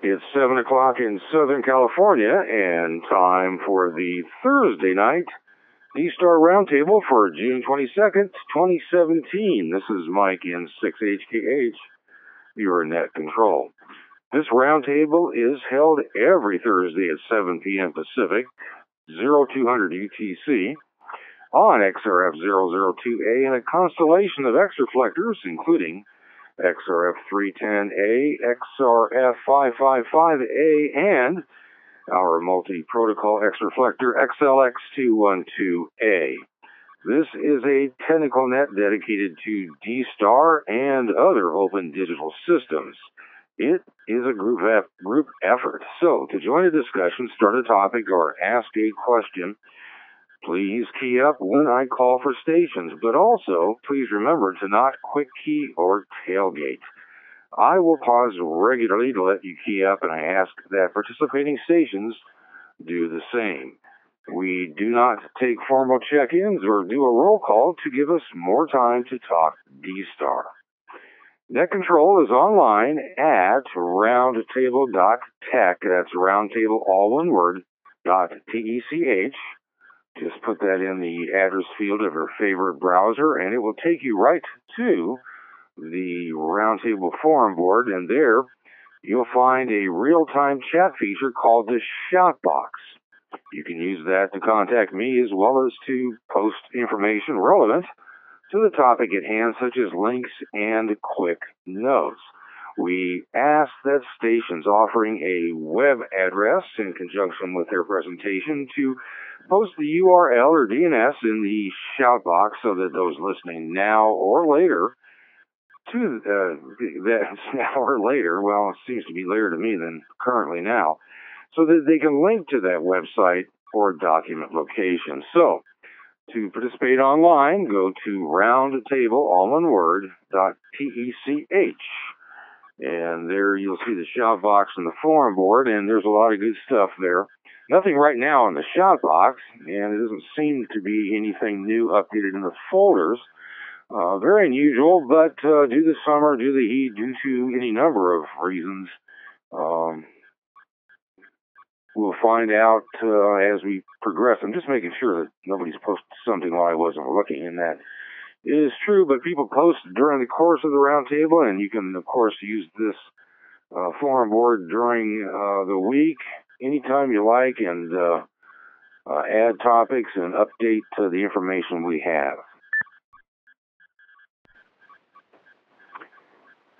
It's 7 o'clock in Southern California, and time for the Thursday night D-Star Roundtable for June 22nd, 2017. This is Mike in 6HKH, your net control. This roundtable is held every Thursday at 7 p.m. Pacific, 0200 UTC, on XRF002A and a constellation of X reflectors, including XRF 310A, XRF 555A, and our multi-protocol X reflector XLX212A. This is a technical net dedicated to D-Star and other open digital systems. It is a group effort. So, to join a discussion, start a topic, or ask a question, please key up when I call for stations, but also please remember to not quick key or tailgate. I will pause regularly to let you key up, and I ask that participating stations do the same. We do not take formal check-ins or do a roll call to give us more time to talk D-Star. Net Control is online at roundtable.tech. That's roundtable, all one word, .tech. Just put that in the address field of your favorite browser, and it will take you right to the Roundtable forum board, and there you'll find a real-time chat feature called the Shoutbox. You can use that to contact me as well as to post information relevant to the topic at hand, such as links and quick notes. We ask that stations offering a web address in conjunction with their presentation to post the URL or DNS in the shout box so that those listening now or later well, it seems to be later to me than currently now, so that they can link to that website or document location. So, to participate online, go to roundtable, all one word, .tech. And there you'll see the shout box and the forum board, and there's a lot of good stuff there. Nothing right now in the shout box, and it doesn't seem to be anything new updated in the folders. Very unusual, but due to the summer, due to the heat, due to any number of reasons, we'll find out as we progress. I'm just making sure that nobody's posted something while I wasn't looking, and that is true, but people post during the course of the roundtable, and you can, of course, use this forum board during the week, anytime you like, and add topics and update the information we have.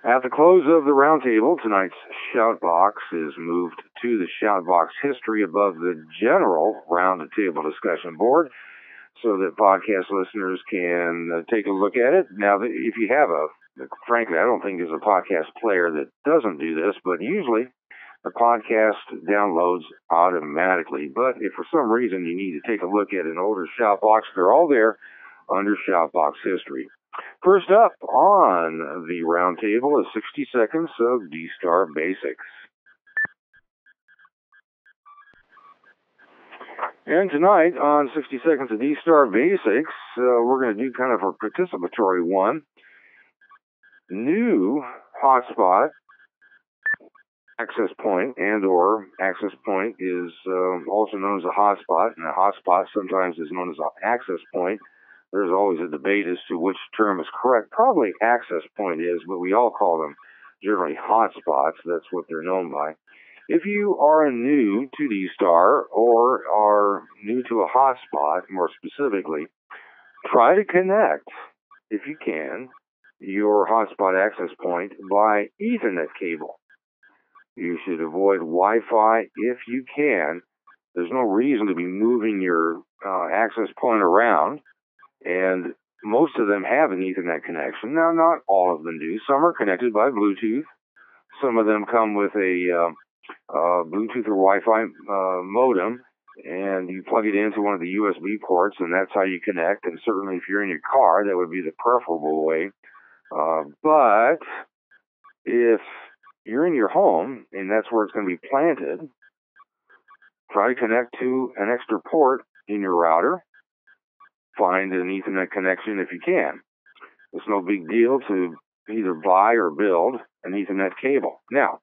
At the close of the roundtable, tonight's shout box is moved to the shout box history above the general roundtable discussion board, so that podcast listeners can take a look at it. Now, if you have frankly, I don't think there's a podcast player that doesn't do this, but usually the podcast downloads automatically. But if for some reason you need to take a look at an older shout box, they're all there under shout box history. First up on the roundtable is 60 seconds of D-Star Basics. And tonight on 60 Seconds of D-Star Basics, we're going to do kind of a participatory one. New hotspot access point and or access point is also known as a hotspot, and a hotspot sometimes is known as an access point. There's always a debate as to which term is correct. Probably access point is, but we all call them generally hotspots. That's what they're known by. If you are new to D-Star or are new to a hotspot, more specifically, try to connect, if you can, your hotspot access point by Ethernet cable. You should avoid Wi-Fi if you can. There's no reason to be moving your access point around, and most of them have an Ethernet connection. Now, not all of them do. Some are connected by Bluetooth. Some of them come with a Bluetooth or Wi-Fi modem, and you plug it into one of the USB ports, and that's how you connect. And certainly if you're in your car, that would be the preferable way. But if you're in your home, and that's where it's going to be planted, try to connect to an extra port in your router. Find an Ethernet connection if you can. It's no big deal to either buy or build an Ethernet cable. Now,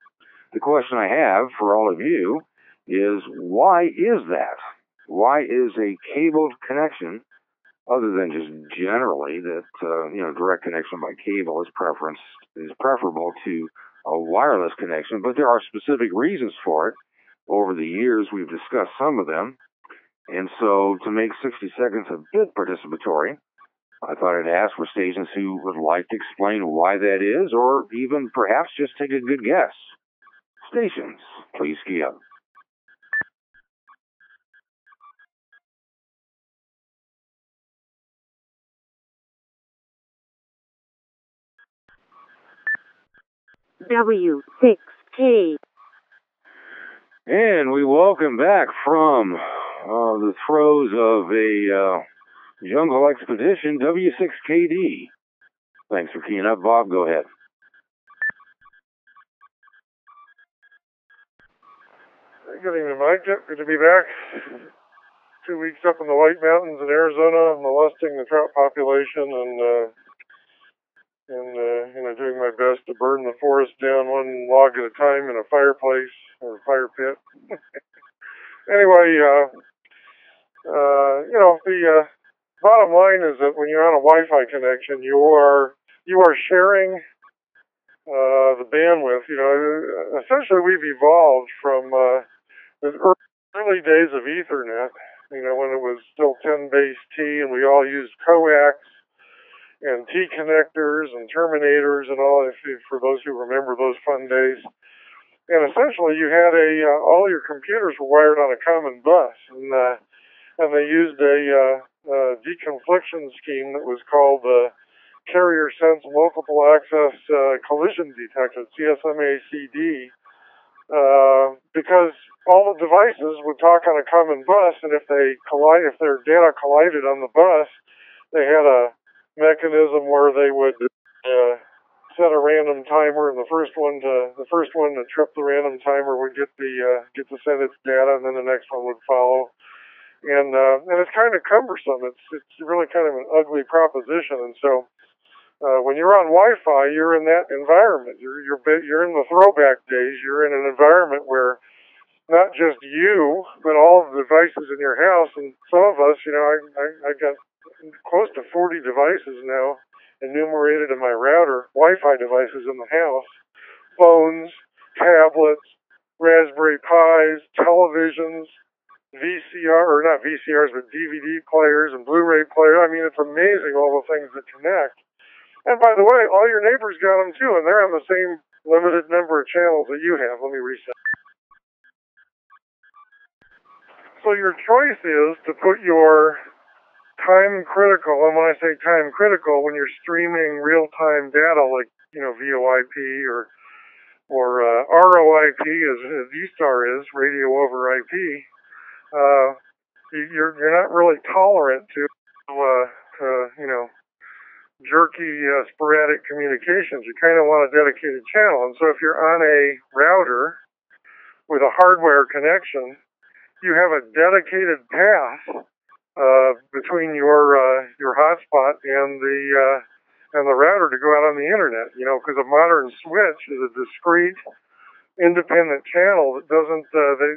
The question I have for all of you is, why is that? Why is a cabled connection, other than just generally that direct connection by cable is preferable to a wireless connection, but there are specific reasons for it. Over the years, we've discussed some of them, and so to make 60 seconds a bit participatory, I thought I'd ask for stations who would like to explain why that is, or even perhaps just take a good guess. Stations, please key up. W6K. And we welcome back from the throes of a jungle expedition, W6KD. Thanks for keying up, Bob. Go ahead. Good evening, Mike. Good to be back. 2 weeks up in the White Mountains in Arizona, molesting the trout population and doing my best to burn the forest down one log at a time in a fireplace or fire pit. Anyway, the bottom line is that when you're on a Wi-Fi connection, you are sharing the bandwidth. Essentially, we've evolved from the early days of Ethernet. When it was still 10 base T, and we all used coax and T connectors and terminators and all. For those who remember those fun days. And essentially, you had all your computers were wired on a common bus, and they used a deconfliction scheme that was called Carrier Sense Multiple Access Collision Detection, CSMACD, because all the devices would talk on a common bus, and if their data collided on the bus, they had a mechanism where they would set a random timer, and the first one to trip the random timer would get to send its data, and then the next one would follow. And it's kind of cumbersome. It's really kind of an ugly proposition, and so. When you're on Wi-Fi, you're in that environment. You're in the throwback days. You're in an environment where not just you, but all of the devices in your house, and some of us, I've got close to 40 devices now enumerated in my router, Wi-Fi devices in the house, phones, tablets, Raspberry Pis, televisions, not VCRs, but DVD players and Blu-ray players. I mean, it's amazing all the things that connect. And by the way, all your neighbors got them too, and they're on the same limited number of channels that you have. Let me reset. So your choice is to put your time critical, and when I say time critical, when you're streaming real-time data like, VoIP or ROIP as eStar is, radio over IP, you're not really tolerant to jerky, sporadic communications. You kind of want a dedicated channel. And so if you're on a router with a hardware connection, you have a dedicated path between your hotspot and the router to go out on the internet. Because a modern switch is a discrete, independent channel that doesn't.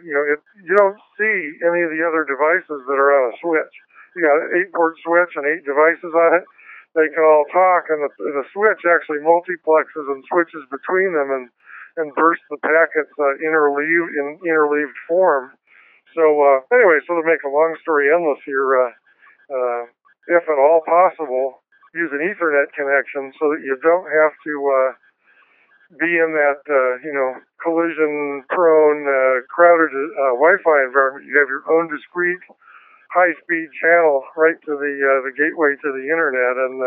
You don't see any of the other devices that are on a switch. You got an 8-port switch and 8 devices on it. They can all talk, and the switch actually multiplexes and switches between them and bursts the packets in interleaved form. So anyway, so to make a long story endless here, if at all possible, use an Ethernet connection so that you don't have to be in that collision-prone, crowded Wi-Fi environment. You have your own discrete high-speed channel right to the gateway to the internet, and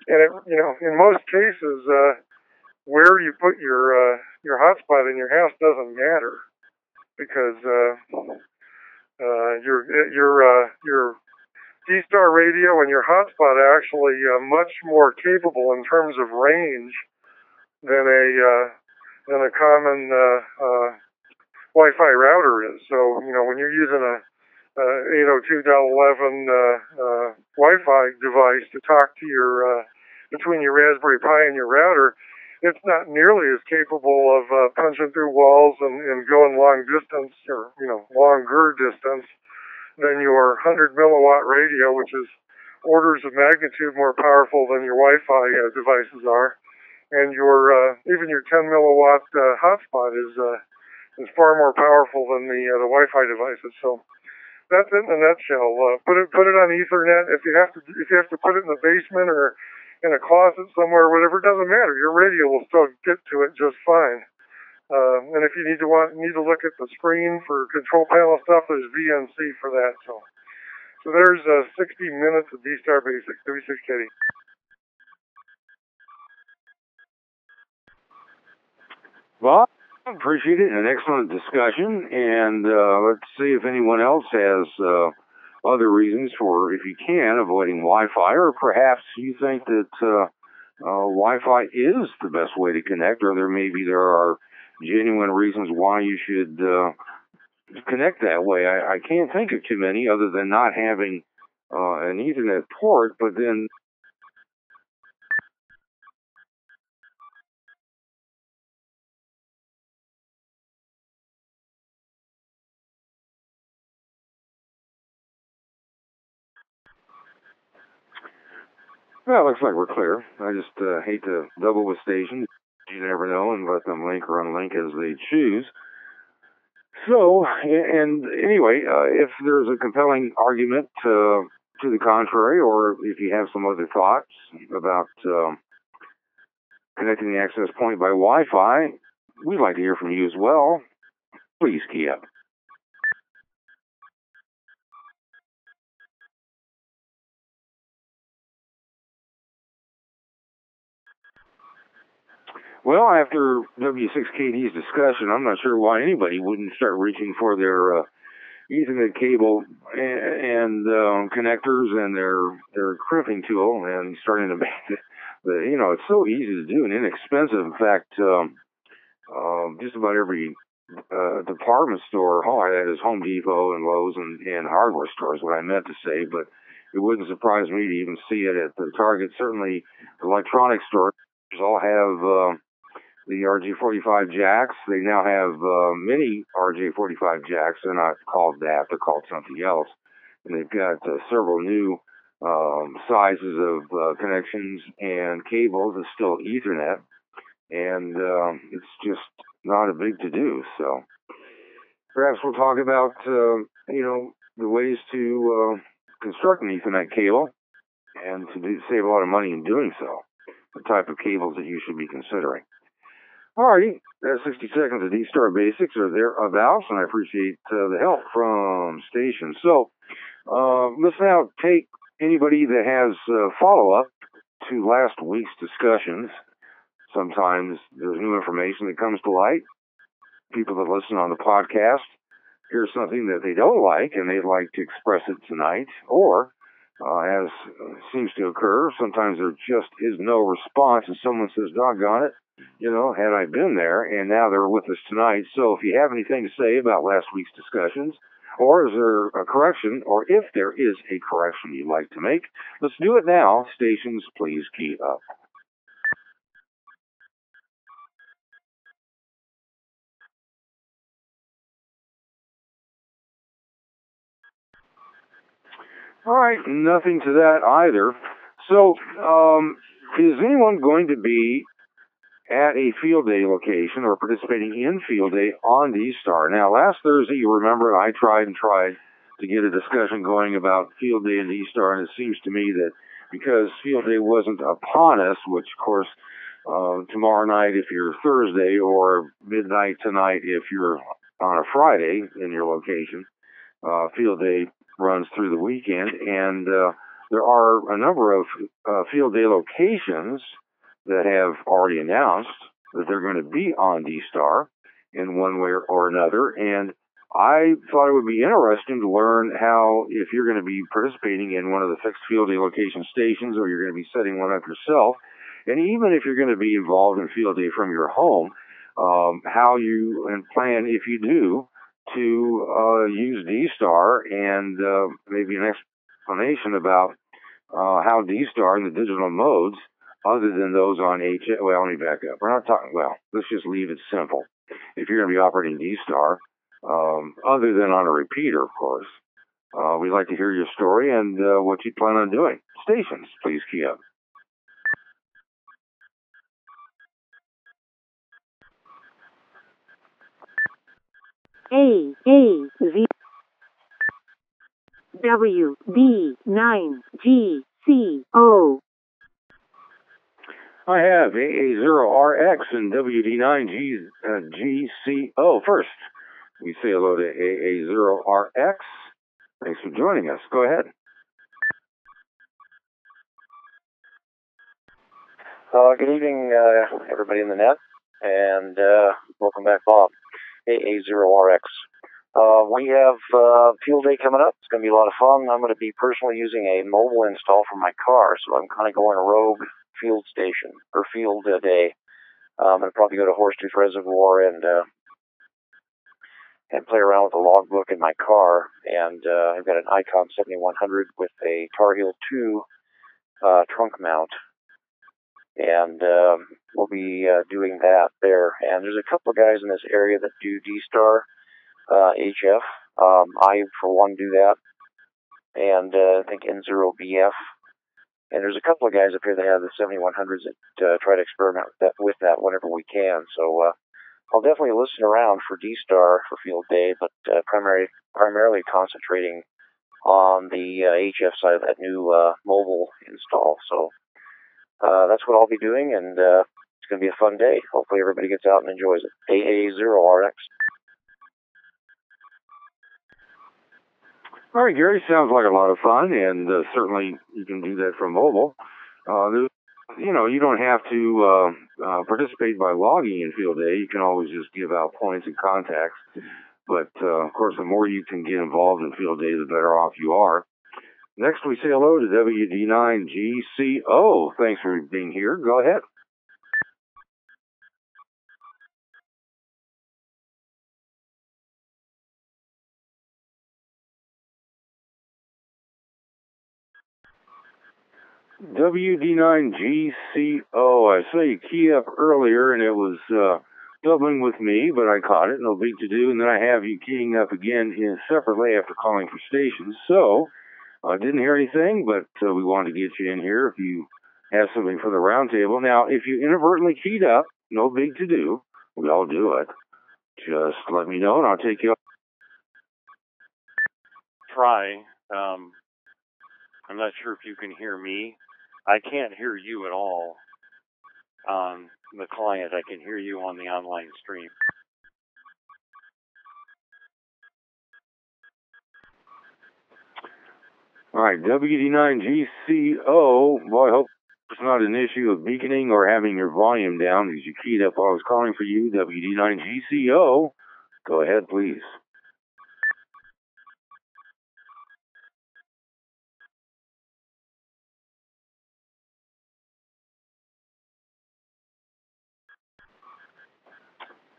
it, in most cases, where you put your hotspot in your house doesn't matter, because your D-Star radio and your hotspot are actually much more capable in terms of range than a common Wi-Fi router is. So when you're using a 802.11 Wi-Fi device to talk to between your Raspberry Pi and your router, it's not nearly as capable of punching through walls and going long distance or longer distance than your 100 milliwatt radio, which is orders of magnitude more powerful than your Wi-Fi devices are, and your even your 10 milliwatt hotspot is far more powerful than the Wi-Fi devices. So that's it in a nutshell. Put it on Ethernet. If you have to put it in the basement or in a closet somewhere, whatever, it doesn't matter. Your radio will still get to it just fine. And if you need to look at the screen for control panel stuff, there's VNC for that. So there's 60 minutes of D-Star Basics, 36KD. Well, I appreciate it. An excellent discussion. And let's see if anyone else has other reasons for, if you can, avoiding Wi-Fi, or perhaps you think that Wi-Fi is the best way to connect, or there are genuine reasons why you should connect that way. I can't think of too many other than not having an Ethernet port, but then well, looks like we're clear. I just hate to double with stations. You never know, and let them link or unlink as they choose. So, and anyway, if there's a compelling argument to the contrary, or if you have some other thoughts about connecting the access point by Wi-Fi, we'd like to hear from you as well. Please key up. Well, after W6KD's discussion, I'm not sure why anybody wouldn't start reaching for their Ethernet cable and connectors and their crimping tool and starting to make it's so easy to do and inexpensive. In fact, just about every department store, that is Home Depot and Lowe's and hardware stores, what I meant to say, but it wouldn't surprise me to even see it at the Target. Certainly, electronic stores all have the RJ45 jacks. They now have mini RJ45 jacks. They're not called that. They're called something else. And they've got several new sizes of connections and cables. It's still Ethernet. And it's just not a big to-do. So perhaps we'll talk about, the ways to construct an Ethernet cable and to save a lot of money in doing so. The type of cables that you should be considering. Alrighty, that's 60 seconds of D-Star Basics or thereabouts, and I appreciate the help from stations. So, let's now take anybody that has follow-up to last week's discussions. Sometimes there's new information that comes to light. People that listen on the podcast hear something that they don't like, and they'd like to express it tonight, or as seems to occur, sometimes there just is no response, and someone says, doggone it, had I been there, and now they're with us tonight. So if you have anything to say about last week's discussions, or is there a correction, or if there is a correction you'd like to make, let's do it now. Stations, please key up. All right, nothing to that either. So, is anyone going to be at a field day location or participating in field day on D-Star? Now, last Thursday, you remember, I tried to get a discussion going about field day and D-Star, and it seems to me that because field day wasn't upon us, which, of course, tomorrow night if you're Thursday, or midnight tonight if you're on a Friday in your location, field day runs through the weekend, and there are a number of field day locations that have already announced that they're going to be on D-Star in one way or another. And I thought it would be interesting to learn how, if you're going to be participating in one of the fixed field day location stations, or you're going to be setting one up yourself, and even if you're going to be involved in field day from your home, how you plan, if you do, to use D-Star, and maybe an explanation about how D-Star and the digital modes other than those on HF. Well, let me back up. We're not talking, well, let's just leave it simple. If you're going to be operating D-Star, other than on a repeater, of course, we'd like to hear your story and what you plan on doing. Stations, please key up. A Z W D 9 G C O. I have AA0RX and WD9GCO. First, we say hello to AA0RX. Thanks for joining us. Go ahead. Good evening, everybody in the net, and welcome back, Bob. AA0RX. We have field day coming up. It's going to be a lot of fun. I'm going to be personally using a mobile install from my car, so I'm kind of going rogue field station, or field day. I'm going to probably go to Horsetooth Reservoir and play around with the logbook in my car. And I've got an Icon 7100 with a Tar Heel 2 trunk mount. And we'll be doing that there. And there's a couple of guys in this area that do D-Star HF. I, for one, do that. And I think N0BF. And there's a couple of guys up here that have the 7100s that try to experiment with that whenever we can. So I'll definitely listen around for D-Star for field day, but primarily concentrating on the HF side of that new mobile install. So that's what I'll be doing, and it's going to be a fun day. Hopefully everybody gets out and enjoys it. AA0RX. All right, Gary, sounds like a lot of fun, and certainly you can do that from mobile. You don't have to participate by logging in field day. You can always just give out points and contacts. But, of course, the more you can get involved in field day, the better off you are. Next, we say hello to WD9GCO. Thanks for being here. Go ahead. WD9GCO. I saw you key up earlier, and it was doubling with me, but I caught it. No big to do. And then I have you keying up again separately after calling for stations. So I didn't hear anything, but we wanted to get you in here if you have something for the roundtable. Now, if you inadvertently keyed up, no big to do. We all do it. Just let me know, and I'll take you up. Try. I'm not sure if you can hear me. I can't hear you at all on the client. I can hear you on the online stream. All right, WD9GCO. Boy, I hope it's not an issue of beaconing or having your volume down because you keyed up while I was calling for you. WD9GCO. Go ahead, please.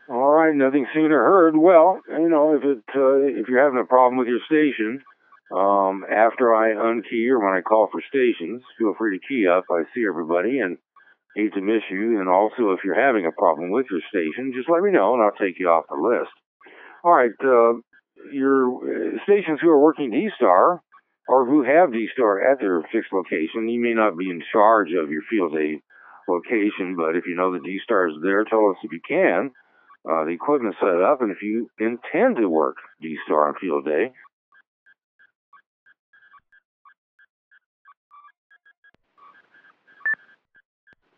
All right, nothing seen or heard. Well, if you're having a problem with your station, after I unkey or when I call for stations, feel free to key up. I see everybody and hate to miss you. And also, if you're having a problem with your station, just let me know and I'll take you off the list. All right, your stations who are working D-Star or who have D-Star at their fixed location, you may not be in charge of your field day location, but if you know the D-Star is there, tell us if you can. The equipment set up, and if you intend to work D-Star on field day.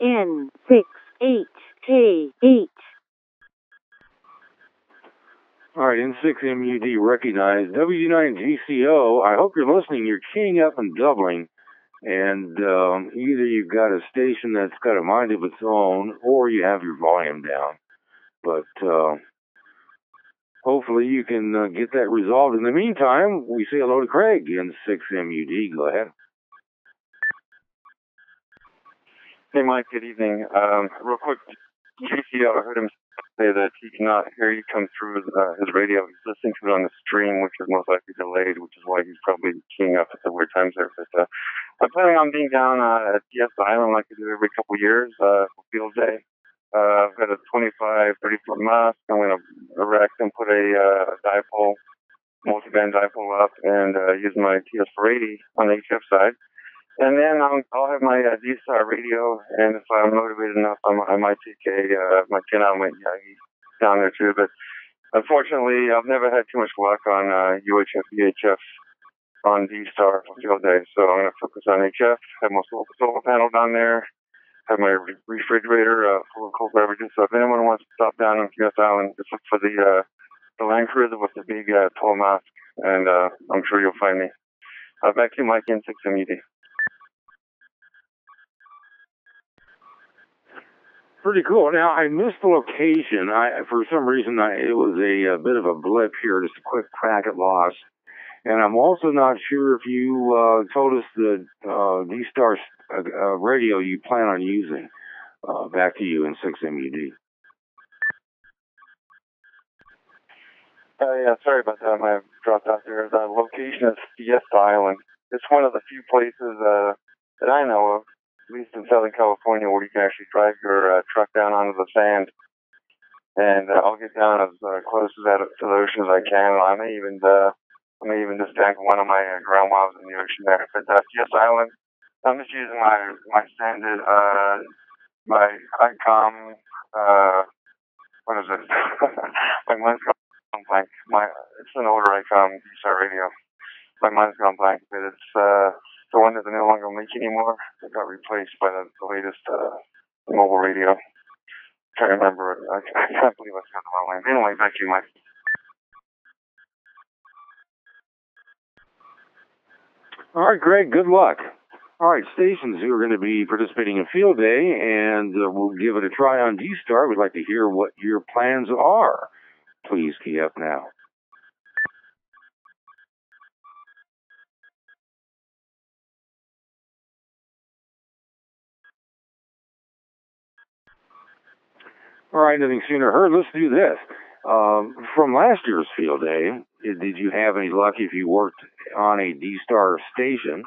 N6HKH. All right, N6MUD recognized. WD9GCO, I hope you're listening. You're keying up and doubling, and either you've got a station that's got a mind of its own, or you have your volume down. But hopefully you can get that resolved. In the meantime, we say hello to Craig in 6MUD. Go ahead. Hey, Mike. Good evening. Real quick, GCO, I heard him say that he cannot hear you come through his radio. He's listening to it on the stream, which is most likely delayed, which is why he's probably keying up at the weird times there. But I'm planning on being down at TS Island like I do every couple of years for field day. I've got a 25, 30-foot mast. I'm going to erect and put a dipole, multi-band dipole up and use my TS480 on the HF side. And then I'll have my D-Star radio, and if I'm motivated enough, I might take my 10-element Yagi down there too. But unfortunately, I've never had too much luck on UHF, VHF on D-Star for field day. So I'm going to focus on HF, have my solar panel down there, have my refrigerator full of cold beverages. So if anyone wants to stop down on TS Island, just look for the Land Cruiser with the big tall mast, and I'm sure you'll find me. Back to Mike in 6MED. Pretty cool. Now, I missed the location. For some reason, it was a bit of a blip here, just a quick packet loss. And I'm also not sure if you told us the D-Star radio you plan on using. Back to you in 6MED. Yeah, sorry about that. I dropped out there. The location is Fiesta Island. It's one of the few places that I know of, at least in Southern California, where you can actually drive your truck down onto the sand. And I'll get down as close to the ocean as I can. I may even just tank one of my ground miles in the ocean there. But Fiesta Island, I'm just using my standard my ICOM what is it? My Munscom blank. It's an older ICOM D-Star radio. My Munscom blank, but it's the one that they no longer make anymore. It got replaced by the latest mobile radio. Can't remember it. I can't believe I said the wrong name. Anyway, back to you, Mike. All right, Greg, good luck. All right, stations who are going to be participating in Field Day, and we'll give it a try on D-Star. We'd like to hear what your plans are. Please key up now. All right, nothing sooner heard. Let's do this. From last year's Field Day, did you have any luck if you worked on a D-Star station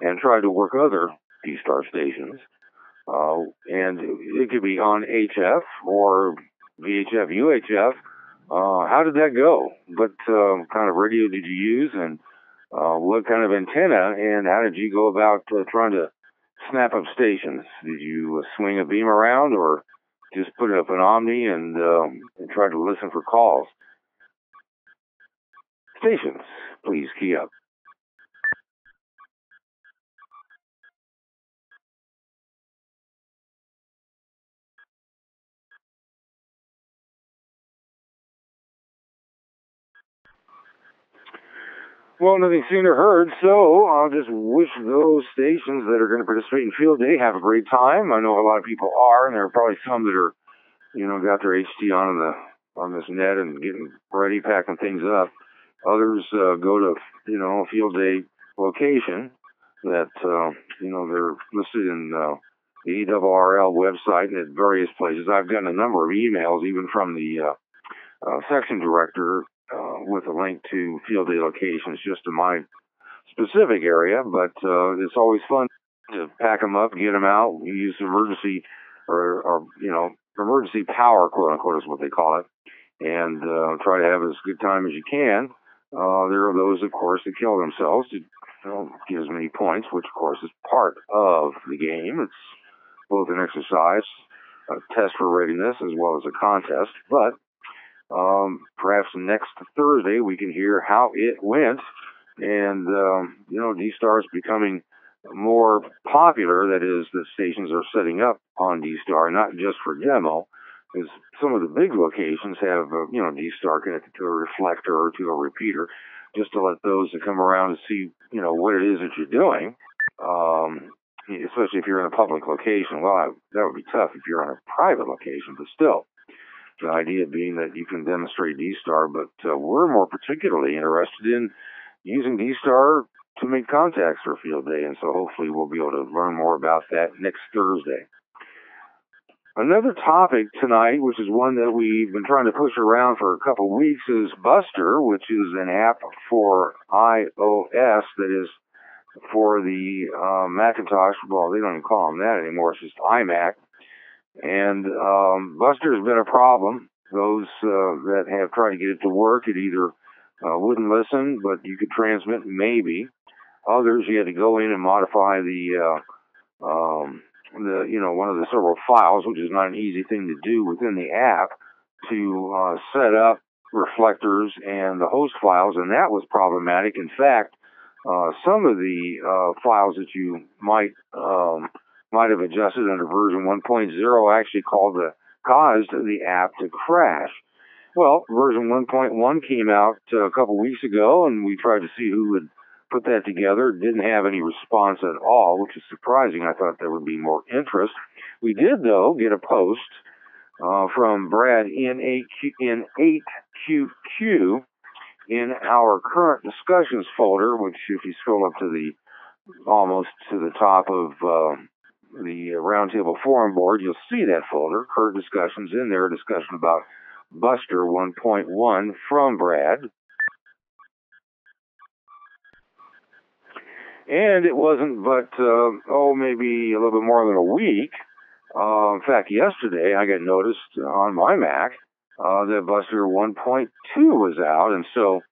and tried to work other D-Star stations? And it could be on HF or VHF, UHF. How did that go? What kind of radio did you use, and what kind of antenna, and how did you go about trying to snap up stations? Did you swing a beam around, or just put up an Omni and try to listen for calls? Stations, please key up. Well, nothing sooner heard, so I'll just wish those stations that are going to participate in Field Day have a great time. I know a lot of people are, and there are probably some that are, got their HT on this net and getting ready, packing things up. Others go to, a Field Day location that, they're listed in the ERRL website and at various places. I've gotten a number of emails, even from the section director, with a link to Field Day locations just in my specific area, but it's always fun to pack them up, get them out, use emergency or emergency power, quote unquote, is what they call it, and try to have as good time as you can. There are those, of course, that kill themselves to get as many points, which, of course, is part of the game. It's both an exercise, a test for readiness, as well as a contest, but perhaps next Thursday we can hear how it went. And, D-Star is becoming more popular. That is, the stations are setting up on D-Star, not just for demo, because some of the big locations have, D-Star connected to a reflector or to a repeater, just to let those that come around and see, what it is that you're doing, especially if you're in a public location. Well, that would be tough if you're on a private location, but still. The idea being that you can demonstrate D-Star, but we're more particularly interested in using D-Star to make contacts for Field Day, and so hopefully we'll be able to learn more about that next Thursday. Another topic tonight, which is one that we've been trying to push around for a couple of weeks, is Buster, which is an app for iOS that is for the Macintosh. Well, they don't even call them that anymore. It's just iMac. And Buster has been a problem. Those that have tried to get it to work, it either wouldn't listen, but you could transmit maybe. Others, you had to go in and modify the one of the several files, which is not an easy thing to do within the app, to set up reflectors and the host files, and that was problematic. In fact, some of the files that you might have adjusted under version 1.0 actually caused the app to crash. Well, version 1.1 came out a couple weeks ago, and we tried to see who would put that together. Didn't have any response at all, which is surprising. I thought there would be more interest. We did, though, get a post from Brad in 8QQ in our current discussions folder, which if you scroll up to almost to the top of the Roundtable Forum board, you'll see that folder, current discussions. In there, a discussion about Buster 1.1 from Brad. And it wasn't but, maybe a little bit more than a week. In fact, yesterday I got noticed on my Mac that Buster 1.2 was out. And so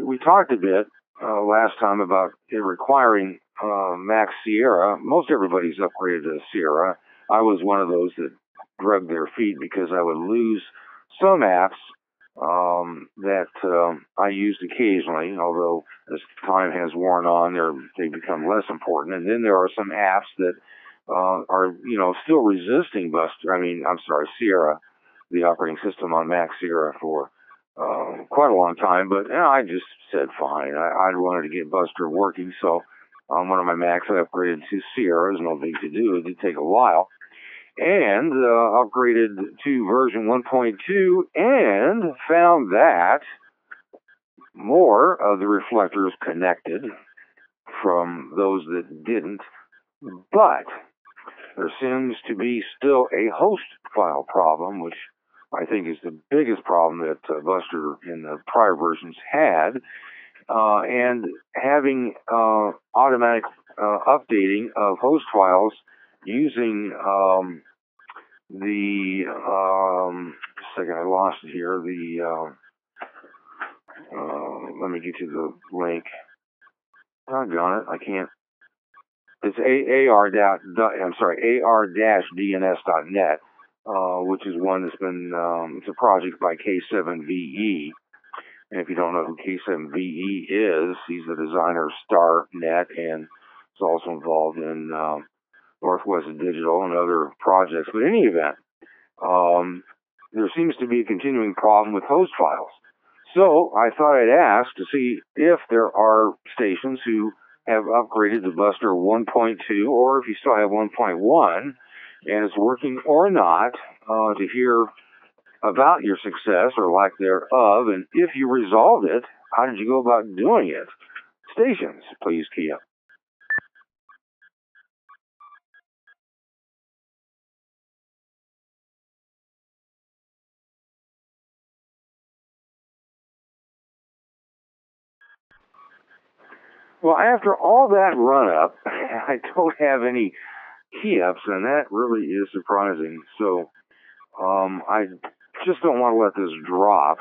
we talked a bit last time about it requiring Mac Sierra. Most everybody's upgraded to Sierra. I was one of those that dragged their feet because I would lose some apps that I used occasionally, although as time has worn on, they become less important. And then there are some apps that are, still resisting Sierra, the operating system on Mac Sierra for quite a long time. But I just said fine. I wanted to get Buster working, so on one of my Macs I upgraded to Sierra. It was no big to do. It did take a while. And upgraded to version 1.2 and found that more of the reflectors connected from those that didn't. But there seems to be still a host file problem, which I think is the biggest problem that Buster in the prior versions had. And having automatic updating of host files using I lost it here. Let me get you the link. Doggone it, I can't. It's ar-dns.net, which is one that's been, it's a project by K7VE. And if you don't know who K7VE is, he's the designer of StarNet and is also involved in Northwest Digital and other projects. But in any event, there seems to be a continuing problem with host files. So I thought I'd ask to see if there are stations who have upgraded to Buster 1.2, or if you still have 1.1 and it's working or not, to hear about your success or lack thereof, and if you resolved it, how did you go about doing it? Stations, please key up. Well, after all that run-up, I don't have any key-ups, and that really is surprising. So I just don't want to let this drop.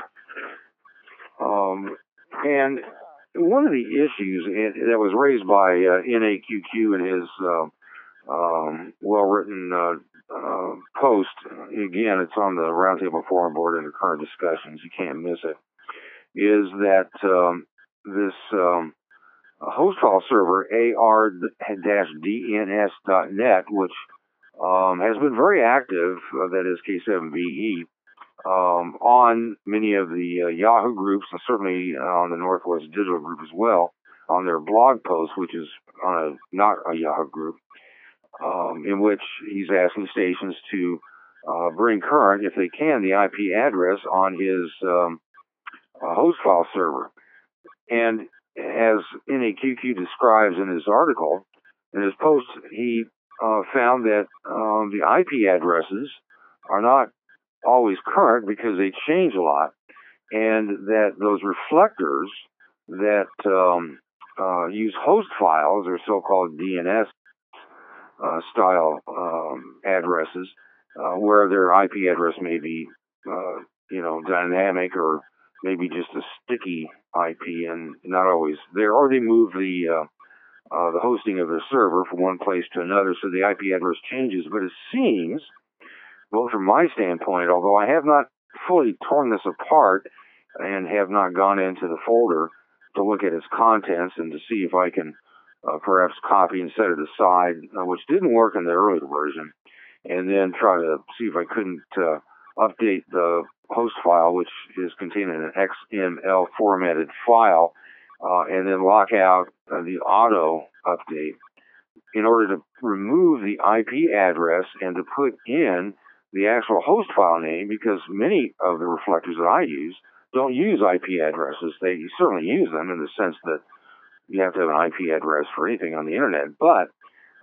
And one of the issues that was raised by NAQQ in his well-written post, again, it's on the Roundtable Forum board in the current discussions, you can't miss it, is that this host file server, ar-dns.net, which has been very active, that is K7VE, on many of the Yahoo groups, and certainly on the Northwest Digital group as well, on their blog post, which is not a Yahoo group, in which he's asking stations to bring current, if they can, the IP address on his host file server. And as NAQQ describes in his article, in his post, he found that the IP addresses are not always current because they change a lot, and that those reflectors that use host files, or so-called DNS style addresses, where their IP address may be, dynamic, or maybe just a sticky IP and not always there, or they move the hosting of their server from one place to another, so the IP address changes. But it seems, well, from my standpoint, although I have not fully torn this apart and have not gone into the folder to look at its contents and to see if I can perhaps copy and set it aside, which didn't work in the earlier version, and then try to see if I couldn't update the host file, which is contained in an XML formatted file, and then lock out the auto update in order to remove the IP address and to put in the actual host file name, because many of the reflectors that I use don't use IP addresses. They certainly use them in the sense that you have to have an IP address for anything on the internet, but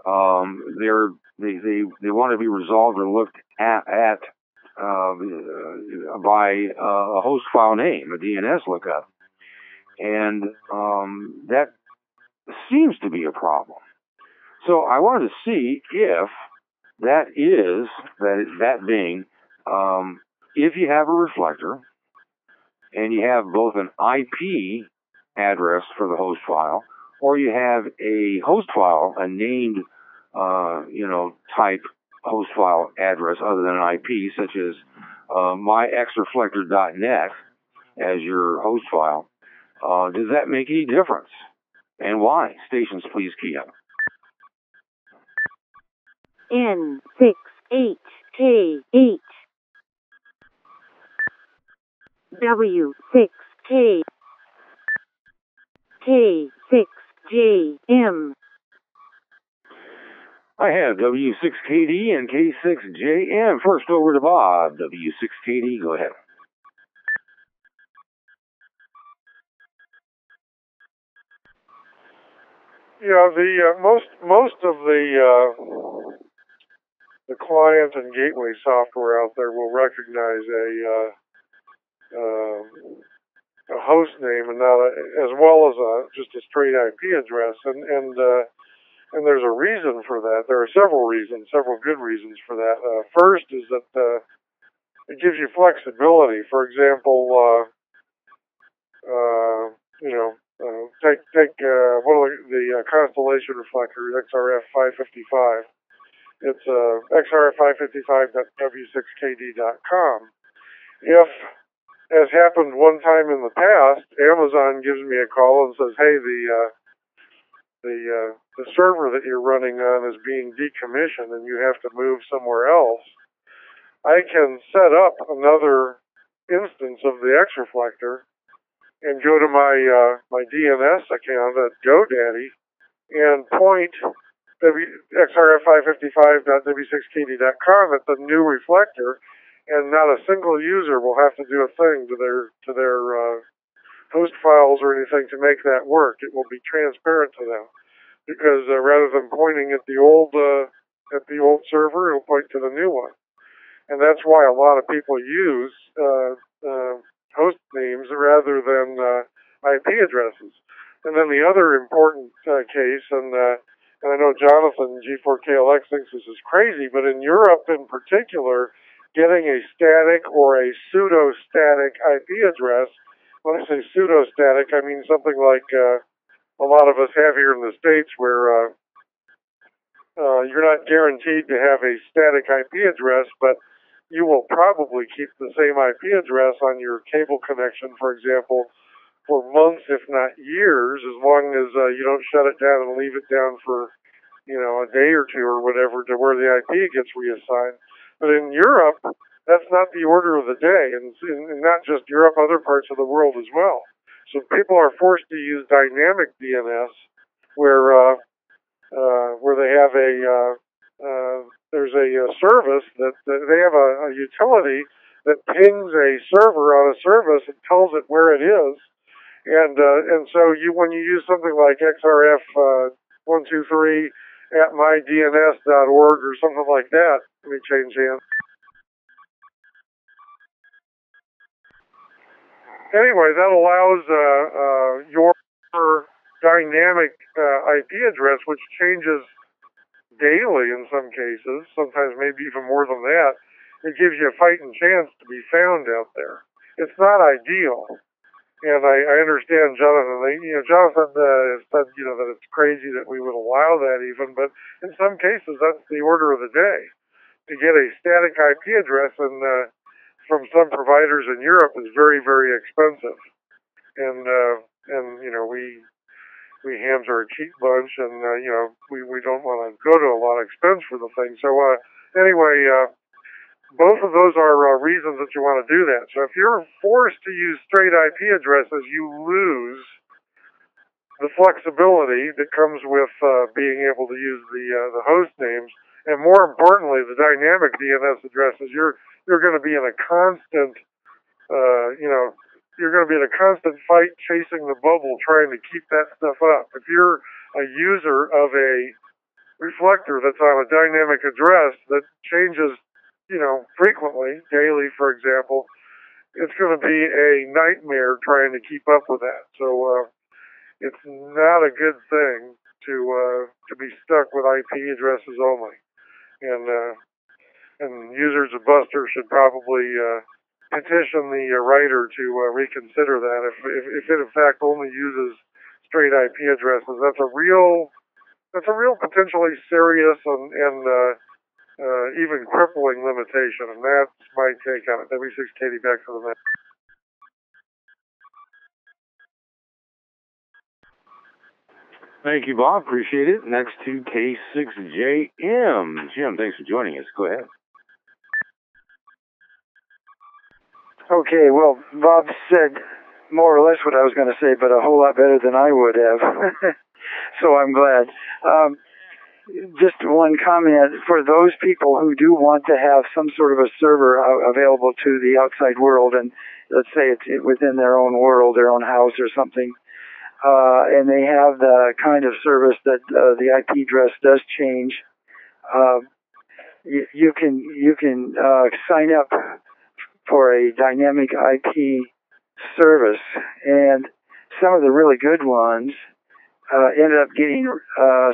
they want to be resolved or looked at by a host file name, a DNS lookup, and that seems to be a problem. So I wanted to see if that being, if you have a reflector and you have both an IP address for the host file, or you have a host file, a named, type host file address other than an IP, such as myxreflector.net as your host file, does that make any difference? And why? Stations, please key up. N6H8 W6K K6JM. I have W6KD and K6JM. First over to Bob. W6KD, go ahead. Yeah, most of the client and gateway software out there will recognize a host name and not as well as just a straight IP address, and there's a reason for that. There are several reasons, several good reasons for that. First is that it gives you flexibility. For example, take one of the Constellation reflectors, XRF 555. It's xrf555.w6kd.com. If, as happened one time in the past, Amazon gives me a call and says, "Hey, the server that you're running on is being decommissioned and you have to move somewhere else," I can set up another instance of the XReflector and go to my DNS account at GoDaddy and point xrf555.w6kd.com at the new reflector, and not a single user will have to do a thing to their host files or anything to make that work. It will be transparent to them, because rather than pointing at the old server, it'll point to the new one, and that's why a lot of people use host names rather than IP addresses. And then the other important case, and I know Jonathan G4KLX thinks this is crazy, but in Europe in particular, getting a static or a pseudo-static IP address, when I say pseudo-static, I mean something like a lot of us have here in the States, where you're not guaranteed to have a static IP address, but you will probably keep the same IP address on your cable connection, for example, for months, if not years, as long as you don't shut it down and leave it down for, a day or two or whatever, to where the IP gets reassigned. But in Europe, that's not the order of the day, and not just Europe, other parts of the world as well. So people are forced to use dynamic DNS, where they have there's a service that they have a utility that pings a server on a service and tells it where it is. And so when you use something like XRF 123 at mydns.org or something like that, let me change hands. Anyway, that allows your dynamic IP address, which changes daily in some cases, sometimes maybe even more than that, it gives you a fighting chance to be found out there. It's not ideal. And I understand Jonathan. Jonathan has said, that it's crazy that we would allow that even, but in some cases that's the order of the day. To get a static IP address and from some providers in Europe is very, very expensive. And we hams are a cheap bunch, and we don't want to go to a lot of expense for the thing. So anyway, both of those are reasons that you want to do that. So if you're forced to use straight IP addresses, you lose the flexibility that comes with being able to use the host names, and more importantly, the dynamic DNS addresses. You're going to be in a constant you're going to be in a constant fight chasing the bubble trying to keep that stuff up. If you're a user of a reflector that's on a dynamic address that changes, frequently, daily, for example, it's going to be a nightmare trying to keep up with that. So it's not a good thing to be stuck with IP addresses only. And users of Buster should probably petition the writer to reconsider that. If it in fact only uses straight IP addresses, that's a real potentially serious and even crippling limitation. And that's my take on it. W6 Katie, back to the net. Thank you, Bob. Appreciate it. Next to K6JM. Jim, thanks for joining us. Go ahead. Okay, well, Bob said more or less what I was going to say, but a whole lot better than I would have. So I'm glad. Just one comment. For those people who do want to have some sort of a server available to the outside world, and let's say it's within their own world, their own house or something, and they have the kind of service that the IP address does change, you can sign up for a dynamic IP service, and some of the really good ones ended up getting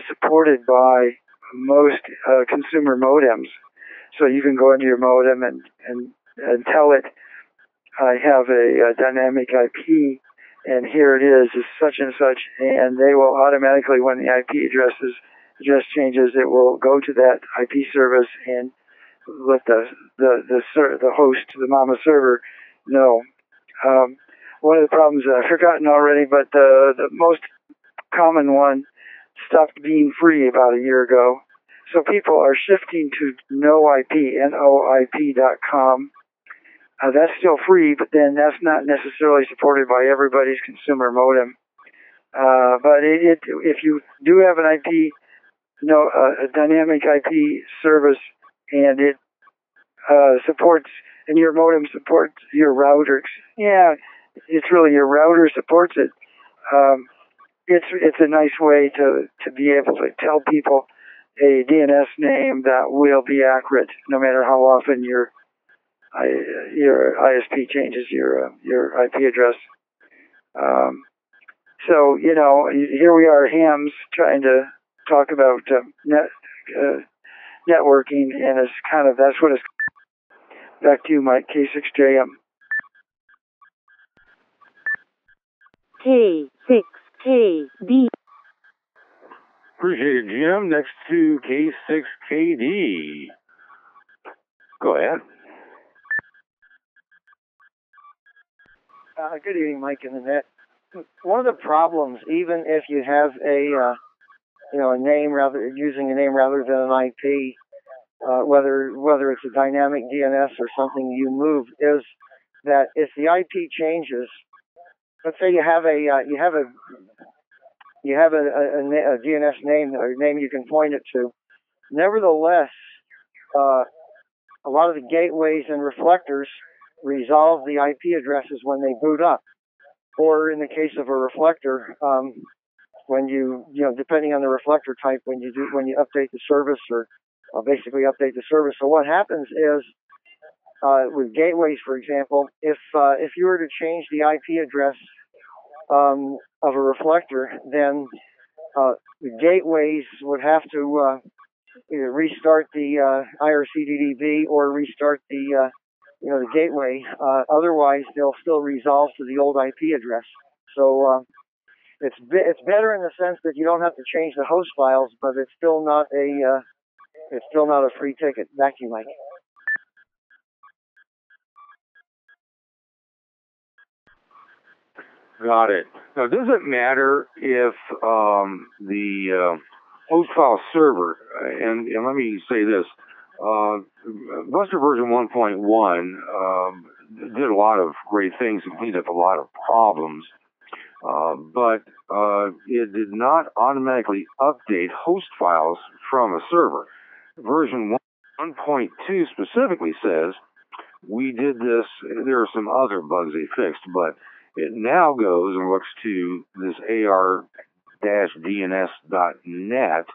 supported by most consumer modems. So you can go into your modem and tell it, I have a dynamic IP, and here it is such and such, and they will automatically, when the IP address changes, it will go to that IP service and let the host, the mama server, know. One of the problems I've forgotten already, but the most common one stopped being free about a year ago. So people are shifting to NoIP, NOIP.com. That's still free, but then that's not necessarily supported by everybody's consumer modem. But if you do have an IP, a dynamic IP service, and it supports, and your modem supports your router. Yeah, it's really your router supports it. It's a nice way to be able to tell people a DNS name that will be accurate, no matter how often your ISP changes your IP address. So here we are, hams, trying to talk about networking, and that's what it's. Back to you, Mike. K6JM. K6KD. Appreciate it, Jim. Next to K6KD. Go ahead. Good evening, Mike in the net. One of the problems, even if you have a name using a name rather than an IP, whether it's a dynamic DNS or something you move, is that if the IP changes, let's say you have a DNS name or name you can point it to. Nevertheless, a lot of the gateways and reflectors resolve the IP addresses when they boot up, or in the case of a reflector, when depending on the reflector type, when you update the service or basically update the service. So what happens is with gateways, for example, if you were to change the IP address of a reflector, then the gateways would have to either restart the IRC-DDB or restart the the gateway. Otherwise, they'll still resolve to the old IP address. So it's better in the sense that you don't have to change the host files, but it's still not a free ticket. Back to you, Mike. Got it. Now, does it matter if the host file server, and let me say this, Buster version 1.1 did a lot of great things and cleaned up a lot of problems, but it did not automatically update host files from a server. Version 1.2 specifically says, we did this, there are some other bugs they fixed, but it now goes and looks to this ar-dns.net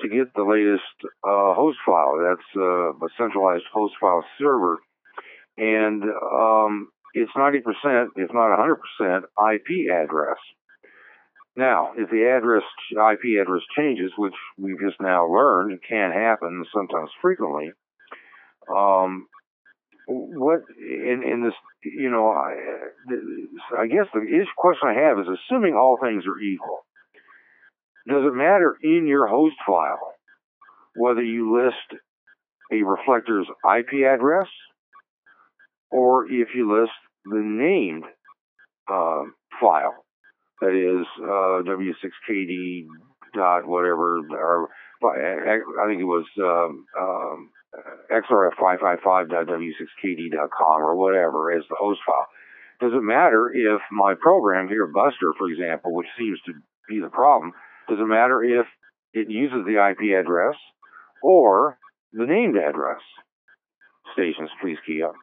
to get the latest host file. That's a centralized host file server. And it's 90%, if not 100%, IP address. Now, if the IP address changes, which we've just now learned can happen sometimes frequently, what in this, I guess the question I have is, assuming all things are equal, does it matter in your host file whether you list a reflector's IP address or if you list the named file, that is W6KD dot whatever, or I think it was xrf555.w6kd.com or whatever as the host file? Does it matter if my program here, Buster, for example, which seems to be the problem, does it matter if it uses the IP address or the named address? Stations, please key up.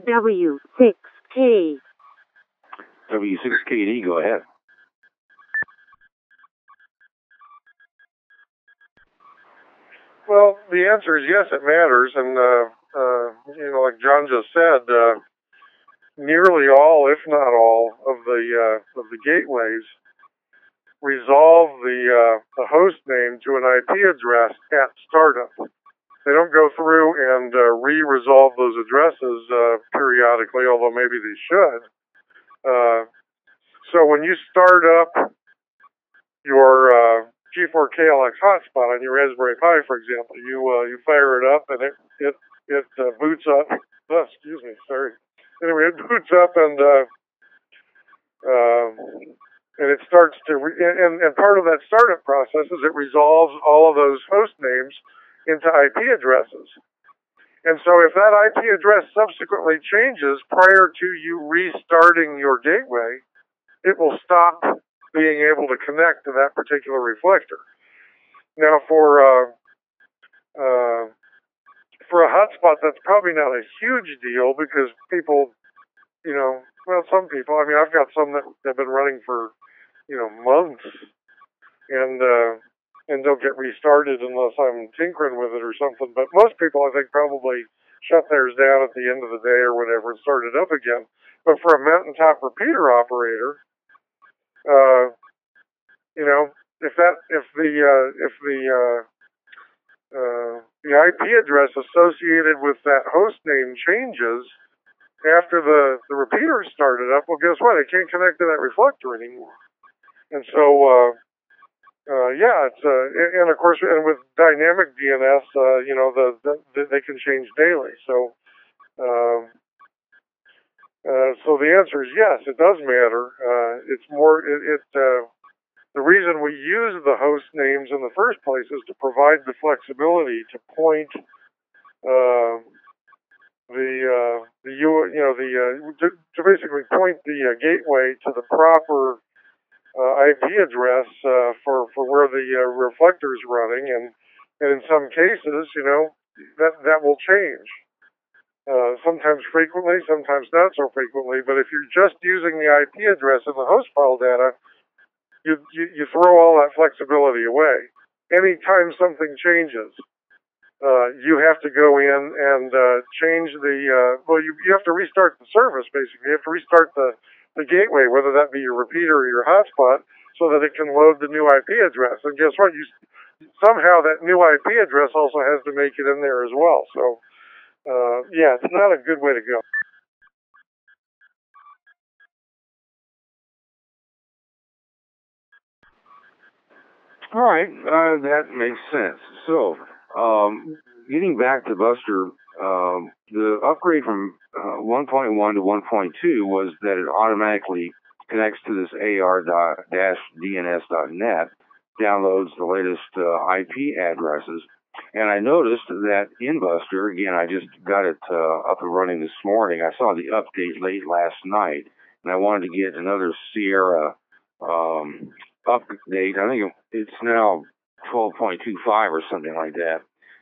W6K. W6KD, go ahead. Well, the answer is yes, it matters, and like John just said, nearly all, if not all, of the gateways resolve the host name to an IP address at startup. They don't go through and re-resolve those addresses periodically, although maybe they should. So when you start up your G4KLX hotspot on your Raspberry Pi, for example, you fire it up and it boots up. Oh, excuse me, sorry. Anyway, it boots up and it starts to and part of that startup process is it resolves all of those host names into IP addresses. And so if that IP address subsequently changes prior to you restarting your gateway, it will stop being able to connect to that particular reflector. Now, for a hotspot, that's probably not a huge deal because people, some people. I mean, I've got some that have been running for, months, and don't get restarted unless I'm tinkering with it or something. But most people, I think, probably shut theirs down at the end of the day or whatever and start it up again. But for a mountaintop repeater operator, the IP address associated with that host name changes after the repeater started up, well, guess what? It can't connect to that reflector anymore. And so, it's and of course, and with dynamic DNS, they can change daily. So, so the answer is yes, it does matter. It's more the reason we use the host names in the first place is to provide the flexibility to point to basically point the gateway to the proper IP address for where the reflector is running, and in some cases, that will change. Sometimes frequently, sometimes not so frequently. But if you're just using the IP address in the host file data, you throw all that flexibility away. Anytime something changes, you have to go in and change the, you have to restart the service, basically. You have to restart the gateway, whether that be your repeater or your hotspot, so that it can load the new IP address. And guess what? Somehow that new IP address also has to make it in there as well. So, yeah, it's not a good way to go. All right, that makes sense. So, getting back to Buster, the upgrade from 1.1 to 1.2 was that it automatically connects to this ar-dns.net, downloads the latest IP addresses. And I noticed that in Buster, again, I just got it up and running this morning. I saw the update late last night, and I wanted to get another Sierra update. I think it's now 12.25 or something like that.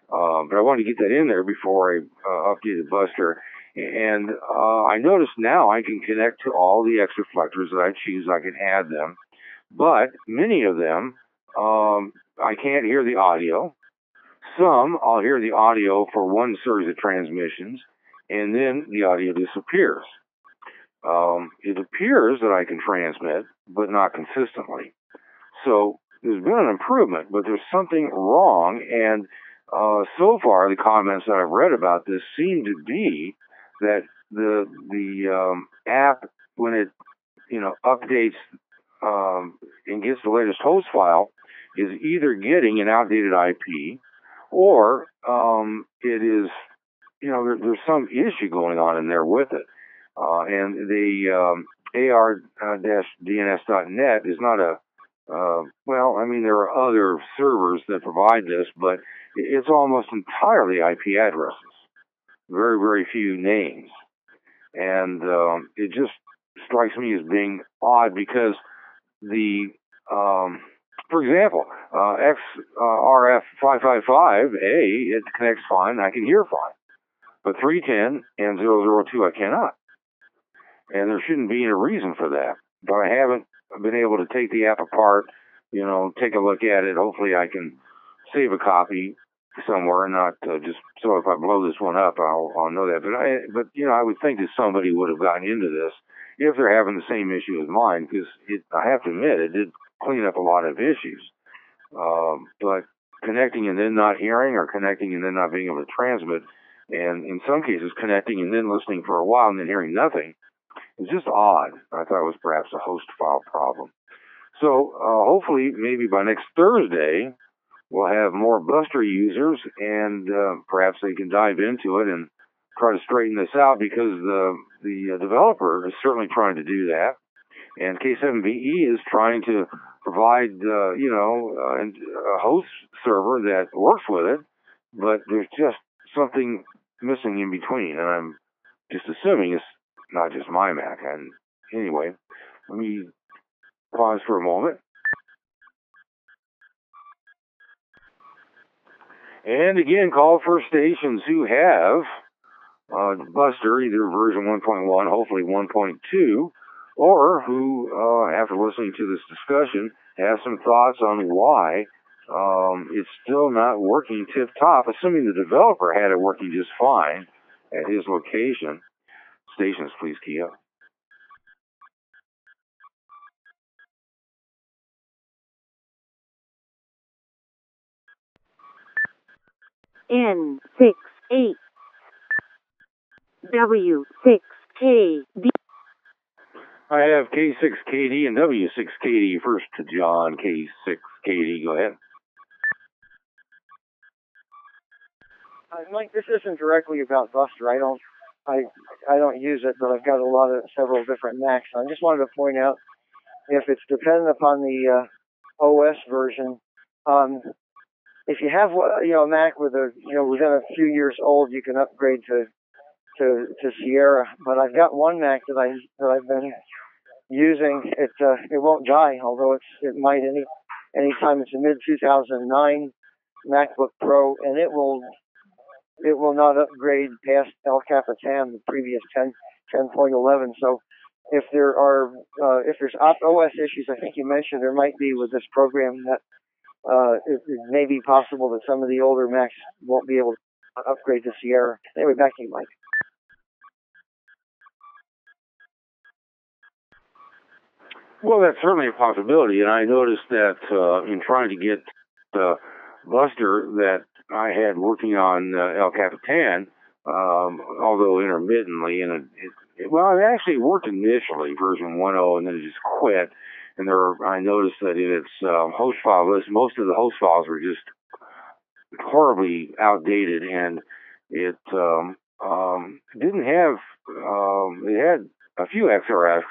But I wanted to get that in there before I updated Buster. And I noticed now I can connect to all the extra reflectors that I choose. I can add them. But many of them, I can't hear the audio. Some, I'll hear the audio for one series of transmissions, and then the audio disappears. It appears that I can transmit, but not consistently. So there's been an improvement, but there's something wrong. And so far, the comments that I've read about this seem to be that the app, when it updates and gets the latest host file, is either getting an outdated IP or it is there's some issue going on in there with it. And the ar-dns.net is not a there are other servers that provide this, but it's almost entirely IP addresses. Very, very few names. And it just strikes me as being odd because for example, XRF555A, it connects fine, I can hear fine. But 310 and 002, I cannot. And there shouldn't be any reason for that. But I haven't been able to take the app apart, take a look at it. Hopefully I can save a copy somewhere, not just so if I blow this one up, I'll know that. But I would think that somebody would have gotten into this if they're having the same issue as mine, because I have to admit, it did clean up a lot of issues. But connecting and then not hearing, or connecting and then not being able to transmit, and in some cases connecting and then listening for a while and then hearing nothing, it's just odd. I thought it was perhaps a host file problem. So hopefully, maybe by next Thursday, we'll have more Buster users, and perhaps they can dive into it and try to straighten this out, because the developer is certainly trying to do that, and K7VE is trying to provide a host server that works with it, but there's just something missing in between, and I'm just assuming it's not just my Mac. And anyway, let me pause for a moment. And again, call for stations who have Buster, either version 1.1, hopefully 1.2, or who, after listening to this discussion, have some thoughts on why it's still not working tip-top, assuming the developer had it working just fine at his location. Stations, please, Kia. N68 W6KD. I have K6KD and W6KD. First to John, K6KD. Go ahead. Mike, this isn't directly about Buster. I don't use it, but I've got several different Macs. I just wanted to point out, if it's dependent upon the OS version, if you have a Mac with within a few years old, you can upgrade to Sierra. But I've got one Mac that I've been using. It won't die, although it might anytime. It's a mid 2009 MacBook Pro, and it will not upgrade past El Capitan, the previous 10.11. So if there's OS issues, I think you mentioned there might be with this program that it may be possible that some of the older Macs won't be able to upgrade to Sierra. Anyway, back to you, Mike. Well, that's certainly a possibility, and I noticed that in trying to get the Buster that I had working on El Capitan, although intermittently, and it actually worked initially, version 1.0, and then it just quit. And I noticed that in its host file list, most of the host files were just horribly outdated, and it didn't have. It had a few XRF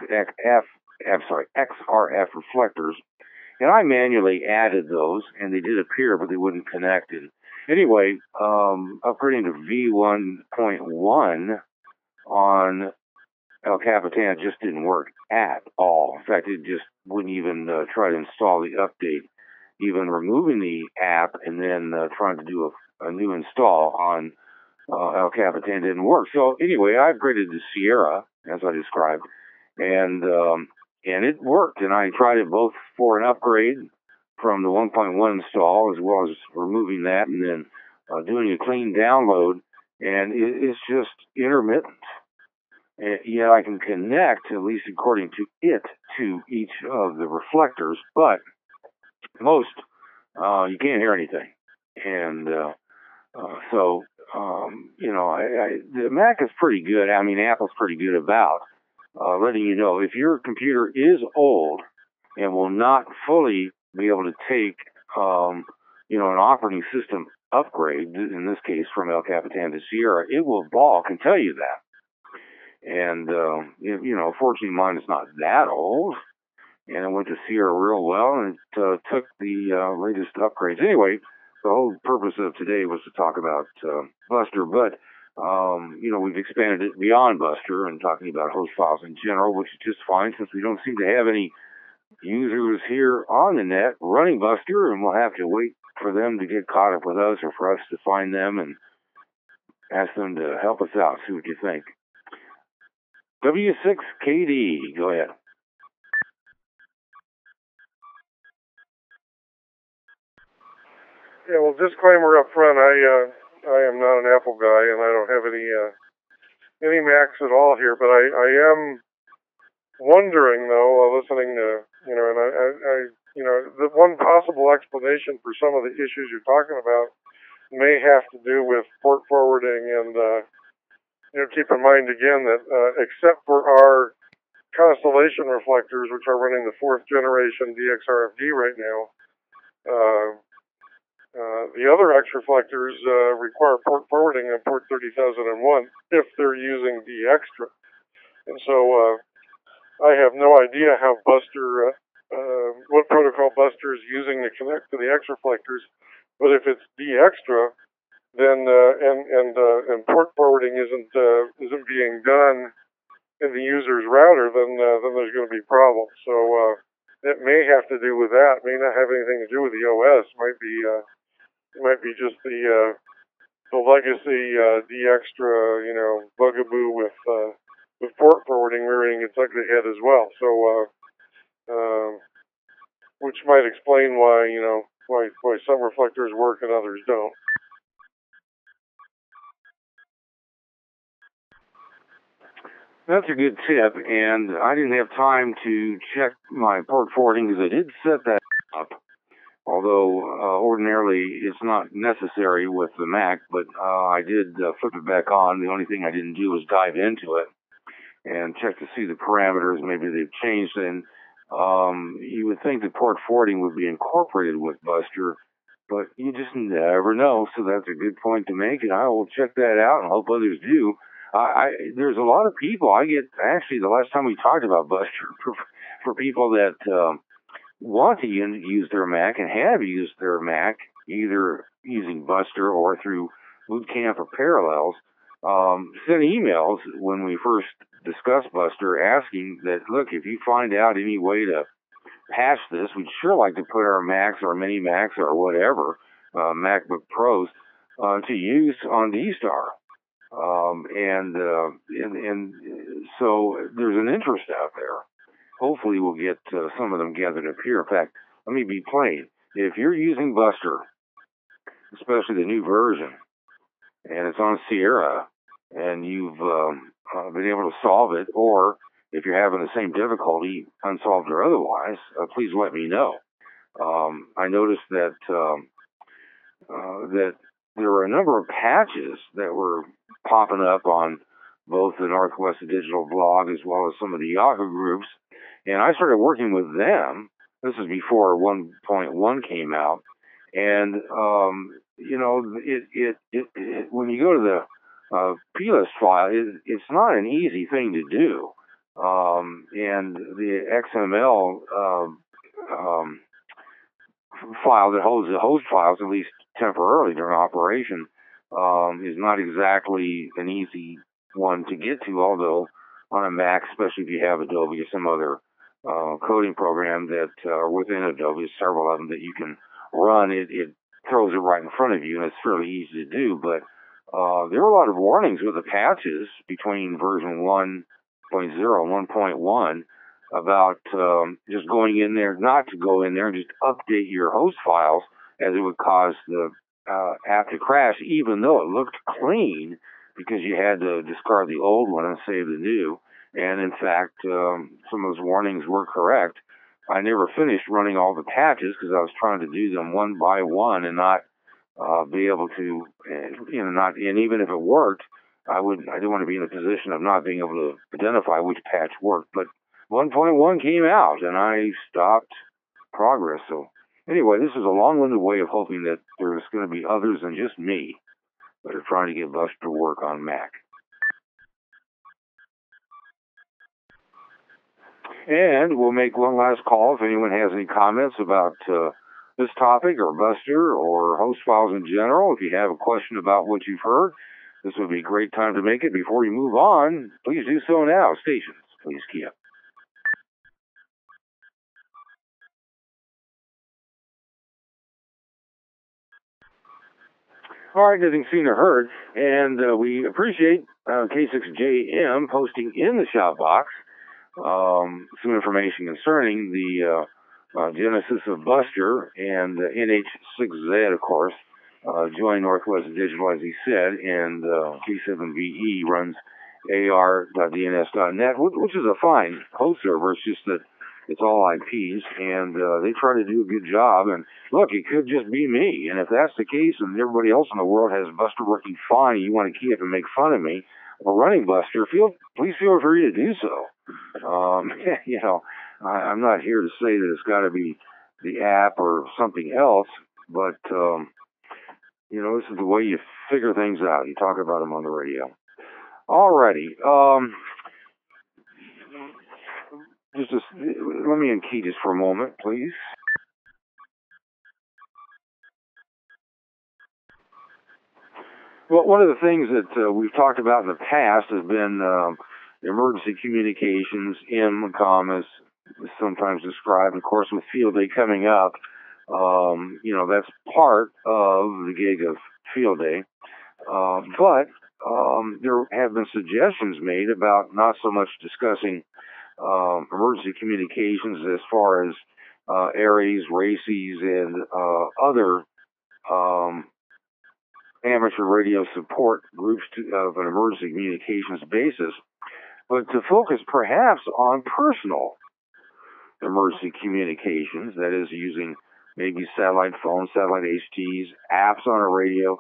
reflectors, and I manually added those, and they did appear, but they wouldn't connect. And anyway, upgrading to V1.1 on El Capitan just didn't work at all. In fact, it just wouldn't even try to install the update. Even removing the app and then trying to do a new install on El Capitan didn't work. So anyway, I upgraded to Sierra, as I described, and it worked. And I tried it both for an upgrade from the 1.1 install, as well as removing that and then doing a clean download, and it's just intermittent. Yeah, I can connect, at least according to it, to each of the reflectors, but most, you can't hear anything. And so, the Mac is pretty good. I mean, Apple's pretty good about letting you know if your computer is old and will not fully be able to take, an operating system upgrade, in this case from El Capitan to Sierra, it will balk and tell you that. And, fortunately mine is not that old. And it went to Sierra real well, and it took the latest upgrades. Anyway, the whole purpose of today was to talk about Buster, but, we've expanded it beyond Buster and talking about host files in general, which is just fine since we don't seem to have any users here on the net running Buster, and we'll have to wait for them to get caught up with us or for us to find them and ask them to help us out, see what you think. W6KD, go ahead. Yeah, well, disclaimer up front, I am not an Apple guy, and I don't have any Macs at all here, but I am wondering, though, listening to, the one possible explanation for some of the issues you're talking about may have to do with port forwarding, and, keep in mind again that except for our Constellation reflectors, which are running the 4th generation DXRFD right now, the other X reflectors require port forwarding on port 30,001 if they're using DXtra. And so I have no idea how Buster, what protocol Buster is using to connect to the X reflectors. But if it's DXtra, then and port forwarding isn't being done in the user's router, then there's going to be problems. So it may have to do with that. It may not have anything to do with the OS. It might be just the legacy DXtra, bugaboo with port forwarding rearing its ugly head as well. So, which might explain why some reflectors work and others don't. That's a good tip, and I didn't have time to check my port forwarding because I did set that up. Although ordinarily it's not necessary with the Mac, but I did flip it back on. The only thing I didn't do was dive into it and check to see the parameters. Maybe they've changed, and you would think that port forwarding would be incorporated with Buster, but you just never know. So that's a good point to make, and I will check that out and hope others do. There's a lot of people. Actually, the last time we talked about Buster, for people that want to use their Mac and have used their Mac, either using Buster or through Boot Camp or Parallels, sent emails when we first discussed Buster asking that, look, if you find out any way to patch this, we'd sure like to put our Macs or Mini Macs or whatever, MacBook Pros, to use on D-Star. And so there's an interest out there. Hopefully we'll get some of them gathered up here. In fact, let me be plain. if you're using Buster, especially the new version, and it's on Sierra, and you've been able to solve it, or if you're having the same difficulty, unsolved or otherwise, please let me know. I noticed that that there were a number of patches that were popping up on both the Northwest Digital blog as well as some of the Yahoo groups, and I started working with them. This is before 1.1 came out, and when you go to the plist file, it's not an easy thing to do, and the XML file that holds the host files, at least temporarily during operation, is not exactly an easy one to get to, although on a Mac, especially if you have Adobe or some other coding program that are within Adobe, several of them that you can run, it throws it right in front of you, and it's fairly easy to do. But there were a lot of warnings with the patches between version 1.0 and 1.1 about just going in there, not to go in there and just update your host files, as it would cause the app to crash, even though it looked clean, because you had to discard the old one and save the new. And in fact, some of those warnings were correct. I never finished running all the patches because I was trying to do them one by one and not be able to, and even if it worked, I didn't want to be in a position of not being able to identify which patch worked. But 1.1 came out, and I stopped progress. So anyway, this is a long-winded way of hoping that there's going to be others than just me that are trying to get Buster to work on Mac. And we'll make one last call if anyone has any comments about this topic or Buster or host files in general. If you have a question about what you've heard, this would be a great time to make it. Before you move on, please do so now. Stations, please key up. All right, nothing seen or heard, and we appreciate K6JM posting in the shout box some information concerning the genesis of Buster and NH6Z, of course, joined Northwest Digital, as he said, and K7VE runs ar.dns.net, which is a fine host server. It's just that it's all IPs, and they try to do a good job. And look, it could just be me. And if that's the case, and everybody else in the world has Buster working fine, and you want to key up and make fun of me or running Buster, please feel free to do so. I'm not here to say that it's got to be the app or something else, but this is the way you figure things out. You talk about them on the radio. Alrighty. Let me unkey just for a moment, please. Well, one of the things that we've talked about in the past has been emergency communications, EMCOM, as sometimes described, of course, with Field Day coming up. That's part of the gig of Field Day. But there have been suggestions made about not so much discussing emergency communications as far as ARES, RACES, and other amateur radio support groups of an emergency communications basis, but to focus perhaps on personal emergency communications, that is using maybe satellite phones, satellite HTs, apps on a radio,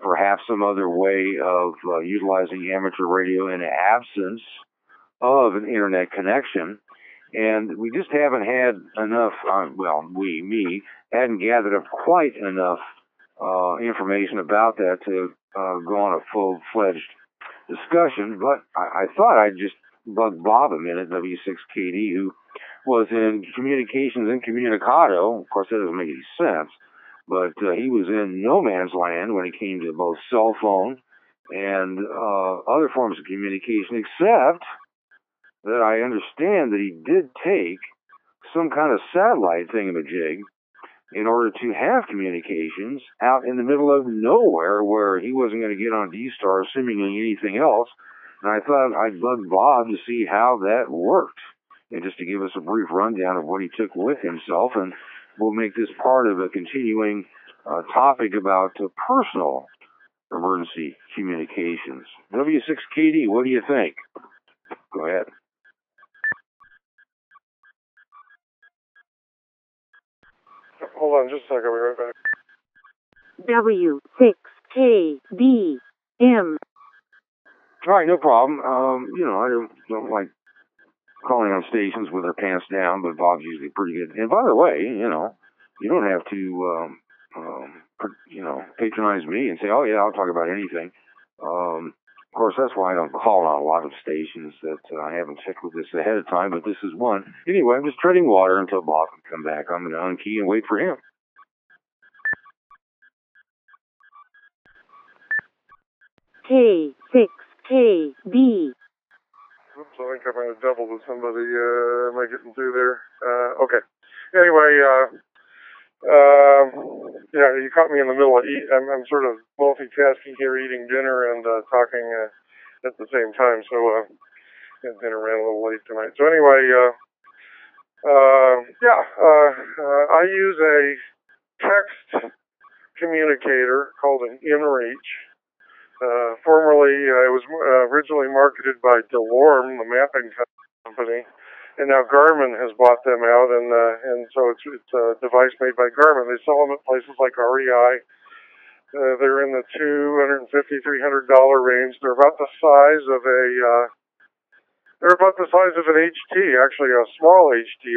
perhaps some other way of utilizing amateur radio in absence of an internet connection. And we just haven't had enough, me, hadn't gathered up quite enough information about that to go on a full-fledged discussion. But I thought I'd just bug Bob a minute, W6KD, who was in communications incommunicado. Of course, that doesn't make any sense. But he was in no man's land when it came to both cell phone and other forms of communication, except that I understand that he did take some kind of satellite thingamajig in order to have communications out in the middle of nowhere where he wasn't going to get on D-Star or seemingly anything else. And I thought I'd bug Bob to see how that worked, and just to give us a brief rundown of what he took with himself and we'll make this part of a continuing topic about personal emergency communications. W6KD, what do you think? Go ahead. Hold on just a second, I'll be right back. W6KBM. All right, no problem. I don't like calling on stations with their pants down, but Bob's usually pretty good. And by the way, you don't have to, patronize me and say, oh yeah, I'll talk about anything. Of course, that's why I don't call on a lot of stations that I haven't checked with this ahead of time, but this is one. Anyway, I'm just treading water until Bob can come back. I'm going to unkey and wait for him. K6KB. Oops, I think I might have doubled with somebody. Am I getting through there? Okay. Anyway, you caught me in the middle of I'm sort of multitasking here, eating dinner and talking at the same time. So dinner ran a little late tonight. So anyway, I use a text communicator called an InReach. Formerly, it was originally marketed by DeLorme, the mapping company, and now Garmin has bought them out, and so it's a device made by Garmin. They sell them at places like REI. They're in the $250, $300 range. They're about the size of an HT, actually a small HT,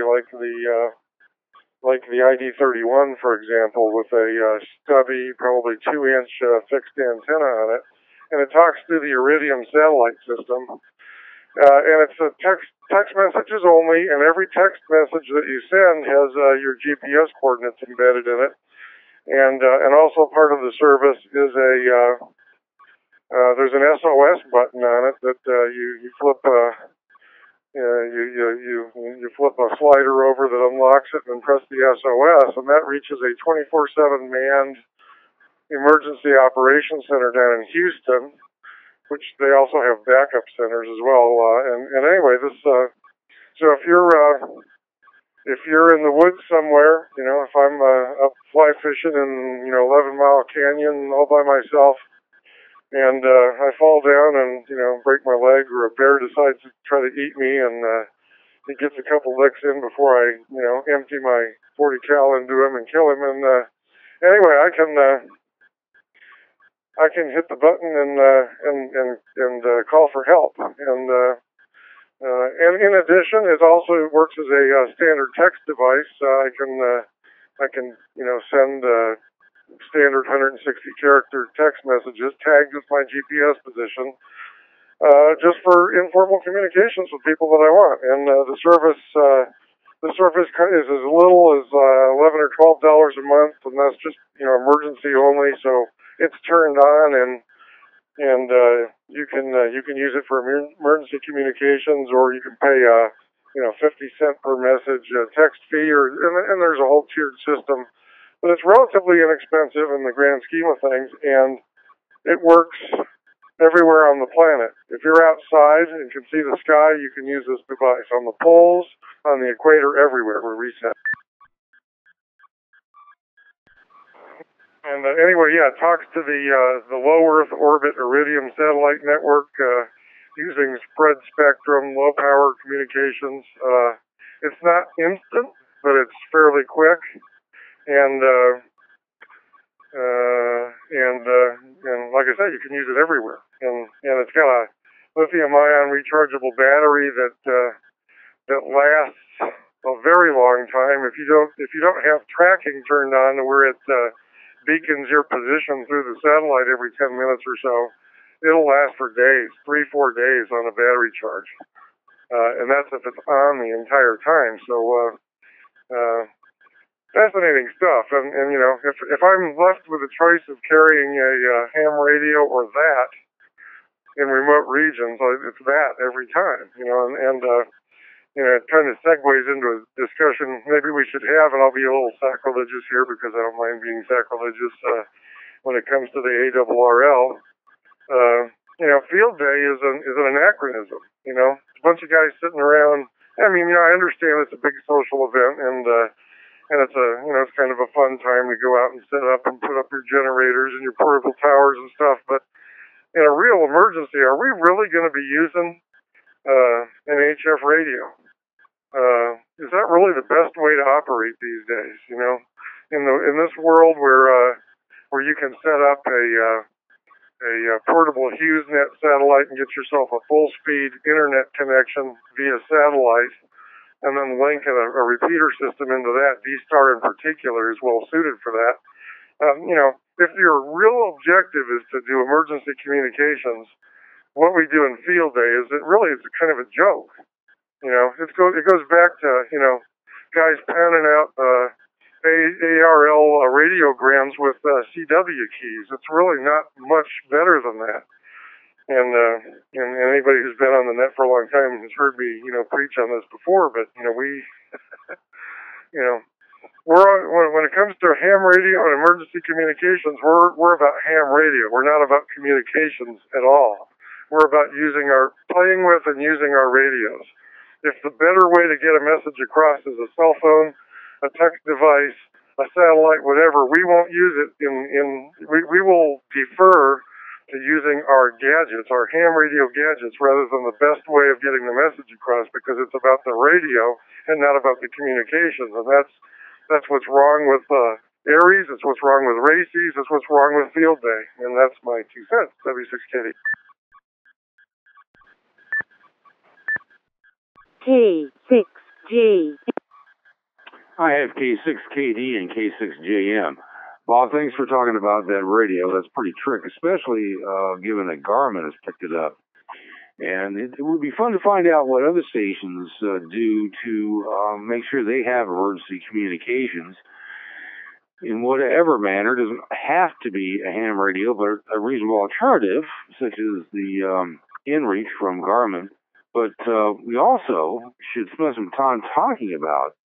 like the ID31, for example, with a stubby, probably 2-inch fixed antenna on it, and it talks through the Iridium satellite system. And it's a text messages only, and every text message that you send has your GPS coordinates embedded in it. And also part of the service is there's an SOS button on it that you flip. You flip a slider over that unlocks it and press the SOS, and that reaches a 24/7 manned emergency operations center down in Houston, which they also have backup centers as well. And anyway, so if you're in the woods somewhere, if I'm up fly fishing in 11 Mile Canyon all by myself, and I fall down and break my leg, or a bear decides to try to eat me, and he gets a couple licks in before I empty my 40 cal into him and kill him. And anyway, I can hit the button and call for help. And in addition, it also works as a standard text device. I can send standard 160 character text messages tagged with my GPS position, just for informal communications with people that I want. And the service is as little as $11 or $12 a month, and that's just emergency only. So it's turned on, and you can use it for emergency communications, or you can pay 50 cent per message text fee, and there's a whole tiered system. But it's relatively inexpensive in the grand scheme of things, and it works everywhere on the planet. If you're outside and can see the sky, you can use this device on the poles, on the equator, everywhere. We're reset. And anyway, it talks to the low Earth orbit Iridium satellite network using spread spectrum, low power communications. It's not instant, but it's fairly quick. And like I said, you can use it everywhere. And it's got a lithium-ion rechargeable battery that lasts a very long time. If you don't have tracking turned on, where it beacons your position through the satellite every 10 minutes or so, it'll last for days, 3-4 days on a battery charge. And that's if it's on the entire time. So fascinating stuff. And if I'm left with a choice of carrying a ham radio or that in remote regions, it's that every time. It kind of segues into a discussion maybe we should have, and I'll be a little sacrilegious here because I don't mind being sacrilegious when it comes to the ARRL. Field day is an anachronism. It's a bunch of guys sitting around. I mean, I understand it's a big social event, and and it's kind of a fun time to go out and set up and put up your generators and your portable towers and stuff. But in a real emergency, are we really going to be using an HF radio? Is that really the best way to operate these days? In this world where you can set up a portable HughesNet satellite and get yourself a full-speed internet connection via satellite, and then link a repeater system into that. D-Star in particular is well suited for that. If your real objective is to do emergency communications, what we do in field day is it's kind of a joke. It goes back to guys pounding out ARL radiograms with CW keys. It's really not much better than that. And anybody who's been on the net for a long time has heard me, preach on this before. But we, when it comes to ham radio and emergency communications, we're about ham radio. We're not about communications at all. We're about playing with and using our radios. If the better way to get a message across is a cell phone, a text device, a satellite, whatever, we won't use it. We will defer to using our gadgets, our ham radio gadgets, rather than the best way of getting the message across, because it's about the radio and not about the communications. And that's what's wrong with Aries. It's what's wrong with RACES. It's what's wrong with Field Day. And that's my 2 cents. W6KD. K6J. I have K6KD and K6JM. Bob, thanks for talking about that radio. That's pretty trick, especially given that Garmin has picked it up. And it would be fun to find out what other stations do to make sure they have emergency communications in whatever manner. It doesn't have to be a ham radio, but a reasonable alternative, such as the InReach from Garmin. But we also should spend some time talking about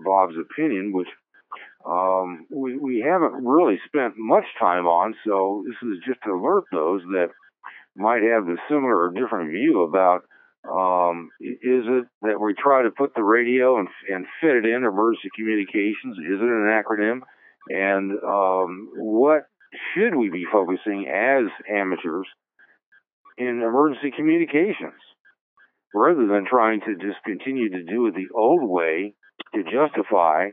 Bob's opinion, which we haven't really spent much time on, so this is just to alert those that might have a similar or different view about is it that we try to put the radio and fit it in emergency communications? Is it an acronym? And what should we be focusing as amateurs in emergency communications, rather than trying to just continue to do it the old way to justify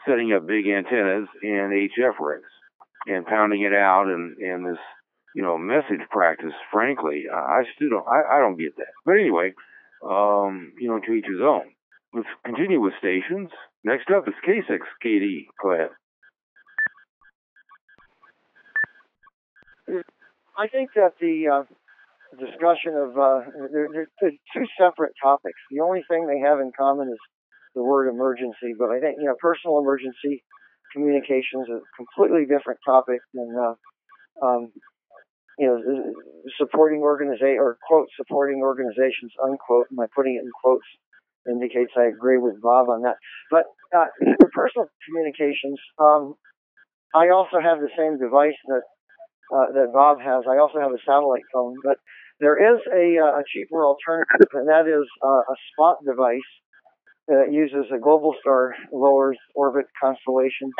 setting up big antennas in HF rigs and pounding it out and this, message practice? Frankly, I don't get that. But anyway, to each his own. Let's continue with stations. Next up is K6KD. Go ahead. I think that the discussion of they're two separate topics. The only thing they have in common is the word emergency. But I think personal emergency communications is a completely different topic than supporting supporting organizations, unquote. My putting it in quotes indicates I agree with Bob on that. But for personal communications, I also have the same device that Bob has. I also have a satellite phone, but there is a cheaper alternative, and that is a spot device that uses a Globalstar low Earth orbit constellation.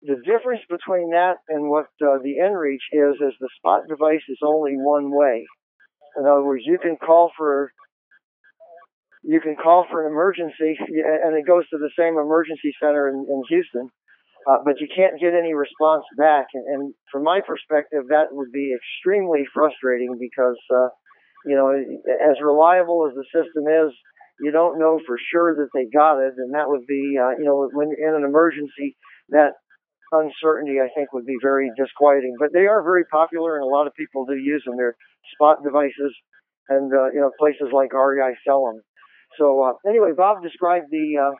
The difference between that and what the InReach is the spot device is only one way. In other words, you can call for an emergency, and it goes to the same emergency center in Houston, but you can't get any response back. And from my perspective, that would be extremely frustrating because, as reliable as the system is, you don't know for sure that they got it, and that would be, when in an emergency, that uncertainty, I think, would be very disquieting. But they are very popular, and a lot of people do use them. They're spot devices, and places like REI sell them. So anyway, Bob described the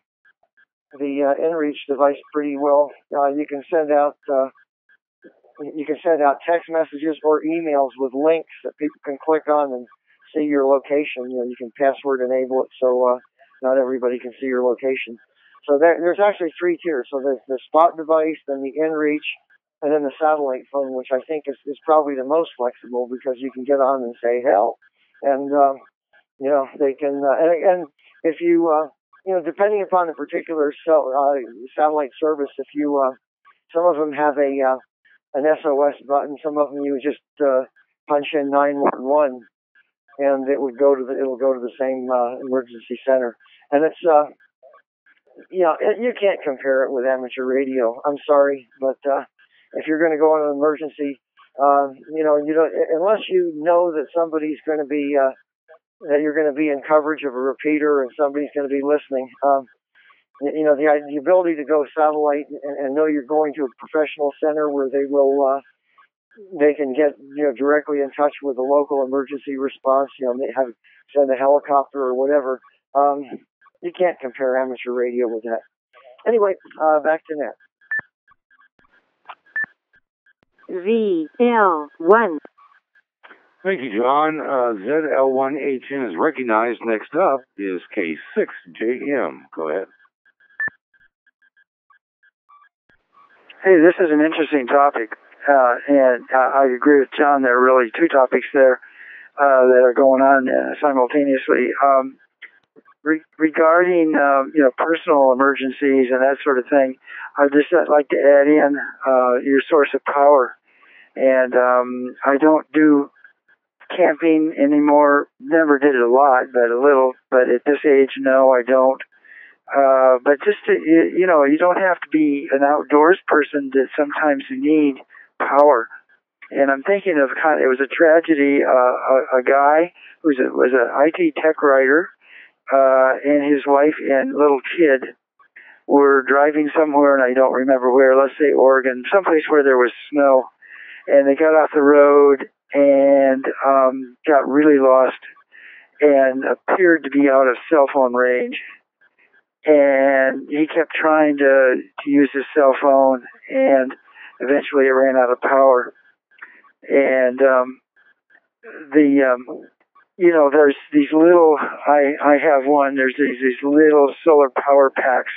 InReach device pretty well. You can send out text messages or emails with links that people can click on and see your location. You can password enable it so not everybody can see your location. So there's actually 3 tiers. So there's the spot device, then the InReach, and then the satellite phone, which I think is probably the most flexible because you can get on and say help, and they can. And if you depending upon the particular satellite service, if you some of them have an SOS button, some of them you just punch in 911 and it'll go to the same emergency center. And it's you can't compare it with amateur radio. I'm sorry, but if you're going to go on an emergency, you don't, unless you know that somebody's going to be that you're going to be in coverage of a repeater and somebody's going to be listening. The ability to go satellite and know you're going to a professional center where they can get directly in touch with the local emergency response. They send a helicopter or whatever. You can't compare amateur radio with that. Anyway, back to Nat. ZL1. Thank you, John. ZL1HN is recognized. Next up is K6JM. Go ahead. Hey, this is an interesting topic, and I agree with John. There are really two topics there that are going on simultaneously. Regarding personal emergencies and that sort of thing, I'd like to add in your source of power. And I don't do camping anymore. Never did it a lot, but a little. But at this age, no, I don't. But just to, you don't have to be an outdoors person to sometimes need power. And I'm thinking of it was a tragedy. A guy was an IT tech writer, and his wife and little kid were driving somewhere, and I don't remember where. Let's say Oregon, someplace where there was snow. And they got off the road and got really lost and appeared to be out of cell phone range. And he kept trying to use his cell phone, and eventually it ran out of power. And there's these little, I have one, there's these little solar power packs.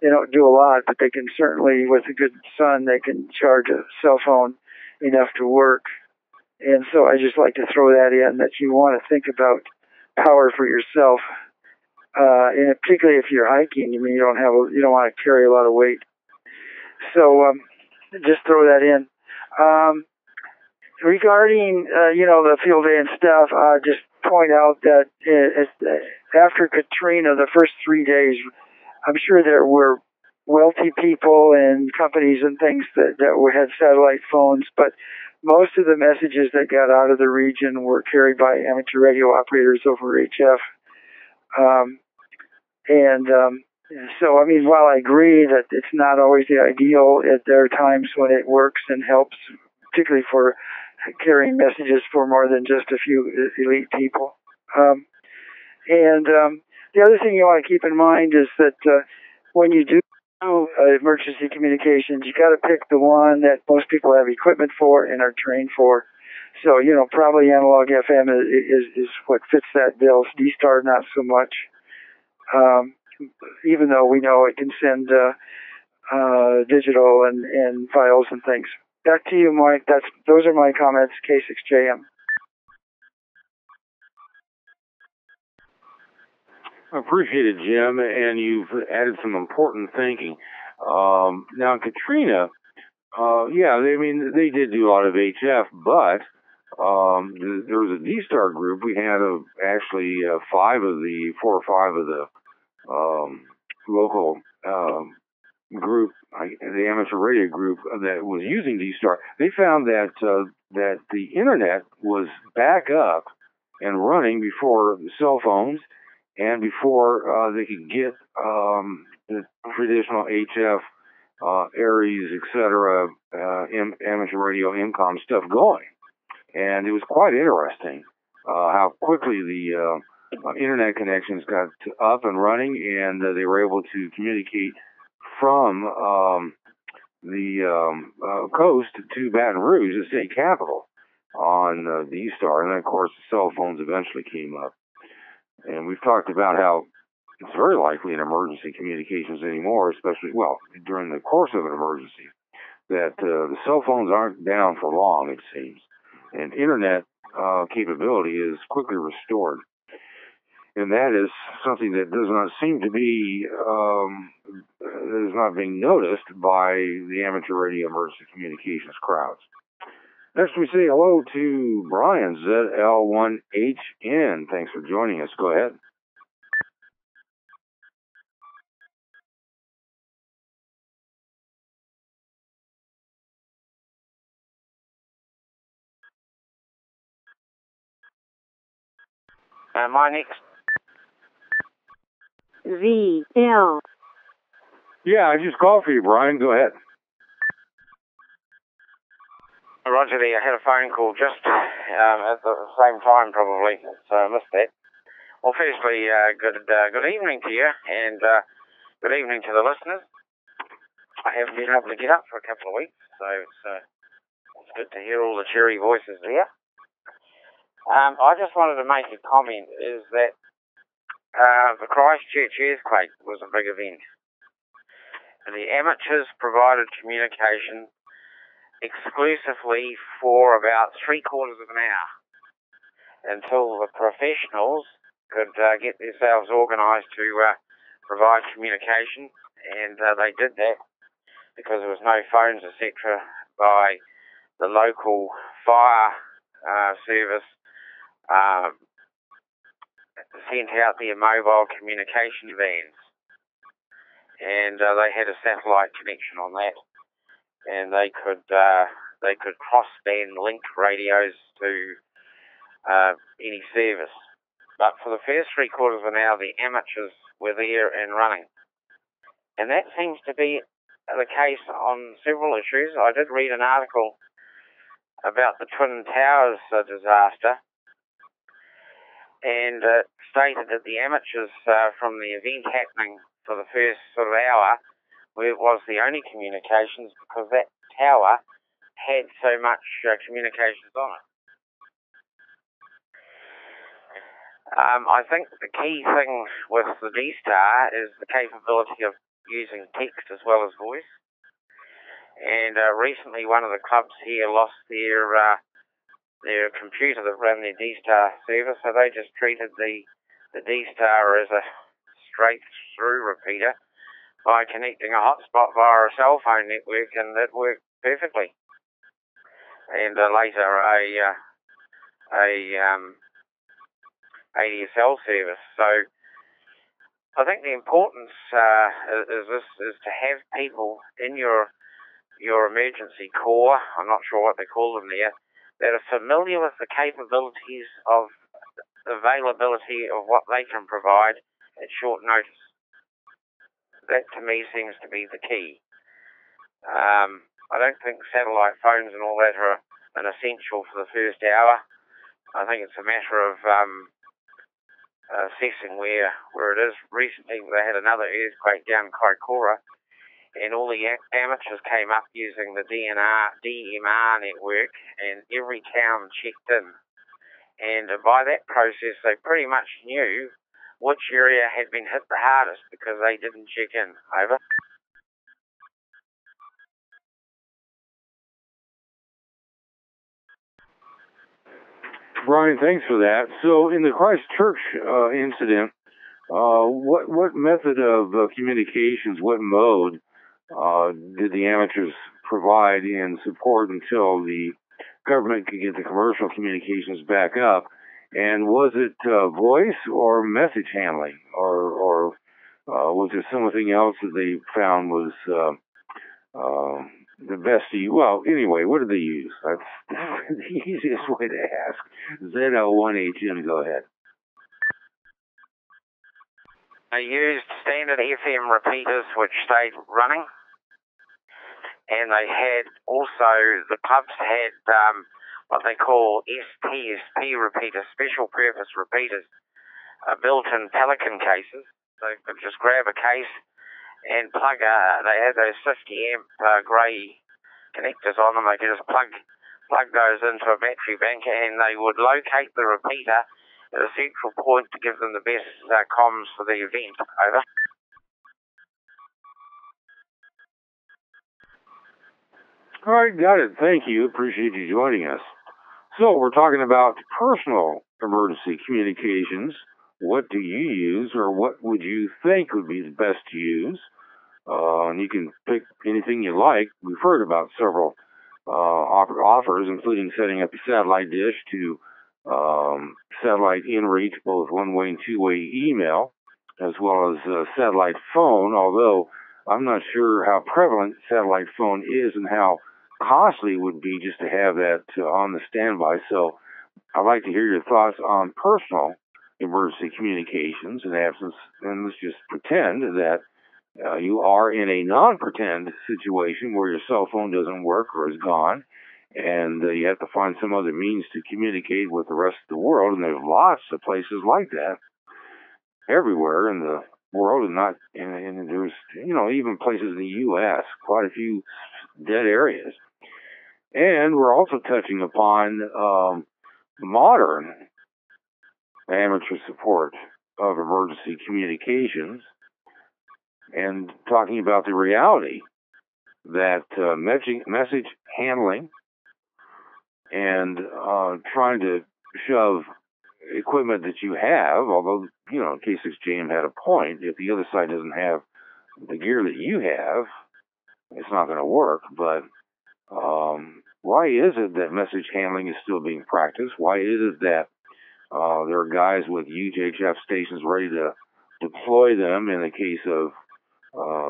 They don't do a lot, but they can certainly, with a good sun, they can charge a cell phone enough to work. And so I just like to throw that in, that you want to think about power for yourself. And particularly if you're hiking, you don't want to carry a lot of weight. So just throw that in. Regarding the field day and stuff, just point out that after Katrina, the first 3 days, I'm sure there were wealthy people and companies and things that had satellite phones, but most of the messages that got out of the region were carried by amateur radio operators over HF. So, while I agree that it's not always the ideal, there are times when it works and helps, particularly for carrying messages for more than just a few elite people. The other thing you want to keep in mind is that when you do emergency communications, you got to pick the one that most people have equipment for and are trained for. So, probably analog FM is what fits that bill. D-Star, not so much. Even though we know it can send digital and files and things. Back to you, Mike. Those are my comments. K6JM. I appreciate it, Jim, and you've added some important thinking. Now, Katrina, they did do a lot of HF, but there was a D-Star group. We had actually 4 or 5 of the local group, the amateur radio group that was using D-Star. They found that the internet was back up and running before the cell phones and before they could get the traditional HF, Aries, etc., amateur radio, MCOM stuff going. And it was quite interesting how quickly the internet connections got up and running, and they were able to communicate from the coast to Baton Rouge, the state capital, on D-Star. And then, of course, the cell phones eventually came up. And we've talked about how it's very likely in emergency communications anymore, especially, during the course of an emergency, that the cell phones aren't down for long, it seems. And internet capability is quickly restored. and that is something that does not seem to be, that is not being noticed by the amateur radio emergency communications crowds. Next, we say hello to Brian, ZL1HN. Thanks for joining us. Go ahead. My next. ZL. Yeah, I just called for you, Brian. Go ahead. Roger there. I had a phone call just at the same time, probably, so I missed that. Well, firstly, good evening to you, and good evening to the listeners. I haven't been able to get up for a couple of weeks, so it's good to hear all the cheery voices there. I just wanted to make a comment, is that the Christchurch earthquake was a big event. The amateurs provided communication exclusively for about 3/4 of an hour until the professionals could get themselves organised to provide communication, and they did that because there was no phones, etc. by the local fire service. Sent out their mobile communication vans, and they had a satellite connection on that, and they could cross-band link radios to any service. But for the first 3/4 of an hour, the amateurs were there and running, and that seems to be the case on several issues. I did read an article about the Twin Towers disaster, and stated that the amateurs from the event happening for the first sort of hour was the only communications because that tower had so much communications on it. I think the key thing with the D-Star is the capability of using text as well as voice. And recently one of the clubs here lost their computer that ran their D-Star service, so they just treated the D-Star as a straight-through repeater by connecting a hotspot via a cell phone network, and it worked perfectly. And later a ADSL service. So I think the importance is to have people in your emergency corps, I'm not sure what they call them there, that are familiar with the capabilities of availability of what they can provide at short notice. That to me seems to be the key. I don't think satellite phones and all that are an essential for the first hour. I think it's a matter of assessing where it is. Recently they had another earthquake down in Kaikoura, and all the amateurs came up using the DMR network, and every town checked in. And by that process, they pretty much knew which area had been hit the hardest because they didn't check in. Over. Brian, thanks for that. So, in the Christchurch incident, what method of communications, what mode did the amateurs provide in support until the government could get the commercial communications back up? And was it voice or message handling, or was there something else that they found was the best to use? Well, anyway, what did they use? That's the easiest way to ask. ZL1HN, go ahead. They used standard FM repeaters which stayed running, and they had also, the clubs had what they call SPSP repeaters, special purpose repeaters, built-in Pelican cases. So you could just grab a case and plug, they had those 50 amp grey connectors on them. They could just plug those into a battery bank, and they would locate the repeater at a central point to give them the best comms for the event. Over. All right, got it. Thank you. Appreciate you joining us. So we're talking about personal emergency communications what do you use, or what would you think would be the best to use? And you can pick anything you like. We've heard about several offers, including setting up a satellite dish to satellite inReach, both one-way and two-way email, as well as satellite phone, although I'm not sure how prevalent satellite phone is and how costly it would be just to have that on the standby. So I'd like to hear your thoughts on personal emergency communications in absence, and let's just pretend that you are in a non-pretend situation where your cell phone doesn't work or is gone, and you have to find some other means to communicate with the rest of the world, and there's lots of places like that everywhere in the world, and there's, even places in the U.S., quite a few dead areas. And we're also touching upon modern amateur support of emergency communications and talking about the reality that message handling and trying to shove equipment that you have, although, K6JM had a point, if the other side doesn't have the gear that you have, it's not going to work. But why is it that message handling is still being practiced? Why is it that there are guys with huge HF stations ready to deploy them in the case of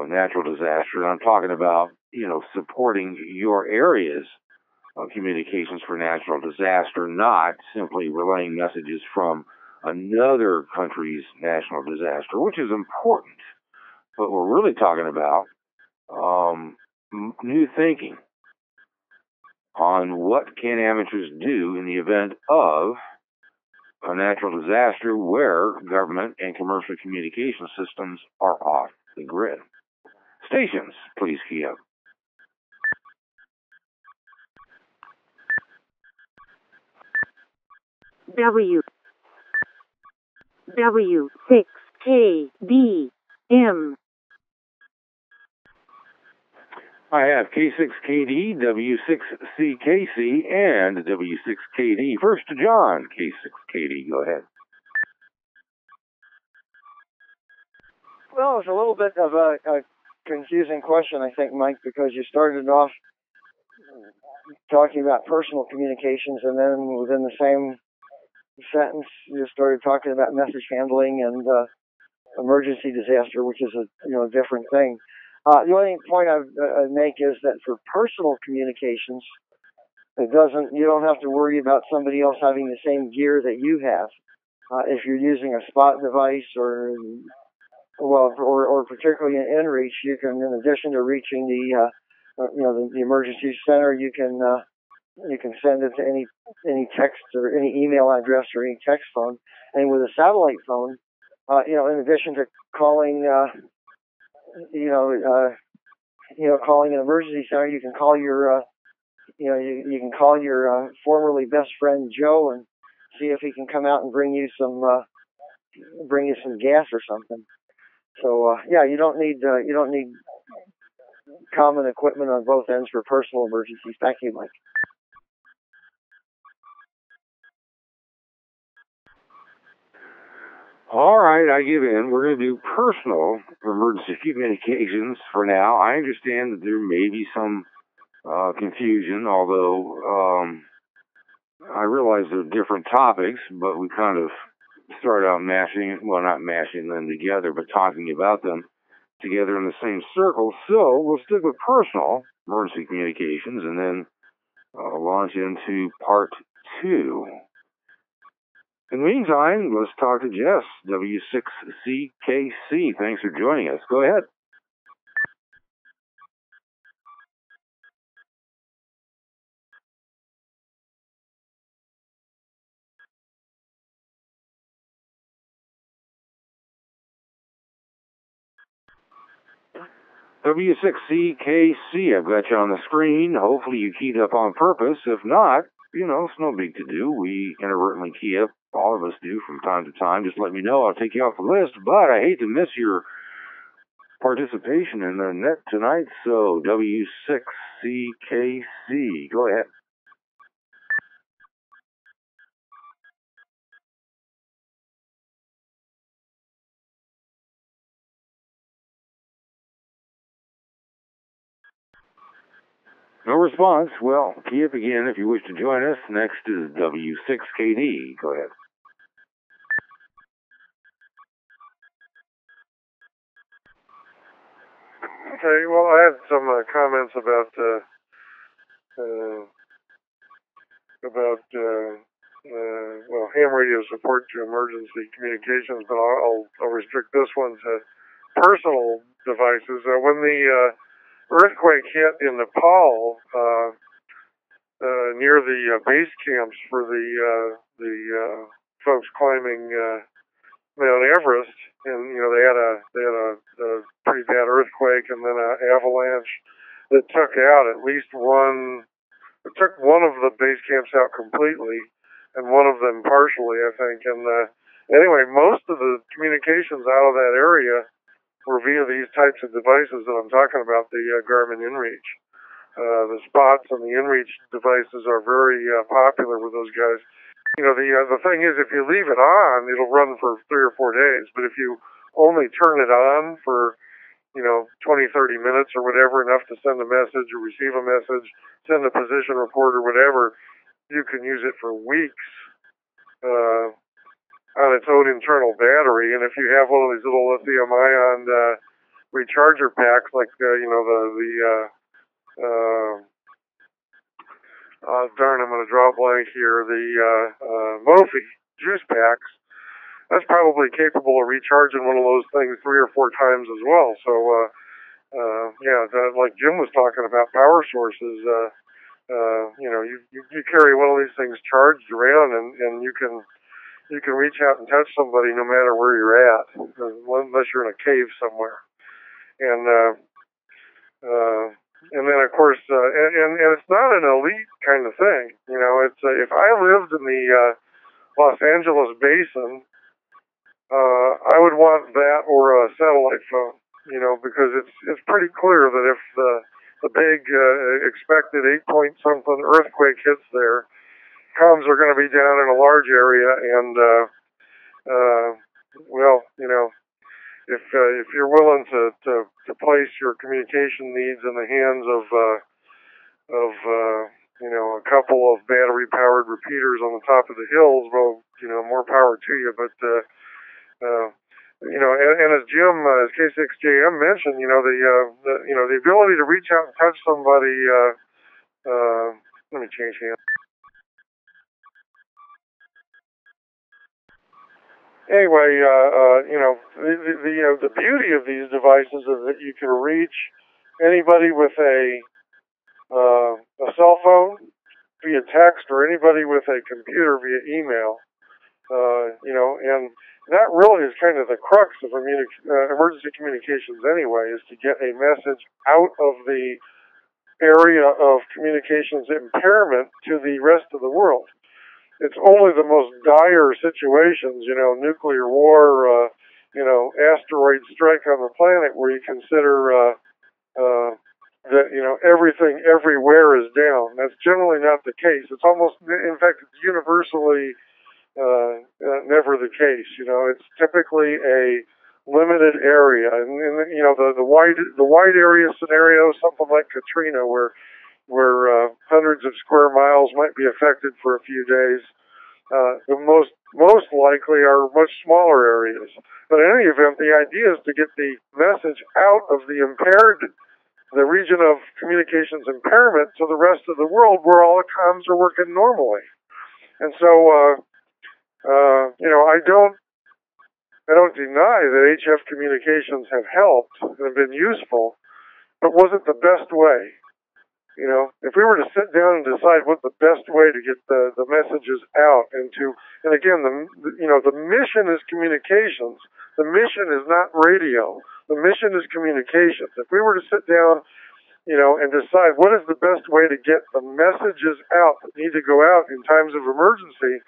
natural disaster? And I'm talking about, supporting your area's communications for natural disaster, not simply relaying messages from another country's national disaster, which is important. But we're really talking about new thinking on what can amateurs do in the event of a natural disaster where government and commercial communication systems are off the grid. Stations, please key up. W6KDM. I have K6KD, W6CKC, and W6KD. First to John, K6KD. Go ahead. Well, it's a little bit of a confusing question, I think, Mike, because you started off talking about personal communications, and then within the same sentence, you started talking about message handling and emergency disaster, which is a different thing. The only point I'd make is that for personal communications, you don't have to worry about somebody else having the same gear that you have. If you're using a spot device or particularly in inReach, you can, in addition to reaching the emergency center, you can send it to any text or any email address or any text phone. And with a satellite phone, in addition to calling, calling an emergency center, you can call your, you can call your formerly best friend Joe and see if he can come out and bring you some gas or something. So you don't need common equipment on both ends for personal emergencies. Thank you, Mike. All right, I give in. We're going to do personal emergency communications for now. I understand that there may be some confusion, although I realize they're different topics, but we kind of start out not mashing them together, but talking about them together in the same circle. So we'll stick with personal emergency communications and then launch into part 2. In the meantime, let's talk to Jess, W6CKC. Thanks for joining us. Go ahead. W6CKC, I've got you on the screen. Hopefully you keyed up on purpose. If not, it's no big to do. We inadvertently key up. All of us do from time to time. Just let me know. I'll take you off the list. But I hate to miss your participation in the net tonight. So W6CKC, go ahead. No response. Well, key up again if you wish to join us. Next is W6KD. Go ahead. Okay, well, I had some comments about ham radio support to emergency communications, but I'll restrict this one to personal devices. When the earthquake hit in Nepal, near the base camps for the folks climbing Mount Everest, and they had a pretty bad earthquake and then an avalanche that took out at least one. It took one of the base camps out completely, and one of them partially, I think. And anyway, most of the communications out of that area were via these types of devices that I'm talking about, the Garmin InReach. The spots and the InReach devices are very popular with those guys. The thing is, if you leave it on, it'll run for 3 or 4 days. But if you only turn it on for 20, 30 minutes or whatever, enough to send a message or receive a message, send a position report or whatever, you can use it for weeks on its own internal battery. And if you have one of these little lithium-ion recharger packs, like I'm going to draw a blank here, the Mophie juice packs, that's probably capable of recharging one of those things 3 or 4 times as well. So, like Jim was talking about, power sources, you carry one of these things charged around, and you can reach out and touch somebody no matter where you're at, unless you're in a cave somewhere. And then of course, and it's not an elite kind of thing. It's if I lived in the Los Angeles basin, I would want that or a satellite phone, because it's pretty clear that if the big expected 8-point-something earthquake hits there, comms are going to be down in a large area, and if you're willing to place your communication needs in the hands of a couple of battery-powered repeaters on the top of the hills, well, more power to you. But and as Jim, as K6JM mentioned, the ability to reach out and touch somebody. Let me change hands. Anyway, the beauty of these devices is that you can reach anybody with a cell phone via text, or anybody with a computer via email. And that really is kind of the crux of emergency communications anyway, is to get a message out of the area of communications impairment to the rest of the world. It's only the most dire situations, nuclear war, asteroid strike on the planet, where you consider that, everything everywhere is down. That's generally not the case. It's almost, in fact, it's universally never the case. It's typically a limited area, and the wide area scenario, something like Katrina, where hundreds of square miles might be affected for a few days. The most likely are much smaller areas. But in any event, the idea is to get the message out of the region of communications impairment to the rest of the world, where all the comms are working normally. And so, I don't deny that HF communications have helped and have been useful, but was it the best way? If we were to sit down and decide what the best way to get the messages out, and again, the mission is communications. The mission is not radio. The mission is communications. If we were to sit down, and decide what is the best way to get the messages out that need to go out in times of emergency,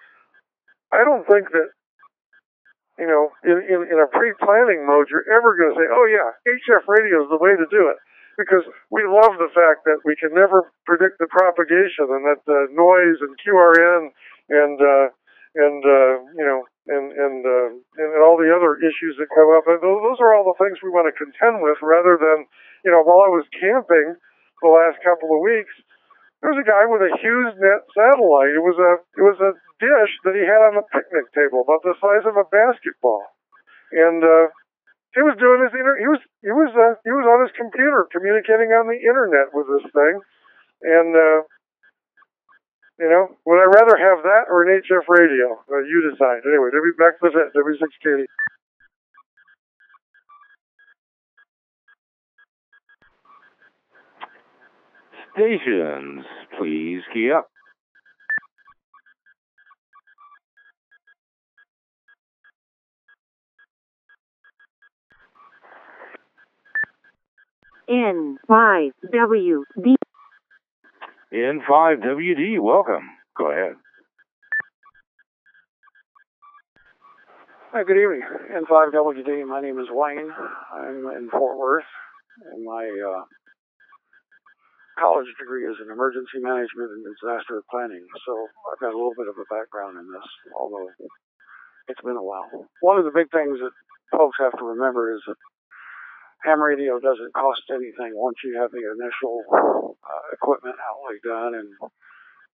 I don't think that, in a pre-planning mode, you're ever going to say, oh yeah, HF radio is the way to do it. Because we love the fact that we can never predict the propagation, and that noise and QRN and all the other issues that come up. And those are all the things we want to contend with, rather than, while I was camping the last couple of weeks, There was a guy with a HughesNet satellite. It was a dish that he had on the picnic table, about the size of a basketball, and he was doing he was on his computer communicating on the internet with this thing, and would I rather have that or an HF radio? You decide. Anyway, back to the W6KD. Stations, please key up. N5WD. N5WD, welcome. Go ahead. Hi, good evening. N5WD, my name is Wayne. I'm in Fort Worth, and my college degree is in emergency management and disaster planning, so I've got a little bit of a background in this, although it's been a while. One of the big things that folks have to remember is that ham radio doesn't cost anything once you have the initial equipment outlay done and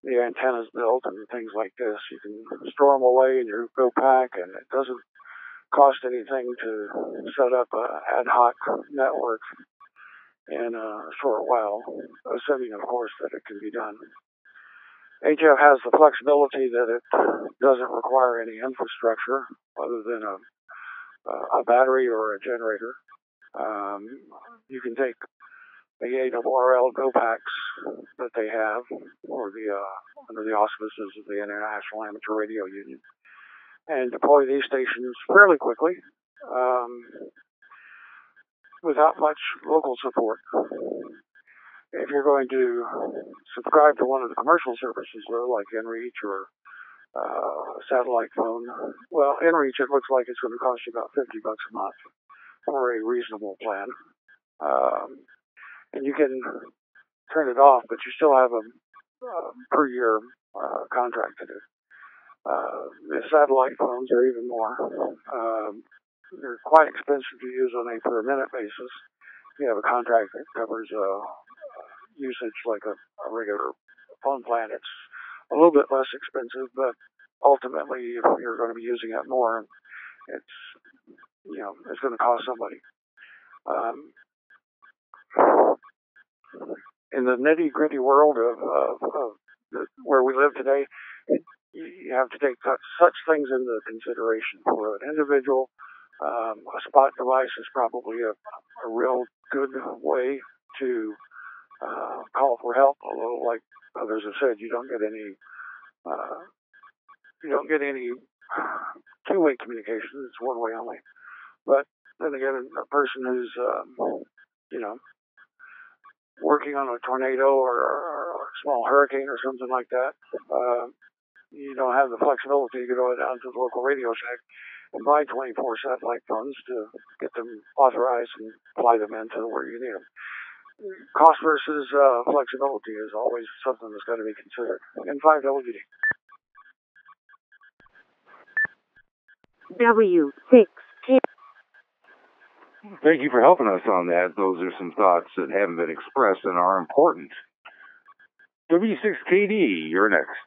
the antennas built and things like this. You can store them away in your Go Pack, and it doesn't cost anything to set up an ad hoc network in a short while, assuming, of course, that it can be done. HF has the flexibility that it doesn't require any infrastructure other than a battery or a generator. You can take the ARRL Go Packs that they have, or under the auspices of the International Amateur Radio Union, and deploy these stations fairly quickly, without much local support. If you're going to subscribe to one of the commercial services, though, like inReach or satellite phone, well, inReach, it looks like it's going to cost you about $50 a month for a reasonable plan. And you can turn it off, but you still have a per year contract to do. The satellite phones are even more. They're quite expensive to use on a per minute basis. You have a contract that covers usage like a regular phone plan. It's a little bit less expensive, but ultimately, if you're going to be using it more, it's going to cost somebody. In the nitty-gritty world of where we live today, you have to take such things into consideration. For an individual, a spot device is probably a real good way to call for help. Although, like others have said, you don't get any two-way communication. It's one way only. But then again, a person who's working on a tornado or a small hurricane or something like that, you don't have the flexibility to go down to the local Radio Shack and buy 24 satellite phones to get them authorized and fly them into where you need them. Cost versus flexibility is always something that's got to be considered. N5WD. W6. Thank you for helping us on that. Those are some thoughts that haven't been expressed and are important. W6KD, you're next.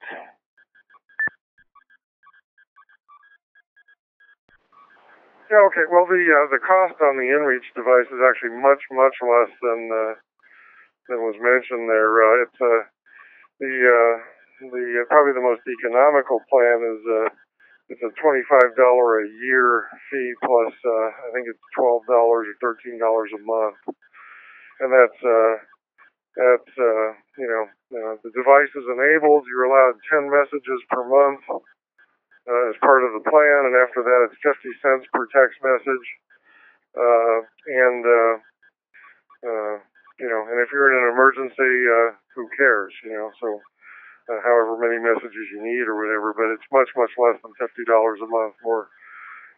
Yeah, okay. Well, the cost on the inReach device is actually much less than was mentioned there. It's probably the most economical plan is it's a $25 a year fee plus I think it's $12 or $13 a month, and that's the device is enabled. You're allowed 10 messages per month as part of the plan, and after that it's 50 cents per text message. And if you're in an emergency, who cares? So however many messages you need or whatever, but it's much less than $50 a month. More,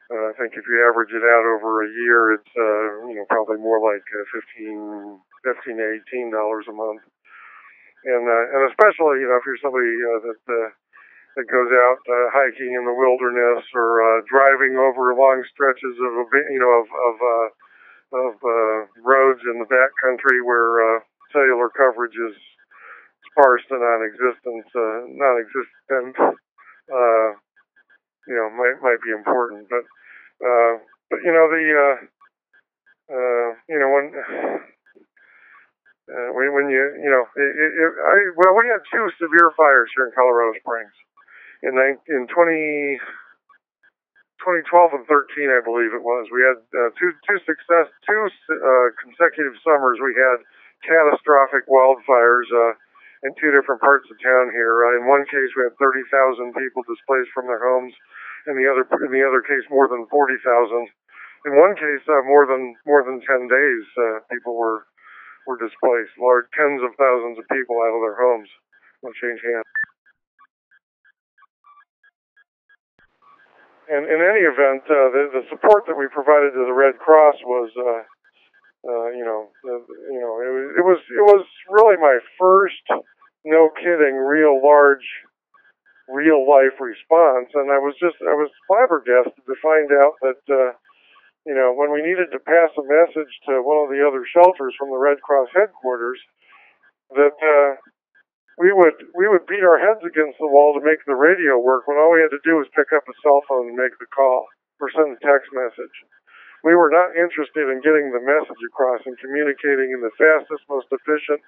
I think if you average it out over a year, it's probably more like $15 to $18 a month. And especially if you're somebody that goes out hiking in the wilderness or driving over long stretches of roads in the backcountry where cellular coverage is sparse to non-existent, might be important. But when we had two severe fires here in Colorado Springs in 2012 and 13, I believe it was. We had two consecutive summers. We had catastrophic wildfires in two different parts of town here. In one case, we had 30,000 people displaced from their homes. In the other case, more than 40,000. In one case, more than 10 days, people were displaced. Large tens of thousands of people out of their homes. Will change hands. And in any event, the support that we provided to the Red Cross was, it was really my first, no kidding, real life response, and I was flabbergasted to find out that, when we needed to pass a message to one of the other shelters from the Red Cross headquarters, that we would beat our heads against the wall to make the radio work when all we had to do was pick up a cell phone and make the call or send a text message. We were not interested in getting the message across and communicating in the fastest, most efficient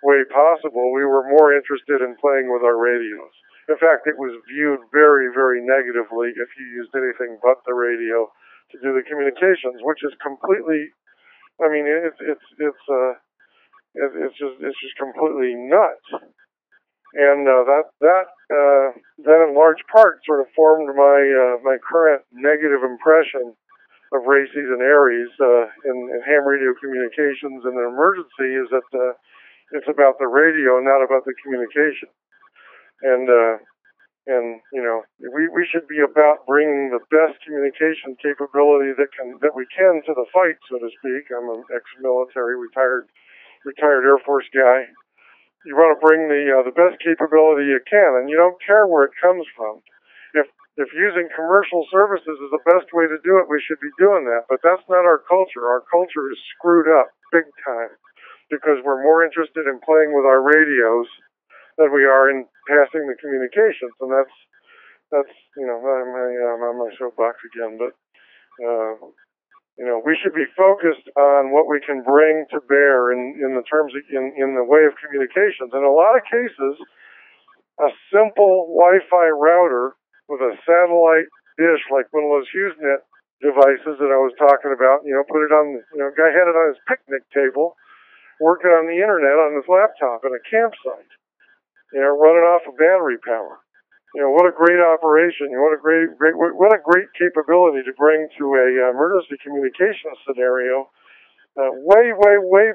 way possible. We were more interested in playing with our radios. In fact, it was viewed very, very negatively if you used anything but the radio to do the communications, which is completely, it's just completely nuts. And that in large part sort of formed my current negative impression of RACES and ARES in ham radio communications in an emergency is that it's about the radio, not about the communication. And we should be about bringing the best communication capability that we can to the fight, so to speak. I'm an ex-military, retired Air Force guy. You want to bring the best capability you can, and you don't care where it comes from. If using commercial services is the best way to do it, we should be doing that. But that's not our culture. Our culture is screwed up big time because we're more interested in playing with our radios than we are in passing the communications, and that's I'm on my soapbox again. But we should be focused on what we can bring to bear in the way of communications. In a lot of cases, a simple Wi-Fi router with a satellite dish, like one of those HughesNet devices that I was talking about, put it on, guy had it on his picnic table, working on the internet on his laptop in a campsite, running off of battery power. What a great operation! What a great capability to bring to a emergency communications scenario. Way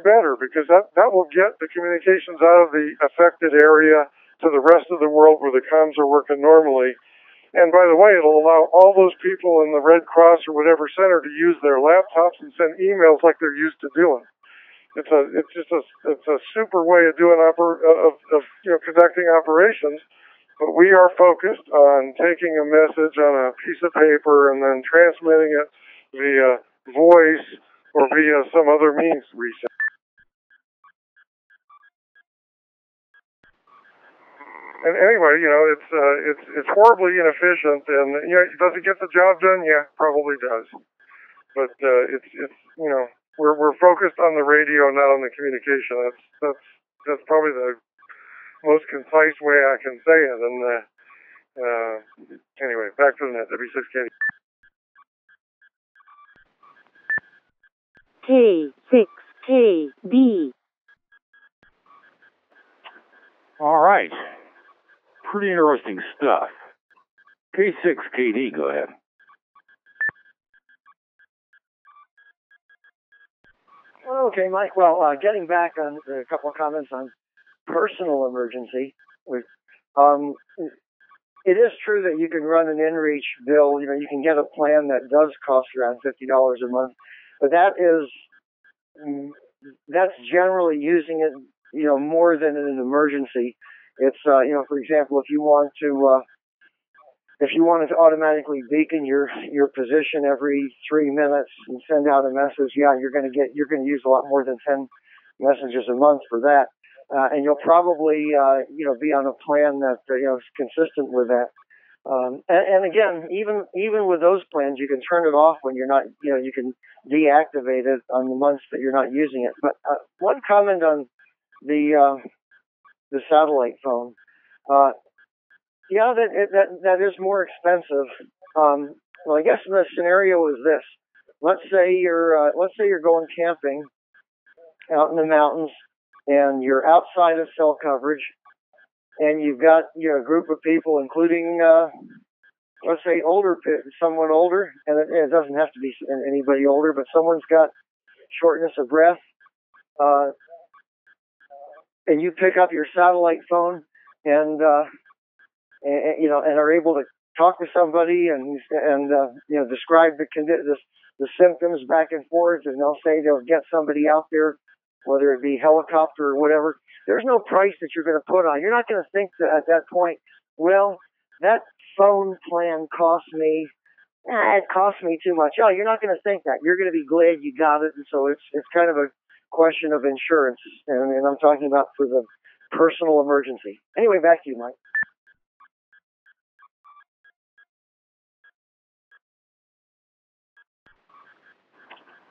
better, because that will get the communications out of the affected area to the rest of the world where the comms are working normally. And by the way, it'll allow all those people in the Red Cross or whatever center to use their laptops and send emails like they're used to doing. It's a super way of doing conducting operations. But we are focused on taking a message on a piece of paper and then transmitting it via voice or via some other means. And anyway, it's horribly inefficient, and does it get the job done? Yeah, probably does. But we're focused on the radio, not on the communication. That's probably the most concise way I can say it. And anyway, back to the net. W6KD. K6KD. All right. Pretty interesting stuff. K6KD, go ahead. Okay, Mike. Well, getting back on a couple of comments on personal emergency, it is true that you can run an inReach bill. You can get a plan that does cost around $50 a month, but that's generally using it, more than in an emergency. It's, for example, if you wanted to automatically beacon your position every 3 minutes and send out a message, you're going to use a lot more than 10 messages a month for that. and you'll probably be on a plan that is consistent with that. And again, even with those plans, you can turn it off when you're not, you can deactivate it on the months that you're not using it. But one comment on the satellite phone, that is more expensive. Well, I guess the scenario is this: let's say you're going camping out in the mountains, and you're outside of cell coverage, and you've got a group of people, including let's say someone older, and it doesn't have to be anybody older, but someone's got shortness of breath, and you pick up your satellite phone and are able to talk with somebody and describe the symptoms back and forth, and they'll get somebody out there, whether it be helicopter or whatever. There's no price that you're going to put on. You're not going to think that at that point, well, that phone plan cost me too much. Oh, you're not going to think that. You're going to be glad you got it. And so it's kind of a question of insurance. And I'm talking about for the personal emergency. Anyway, back to you, Mike.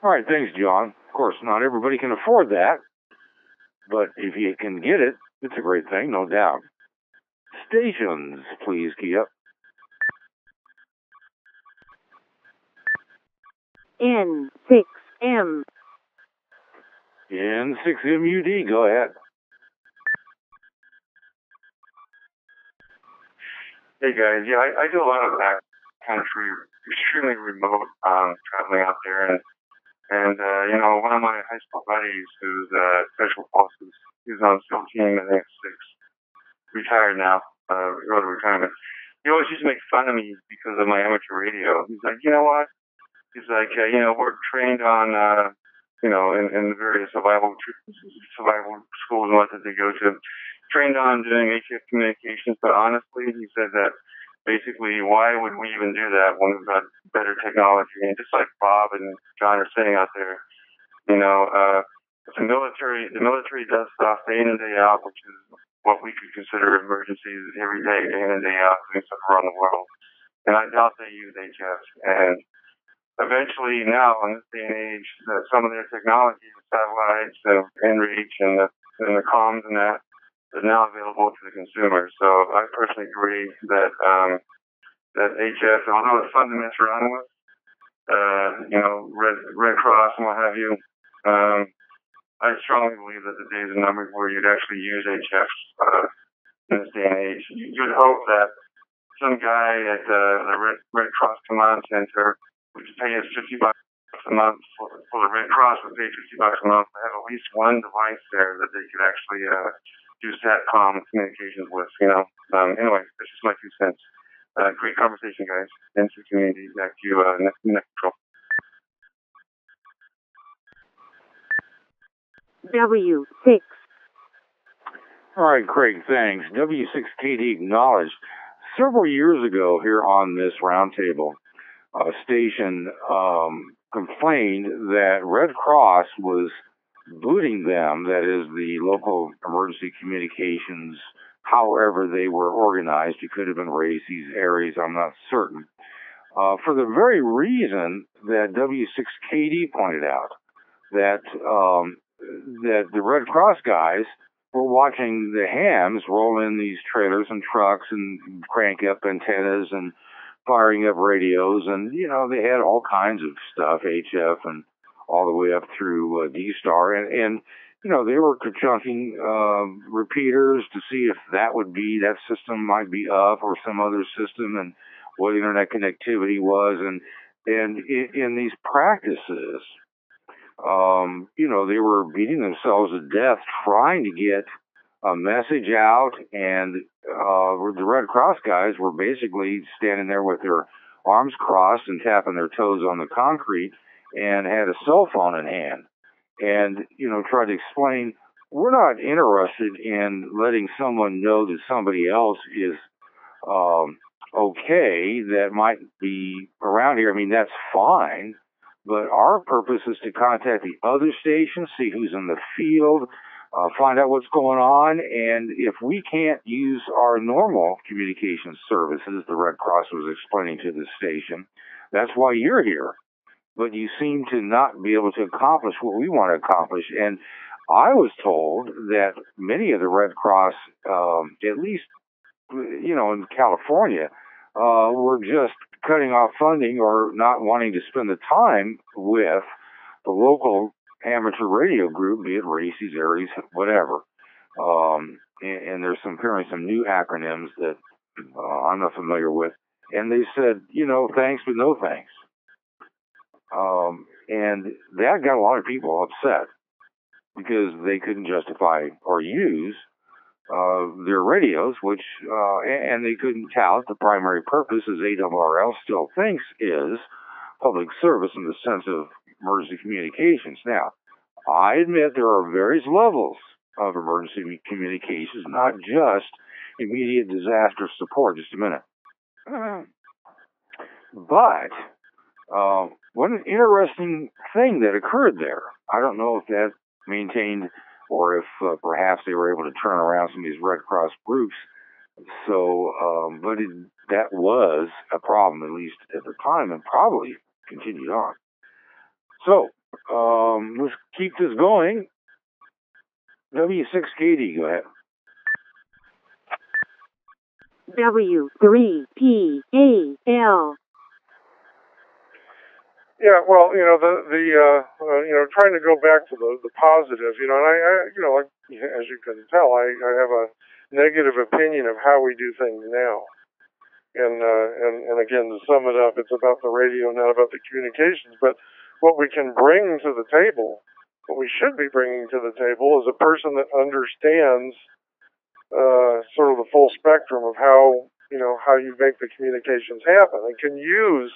All right, thanks, John. Of course, not everybody can afford that, but if you can get it, it's a great thing, no doubt. Stations, please key up. N6M. N6MUD, go ahead. Hey guys, yeah, I do a lot of that country, extremely remote, traveling out there, and one of my high school buddies who's special forces, he's on SEAL team, I think 6, retired now, early retirement. He always used to make fun of me because of my amateur radio. He's like, you know what? He's like, we're trained on, in the various survival schools and what that they go to, trained on doing HF communications, but honestly, he said that basically, why would we even do that when we've got better technology? And just like Bob and John are saying out there, the military does stuff day in and day out, which is what we could consider emergencies every day in and day out, doing stuff around the world. And I doubt they use HF. And eventually now, in this day and age, some of their technology, the satellites, the inReach, and the comms and that, is now available to the consumer. So I personally agree that that HF, although it's fun to mess around with, Red Cross and what have you, I strongly believe that the days are numbered where you'd actually use HF in this day and age. You'd hope that some guy at the Red Cross Command Center would pay us $50 a month for the Red Cross would pay $50 a month to have at least one device there that they could actually do SATCOM communications with, Anyway, that's just my 2 cents. Great conversation, guys. Thanks for community. Back to you next control. W6. All right, Craig, thanks. W6KD acknowledged. Several years ago here on this roundtable, a station complained that Red Cross was booting them, that is the local emergency communications, however they were organized. It could have been RACES, ARES, I'm not certain. For the very reason that W6KD pointed out, that the Red Cross guys were watching the hams roll in these trailers and trucks and crank up antennas and firing up radios, and they had all kinds of stuff, HF and all the way up through D-Star, and they were chunking repeaters to see if that system might be up or some other system, and what internet connectivity was, and in these practices, they were beating themselves to death trying to get a message out, and the Red Cross guys were basically standing there with their arms crossed and tapping their toes on the concrete and had a cell phone in hand, and tried to explain, we're not interested in letting someone know that somebody else is okay that might be around here. I mean, that's fine, but our purpose is to contact the other stations, see who's in the field, find out what's going on, and if we can't use our normal communication services, the Red Cross was explaining to the station, that's why you're here. But you seem to not be able to accomplish what we want to accomplish. And I was told that many of the Red Cross, at least, in California, were just cutting off funding or not wanting to spend the time with the local amateur radio group, be it Races, Aries, whatever. And there's apparently some new acronyms that I'm not familiar with. And they said, thanks, but no thanks. And that got a lot of people upset because they couldn't justify or use their radios, which, and they couldn't tout the primary purpose, as ARRL still thinks, is public service in the sense of emergency communications. Now, I admit there are various levels of emergency communications, not just immediate disaster support. Just a minute. But what an interesting thing that occurred there. I don't know if that maintained or if perhaps they were able to turn around some of these Red Cross groups. So, but that was a problem, at least at the time, and probably continued on. So, let's keep this going. W6KD, go ahead. W3PAL. Yeah, well, trying to go back to the positive, and I as you can tell, I have a negative opinion of how we do things now. And again, to sum it up, it's about the radio, not about the communications. But what we can bring to the table, what we should be bringing to the table, is a person that understands sort of the full spectrum of how you make the communications happen, and can use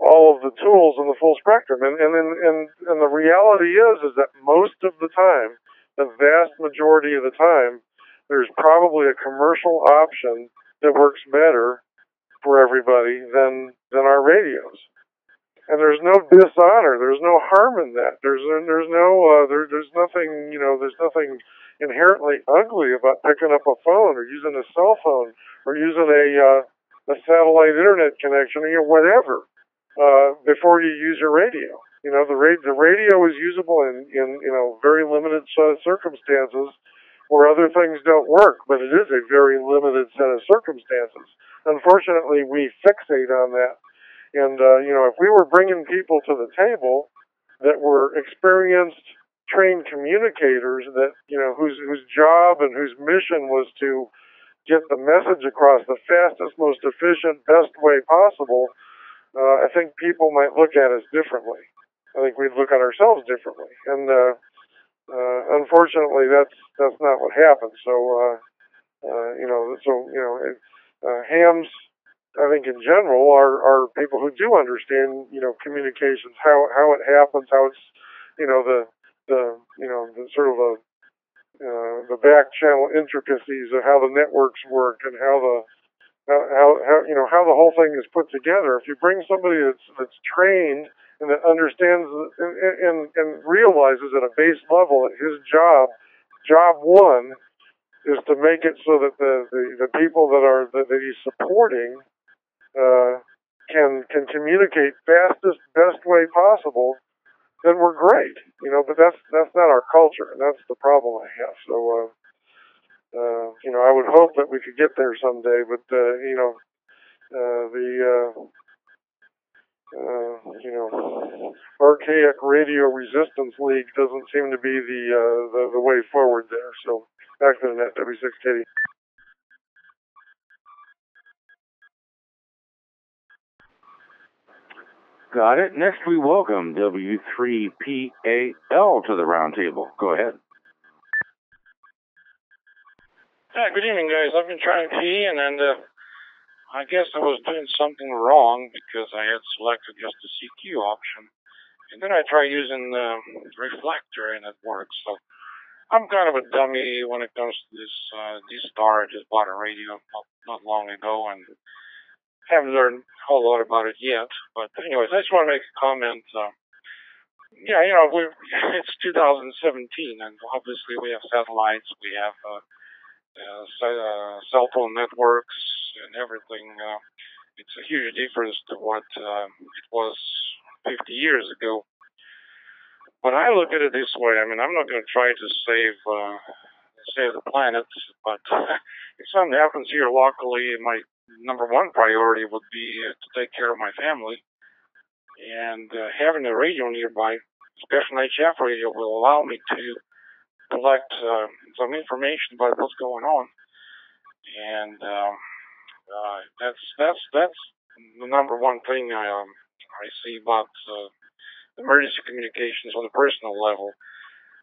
all of the tools in the full spectrum. And the reality is that most of the time, the vast majority of the time, there's probably a commercial option that works better for everybody than our radios. And there's no dishonor, there's no harm in that. There's nothing inherently ugly about picking up a phone or using a cell phone or using a satellite internet connection or whatever before you use your radio. The radio is usable in very limited circumstances where other things don't work, but it is a very limited set of circumstances. Unfortunately, we fixate on that. And, if we were bringing people to the table that were experienced, trained communicators that, whose job and whose mission was to get the message across the fastest, most efficient, best way possible, I think people might look at us differently. I think we'd look at ourselves differently. And, unfortunately, that's not what happened. So, hams, I think in general, are people who do understand, communications, how it happens, how it's, the sort of the back channel intricacies of how the networks work and how the whole thing is put together. If you bring somebody that's trained and that understands and realizes at a base level that his job one, is to make it so that the people that he's supporting can communicate fastest, best way possible, then we're great. But that's not our culture, and that's the problem I have. So, I would hope that we could get there someday, but archaic Radio Resistance League doesn't seem to be the way forward there. So back to the net, W6KD. Got it. Next, we welcome W3PAL to the roundtable. Go ahead. Yeah, good evening, guys. I've been trying keying, and I guess I was doing something wrong because I had selected just the CQ option. And then I tried using the reflector, and it works. So I'm kind of a dummy when it comes to this D-Star. I just bought a radio not long ago, and haven't learned a whole lot about it yet. But anyways, I just want to make a comment. yeah, it's 2017, and obviously we have satellites, we have cell phone networks, and everything. It's a huge difference to what it was 50 years ago. But I look at it this way. I mean, I'm not going to try to save the planet, but if something happens here locally, my number one priority would be to take care of my family. And having a radio nearby, special HF radio, will allow me to collect some information about what's going on. And that's the number one thing I see about emergency communications on a personal level.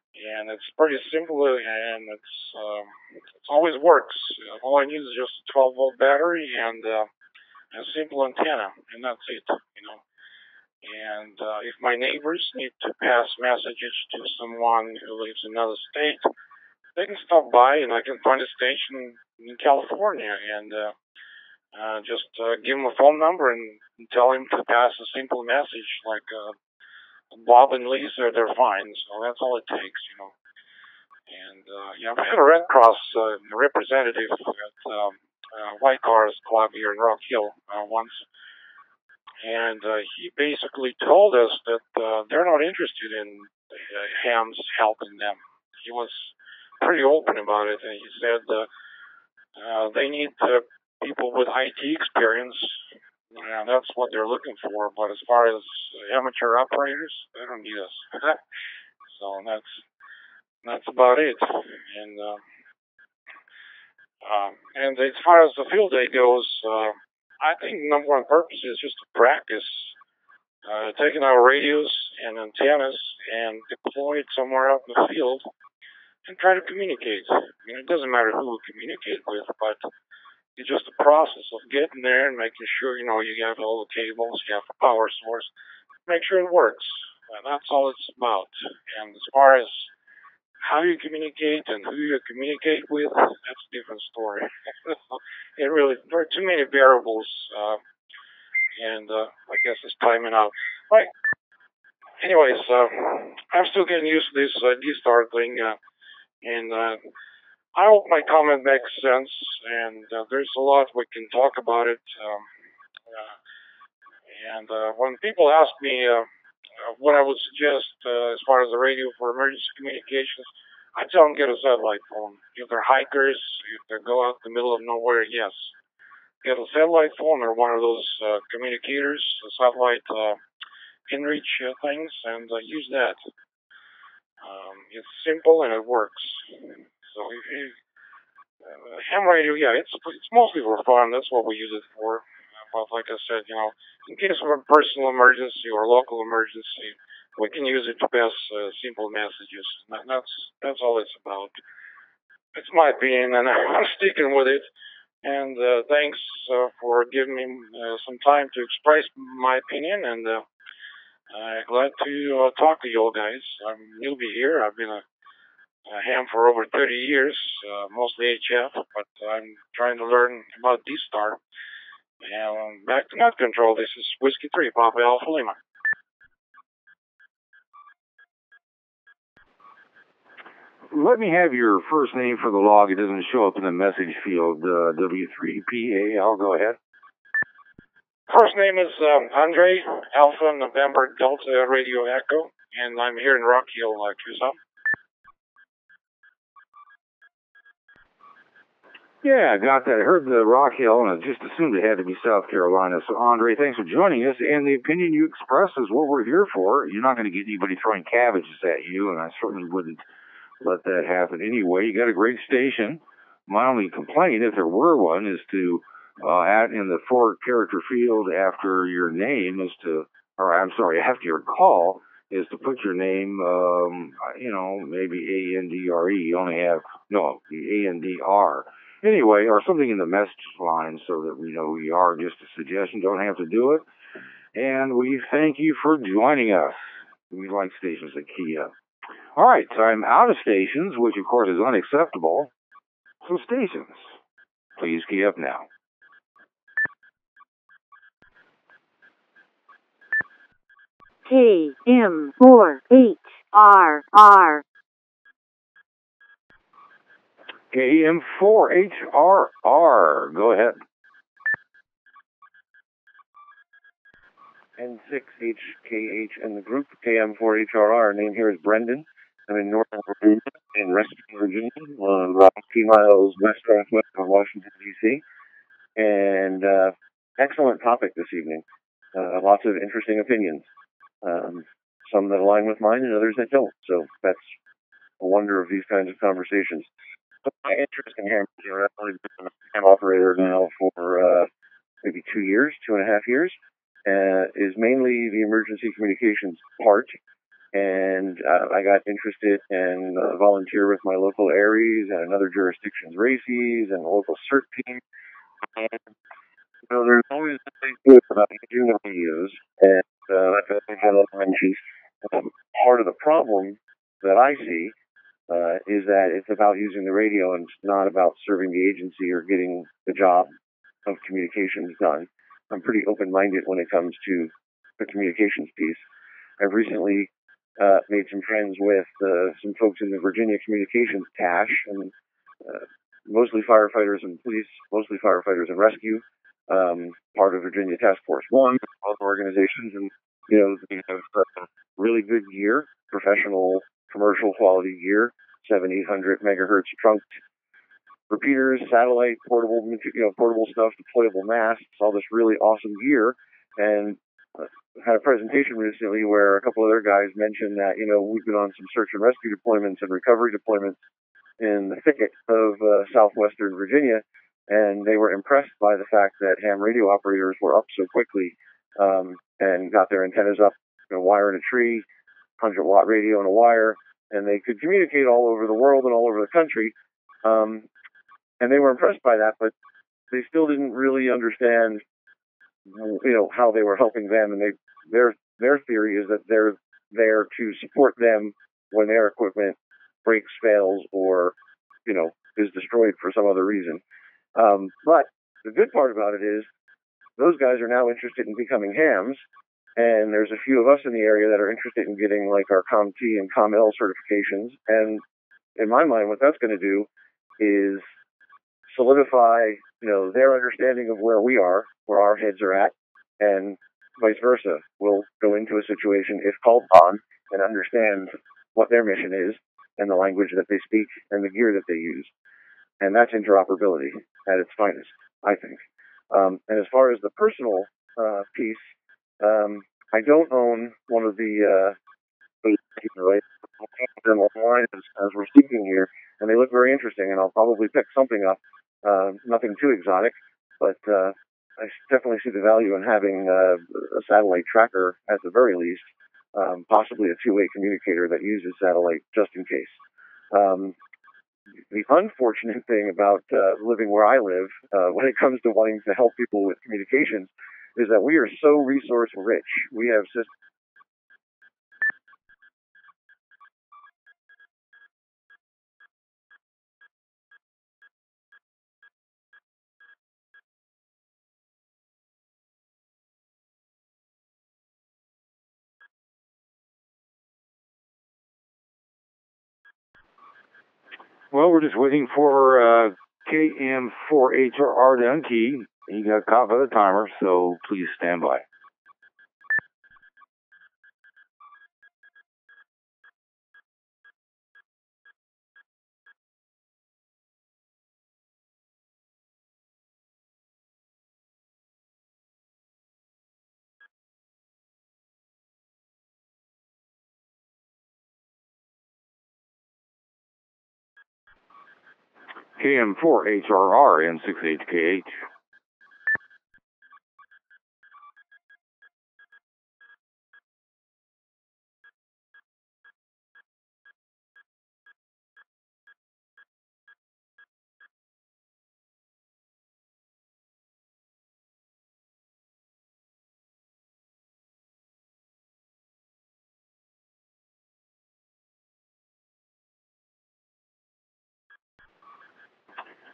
And it's pretty simple, and it's always works. All I need is just a 12-volt battery and a simple antenna, and that's it. And if my neighbors need to pass messages to someone who lives in another state, they can stop by, and I can find a station in California and just give them a phone number and tell him to pass a simple message like Bob and Lisa, they're fine. So that's all it takes, And I've had a Red Cross representative at White Cars Club here in Rock Hill once, and he basically told us that they're not interested in hams helping them. He was pretty open about it, and he said they need people with IT experience. That's what they're looking for. But as far as amateur operators, they don't need us. So that's about it. And as far as the field day goes, I think the number one purpose is just to practice taking our radios and antennas and deploy it somewhere out in the field and try to communicate. It doesn't matter who we communicate with, but it's just the process of getting there and making sure, you have all the cables, you have the power source, make sure it works. That's all it's about. And as far as how you communicate and who you communicate with, that's a different story. There are too many variables, and I guess it's timing out. Right. Anyways, I'm still getting used to this D-Star thing, and I hope my comment makes sense, and there's a lot we can talk about it. And when people ask me what I would suggest as far as the radio for emergency communications, I tell them get a satellite phone. If they're hikers, if they go out in the middle of nowhere, yes. Get a satellite phone or one of those communicators, the satellite inReach things, and use that. It's simple and it works. So ham radio, it's mostly for fun. That's what we use it for. But like I said, in case of a personal emergency or local emergency, we can use it to pass simple messages. That's all it's about. It's my opinion, and I'm sticking with it. And thanks for giving me some time to express my opinion. And glad to talk to you all guys. I'm a newbie here. I've been a ham for over 30 years, mostly HF, but I'm trying to learn about D-Star. And back to Net Control. This is Whiskey 3, Papa Alpha Lima. Let me have your first name for the log. It doesn't show up in the message field. W3PAL, go ahead. First name is Andre, Alpha November Delta Radio Echo, and I'm here in Rock Hill, Tucson. Yeah, I got that. I heard the Rock Hill, and I just assumed it had to be South Carolina. So, Andre, thanks for joining us. And the opinion you express is what we're here for. You're not going to get anybody throwing cabbages at you, and I certainly wouldn't let that happen anyway. You got a great station. My only complaint, if there were one, is to add in the 4-character field after your name after your call, is to put your name, maybe ANDRE. You only have, ANDR. Anyway, or something in the message line so that we know who you are. Just a suggestion. Don't have to do it. And we thank you for joining us. We like stations that key up. All right, so I'm out of stations, which of course is unacceptable. So stations, please key up now. KM4HRR. KM4HRR. Go ahead. N6HKH and the group KM4HRR. Name here is Brendan. I'm in Northern Virginia, in Reston, Virginia, about 50 miles west-northwest of Washington, D.C. And excellent topic this evening. Lots of interesting opinions. Some that align with mine and others that don't. So that's a wonder of these kinds of conversations. So my interest in ham radio, I've only been a ham operator now for maybe 2 years, 2.5 years. Is mainly the emergency communications part, and I got interested and volunteer with my local ARES and another jurisdiction's RACES and a local CERT team. And there's always something good about using the radios, and like I mentioned, part of the problem that I see is that it's about using the radio and it's not about serving the agency or getting the job of communications done. I'm pretty open-minded when it comes to the communications piece. I've recently made some friends with some folks in the Virginia Communications TASH, and mostly firefighters and police, mostly firefighters and rescue, part of Virginia Task Force 1, other organizations, and they have really good gear, professional, commercial quality gear, 700-800 megahertz trunked repeaters, satellite, portable stuff, deployable masts, all this really awesome gear. And had a presentation recently where a couple of other guys mentioned that, we've been on some search and rescue deployments and recovery deployments in the thicket of southwestern Virginia, and they were impressed by the fact that ham radio operators were up so quickly and got their antennas up, wire in a tree, 100-watt radio in a wire, and they could communicate all over the world and all over the country. And they were impressed by that, but they still didn't really understand, how they were helping them. And their theory is that they're there to support them when their equipment breaks, fails, or, is destroyed for some other reason. But the good part about it is those guys are now interested in becoming hams. And there's a few of us in the area that are interested in getting like our COMT and COML certifications. And in my mind, what that's going to do is solidify, their understanding of where we are, where our heads are at, and vice versa. We'll go into a situation, if called upon, and understand what their mission is, and the language that they speak, and the gear that they use. And that's interoperability at its finest, I think. And as far as the personal piece, I don't own one of the them online as we're speaking here, and they look very interesting, and I'll probably pick something up. Nothing too exotic, but I definitely see the value in having a satellite tracker at the very least, possibly a two-way communicator that uses satellite just in case. The unfortunate thing about living where I live, when it comes to wanting to help people with communications, is that we are so resource rich. We have systems. Well, we're just waiting for KM4HRR to unkey. He got caught by the timer, so please stand by. KM4HRR N6HKH.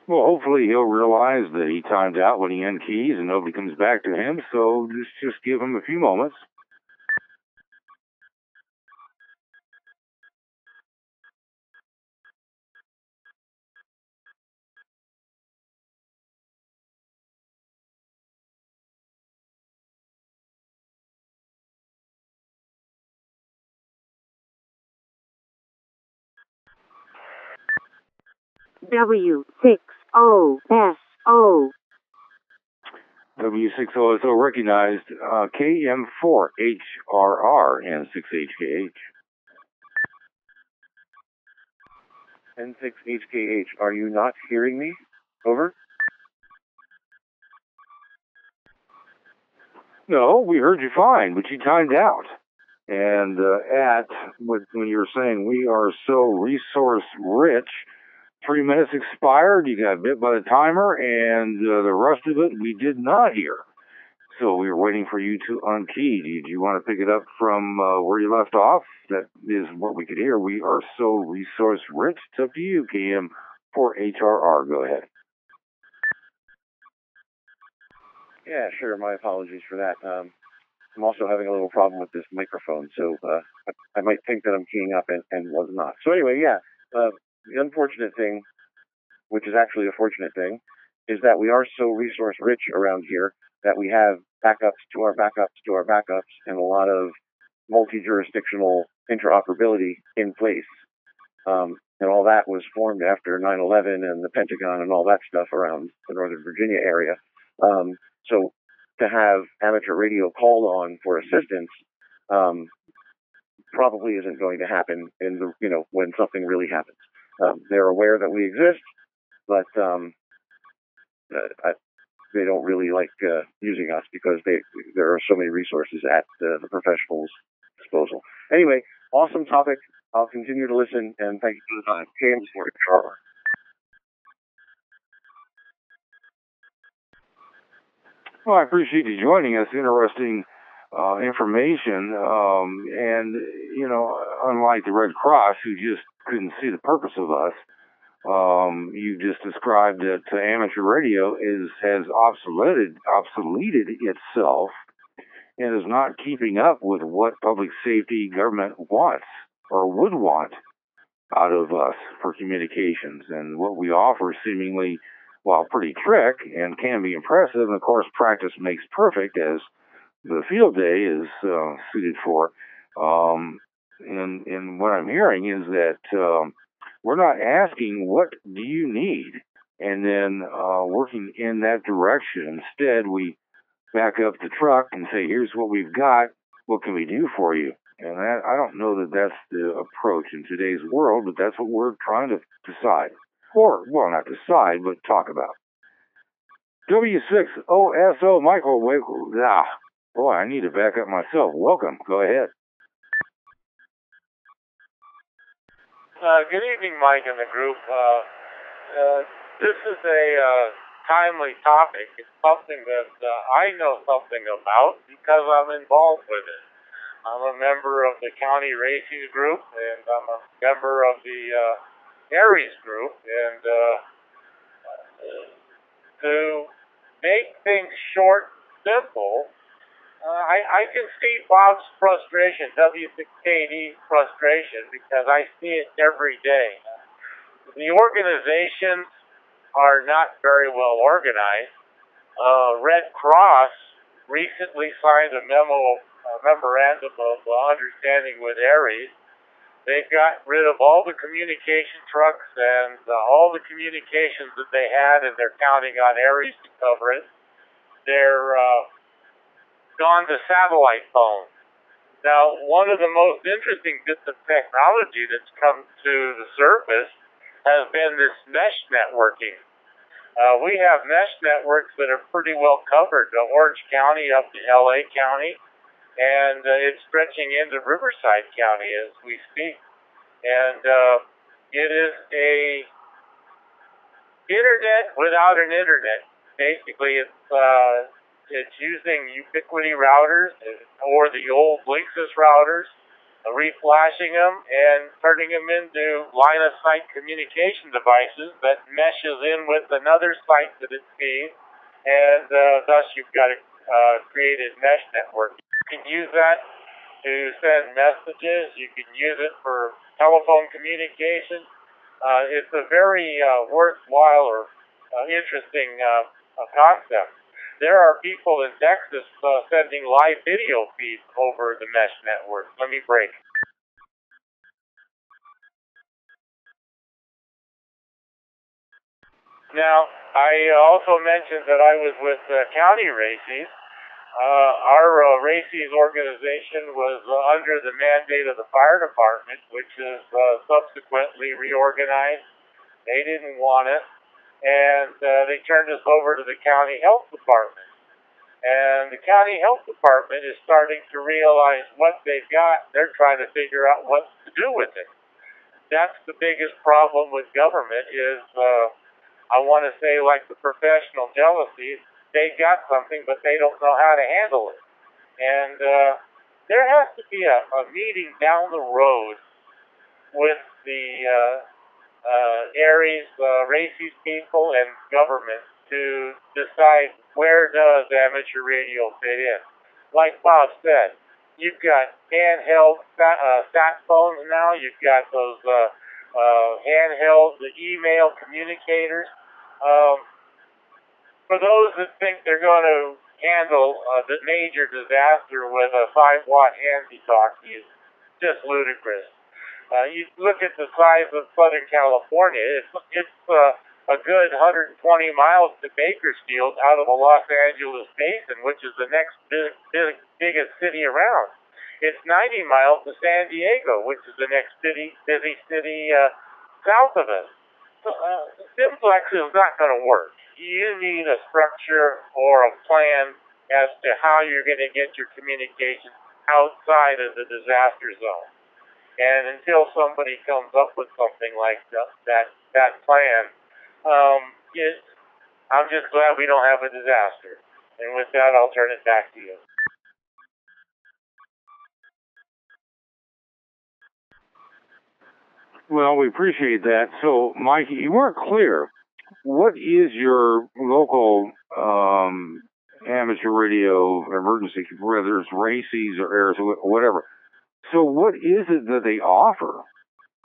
Well, hopefully he'll realize that he timed out when he unkeys and nobody comes back to him, so just give him a few moments. W6OSO. W6OSO recognized KM4HRR and 6HKH. N6HKH, are you not hearing me? Over? No, we heard you fine, but you timed out. And when you were saying we are so resource rich, 3 minutes expired, you got bit by the timer, and the rest of it we did not hear. So we were waiting for you to unkey. Do you want to pick it up from where you left off? That is what we could hear. We are so resource rich. It's up to you, KM4HRR. Go ahead. Yeah, sure. My apologies for that. I'm also having a little problem with this microphone, so I might think that I'm keying up and was not. So anyway, yeah, the unfortunate thing, which is actually a fortunate thing, is that we are so resource rich around here that we have backups to our backups to our backups and a lot of multi-jurisdictional interoperability in place. And all that was formed after 9/11 and the Pentagon and all that stuff around the Northern Virginia area. So to have amateur radio called on for assistance probably isn't going to happen in the when something really happens. They're aware that we exist, but they don't really like using us because there are so many resources at the professionals' disposal. Anyway, awesome topic. I'll continue to listen, and thank you for the time. James for Charles. Well, I appreciate you joining us. Interesting information. And, unlike the Red Cross, who just couldn't see the purpose of us, you just described that amateur radio has obsoleted itself and is not keeping up with what public safety government wants or would want out of us for communications. And what we offer seemingly, while pretty trick and can be impressive, and of course practice makes perfect, as the field day is suited for. And what I'm hearing is that we're not asking, what do you need? And then working in that direction. Instead, we back up the truck and say, here's what we've got. What can we do for you? And I don't know that that's the approach in today's world, but that's what we're trying to decide. Or, well, not decide, but talk about. W6OSO microwave. Boy, I need to back up myself. Welcome. Go ahead. Good evening, Mike and the group. This is a timely topic. It's something that I know something about because I'm involved with it. I'm a member of the county racing group, and I'm a member of the Aries group. And to make things short, simple, I can see Bob's frustration, W6KD frustration, because I see it every day. The organizations are not very well organized. Red Cross recently signed a memorandum of understanding with Aries. They've got rid of all the communication trucks and all the communications that they had, and they're counting on Aries to cover it. They're gone to satellite phones. Now, one of the most interesting bits of technology that's come to the surface has been this mesh networking. We have mesh networks that are pretty well covered, Orange County up to LA County, and it's stretching into Riverside County as we speak. And it is a internet without an internet. Basically, it's using Ubiquiti routers or the old Linksys routers, reflashing them and turning them into line-of-sight communication devices that meshes in with another site that it sees, and thus you've got a created mesh network. You can use that to send messages. You can use it for telephone communication. It's a very worthwhile or interesting concept. There are people in Texas sending live video feeds over the mesh network. Let me break. Now, I also mentioned that I was with County RACES. Our RACES organization was under the mandate of the fire department, which is subsequently reorganized. They didn't want it, and they turned us over to the county health department. And the county health department is starting to realize what they've got. They're trying to figure out what to do with it. That's the biggest problem with government is, I want to say like the professional jealousy. They got something, but they don't know how to handle it. And there has to be a meeting down the road with the ARES, RACES people, and government to decide where does amateur radio fit in. Like Bob said, you've got handheld sat phones now. You've got those handheld email communicators. For those that think they're going to handle the major disaster with a 5-watt handy-talkie is just ludicrous. You look at the size of Southern California, it's a good 120 miles to Bakersfield out of the Los Angeles basin, which is the next biggest city around. It's 90 miles to San Diego, which is the next busy city south of us. So, simplex is not going to work. You need a structure or a plan as to how you're going to get your communication outside of the disaster zone. And until somebody comes up with something like that plan, I'm just glad we don't have a disaster. And with that, I'll turn it back to you. Well, we appreciate that. So, Mike, you weren't clear. What is your local amateur radio emergency, whether it's RACES or ARES or whatever? So what is it that they offer?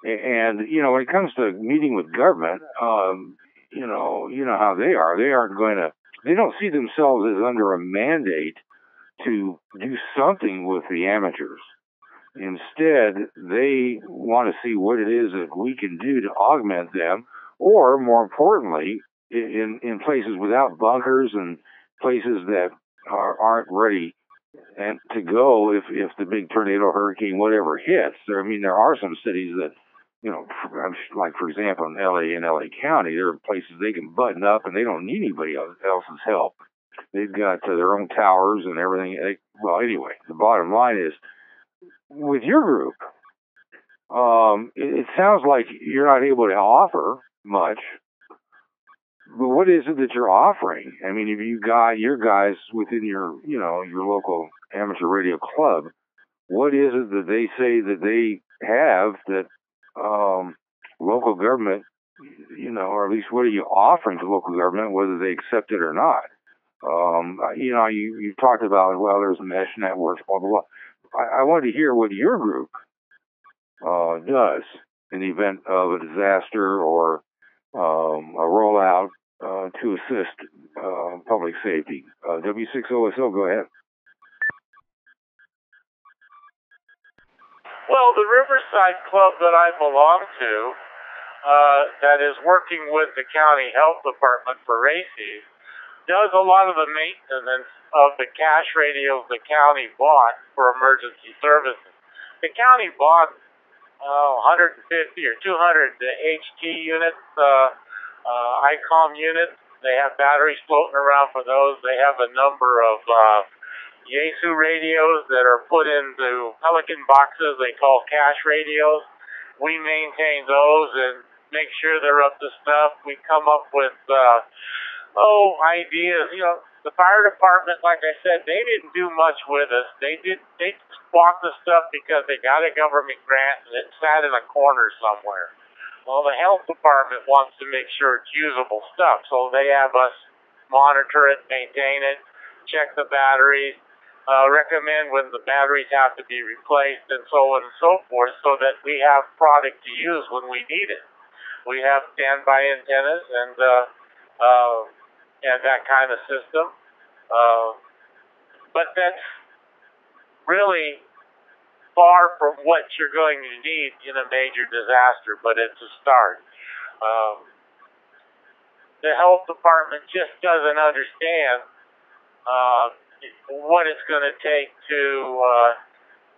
And, when it comes to meeting with government, you know how they are. They don't see themselves as under a mandate to do something with the amateurs. Instead, they want to see what it is that we can do to augment them, or more importantly, in places without bunkers and places that aren't ready and to go if the big tornado, hurricane, whatever hits. There are some cities that, like for example in LA and LA County, there are places they can button up and they don't need anybody else's help. They've got their own towers and everything. Well, anyway, the bottom line is, with your group, it sounds like you're not able to offer much. But what is it that you're offering? Have you got your guys within your local amateur radio club, what is it that they say that they have that local government, or at least what are you offering to local government, whether they accept it or not? You talked about, well, there's mesh networks, blah, blah, blah. I wanted to hear what your group does in the event of a disaster or a rollout to assist public safety. W6OSO, go ahead. Well, the Riverside Club that I belong to, that is working with the county health department for RACES, does a lot of the maintenance of the cash radios the county bought for emergency services. The county bought 150 or 200 HT units, ICOM units. They have batteries floating around for those. They have a number of Yaesu radios that are put into Pelican boxes they call cash radios. We maintain those and make sure they're up to snuff. We come up with ideas. The fire department, like I said, they didn't do much with us. They bought the stuff because they got a government grant and it sat in a corner somewhere. Well, the health department wants to make sure it's usable stuff, so they have us monitor it, maintain it, check the batteries, recommend when the batteries have to be replaced, and so on and so forth, so that we have product to use when we need it. We have standby antennas and that kind of system. But that's really far from what you're going to need in a major disaster, but it's a start. the health department just doesn't understand what it's going to take to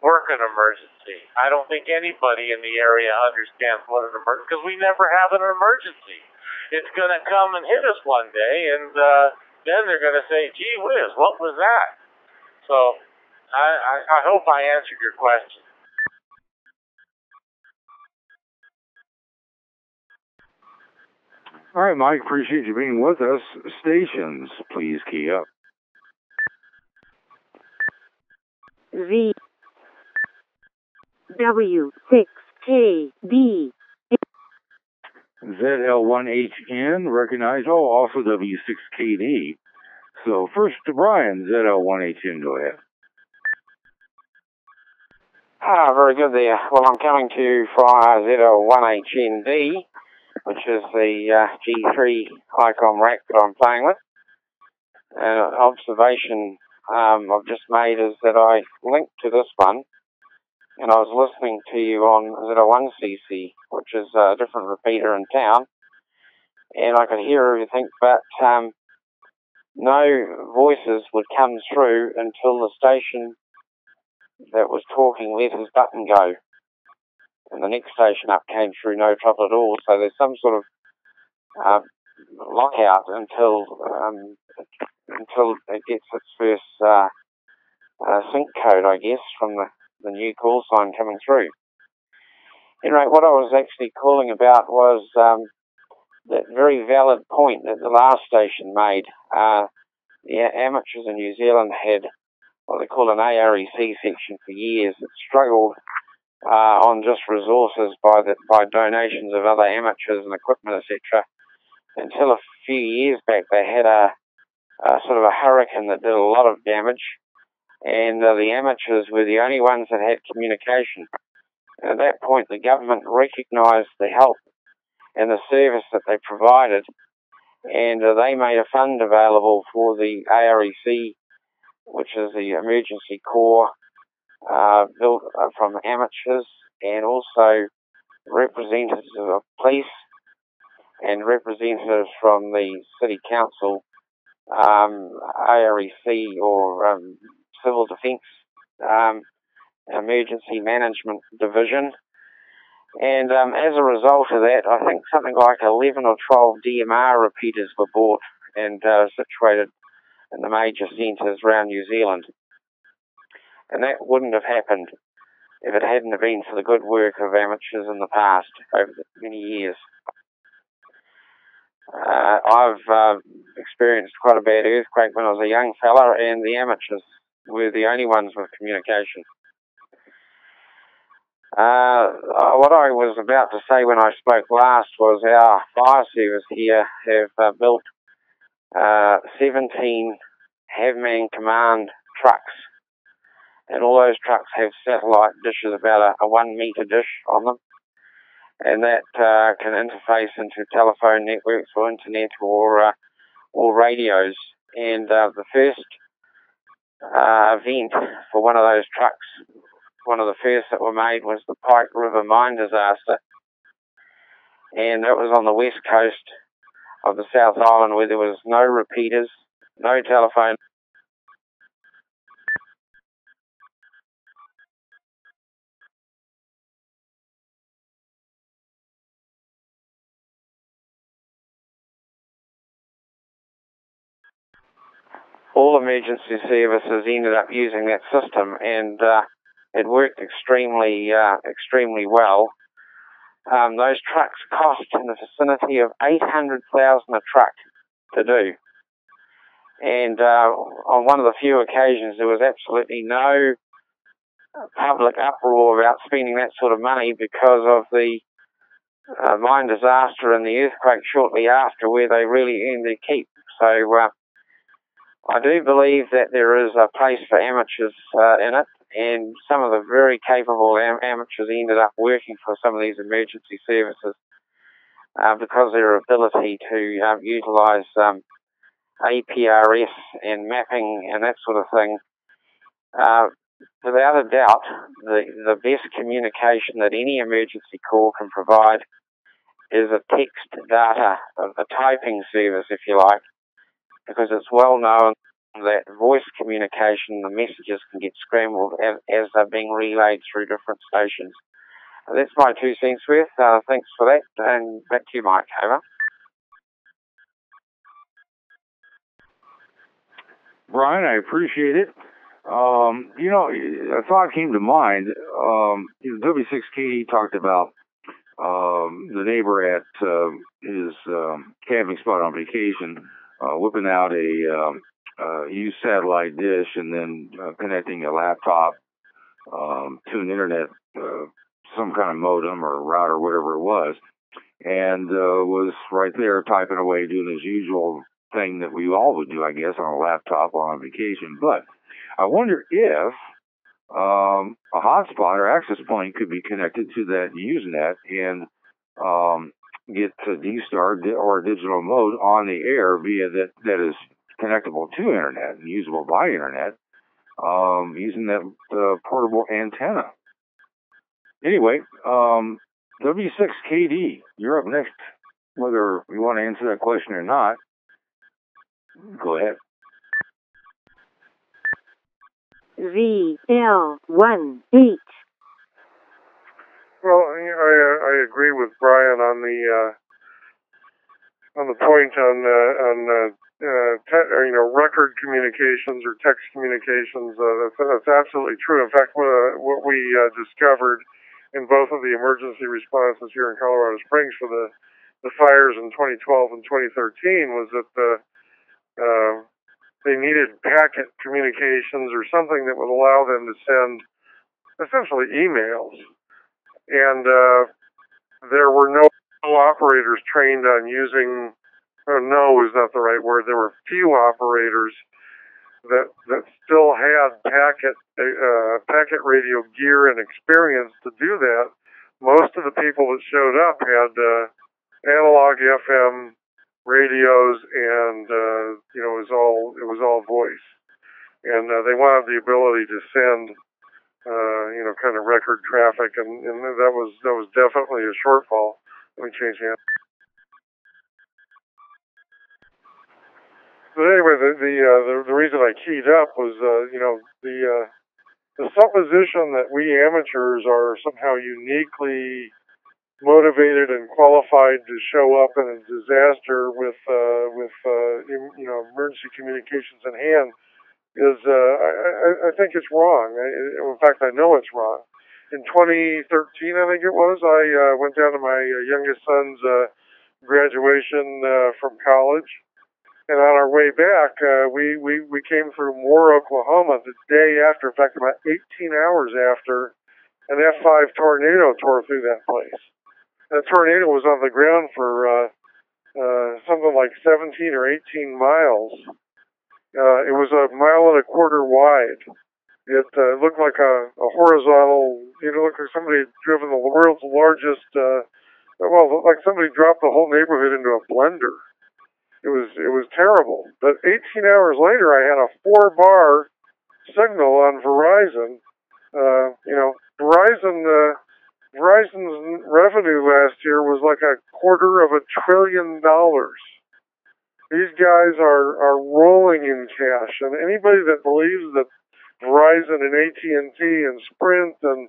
work an emergency. I don't think anybody in the area understands what an emergency, because we never have an emergency. It's going to come and hit us one day, and then they're going to say, gee whiz, what was that? So I hope I answered your question. All right, Mike, appreciate you being with us. Stations, please key up. Z W6KD ZL1HN, recognized. Oh, also W6KD. So first to Brian, ZL1HN, go ahead. Very good there. Well, I'm coming to you from ZL1HND, which is the G3 ICOM rack that I'm playing with. An observation I've just made is that I linked to this one, and I was listening to you on ZL1CC, which is a different repeater in town, and I could hear everything, but no voices would come through until the station that was talking let his button go. And the next station up came through no trouble at all, so there's some sort of lockout until it gets its first sync code, I guess, from the new call sign coming through. Anyway, what I was actually calling about was that very valid point that the last station made. The amateurs in New Zealand had what they call an AREC section for years. It struggled on just resources by donations of other amateurs and equipment, etc. Until a few years back, they had a sort of a hurricane that did a lot of damage, and the amateurs were the only ones that had communication. And at that point, the government recognised the help and the service that they provided, and they made a fund available for the AREC, which is the emergency corps built from amateurs, and also representatives of police and representatives from the city council, AREC or civil defence emergency management division. And as a result of that, I think something like 11 or 12 DMR repeaters were bought and situated in the major centres around New Zealand. And that wouldn't have happened if it hadn't been for the good work of amateurs in the past, over many years. I've experienced quite a bad earthquake when I was a young fella, and the amateurs were the only ones with communication. What I was about to say when I spoke last was our fire service here have built 17 Have-Man Command trucks, and all those trucks have satellite dishes, about a 1 metre dish on them, and that can interface into telephone networks or internet or radios. And the first event for one of those trucks, one of the first that were made, was the Pike River mine disaster, and that was on the west coast of the South Island, where there was no repeaters, no telephone. All emergency services ended up using that system, and it worked extremely well. Those trucks cost in the vicinity of $800,000 a truck to do. And on one of the few occasions, there was absolutely no public uproar about spending that sort of money because of the mine disaster and the earthquake shortly after, where they really earned their keep. So I do believe that there is a place for amateurs in it, and some of the very capable amateurs ended up working for some of these emergency services because of their ability to utilise APRS and mapping and that sort of thing. Without a doubt, the best communication that any emergency corps can provide is a text data, a typing service, if you like, because it's well known that voice communication, the messages can get scrambled as they're being relayed through different stations. That's my 2 cents worth. Thanks for that, and back to you, Mike. Over. Brian, I appreciate it. A thought came to mind. W6KD talked about the neighbor at his camping spot on vacation whipping out a used satellite dish and then connecting a laptop to an internet, some kind of modem or router, whatever it was, and was right there typing away, doing his usual thing that we all would do, I guess, on a laptop while on vacation. But I wonder if a hotspot or access point could be connected to that Usenet and get to D-Star or digital mode on the air via that is connectable to internet and usable by internet using that portable antenna. Anyway, W6KD, you're up next. Whether you want to answer that question or not, go ahead. VL18. Well, I agree with Brian on the point on record communications or text communications. That's absolutely true. In fact, what we discovered in both of the emergency responses here in Colorado Springs for the fires in 2012 and 2013 was that they needed packet communications or something that would allow them to send essentially emails. And there were no operators trained on using, no is not the right word, there were few operators that still had packet radio gear and experience to do that. Most of the people that showed up had analog FM radios, and it was all voice, and they wanted the ability to send kind of record traffic, and that was definitely a shortfall. Let me change that. But anyway, the reason I keyed up was the supposition that we amateurs are somehow uniquely motivated and qualified to show up in a disaster with emergency communications in hand is I think it's wrong. In fact, I know it's wrong. In 2013, I think it was, I went down to my youngest son's graduation from college, and on our way back, we came through Moore, Oklahoma, the day after. In fact, about 18 hours after, an F5 tornado tore through that place. That tornado was on the ground for something like 17 or 18 miles. It was 1.25 miles wide. It looked like a horizontal, it looked like somebody had driven the world's largest, like somebody dropped the whole neighborhood into a blender. It was terrible. But 18 hours later, I had a 4-bar signal on Verizon. Verizon's revenue last year was like $250 billion. These guys are rolling in cash, and anybody that believes that Verizon and AT&T and Sprint and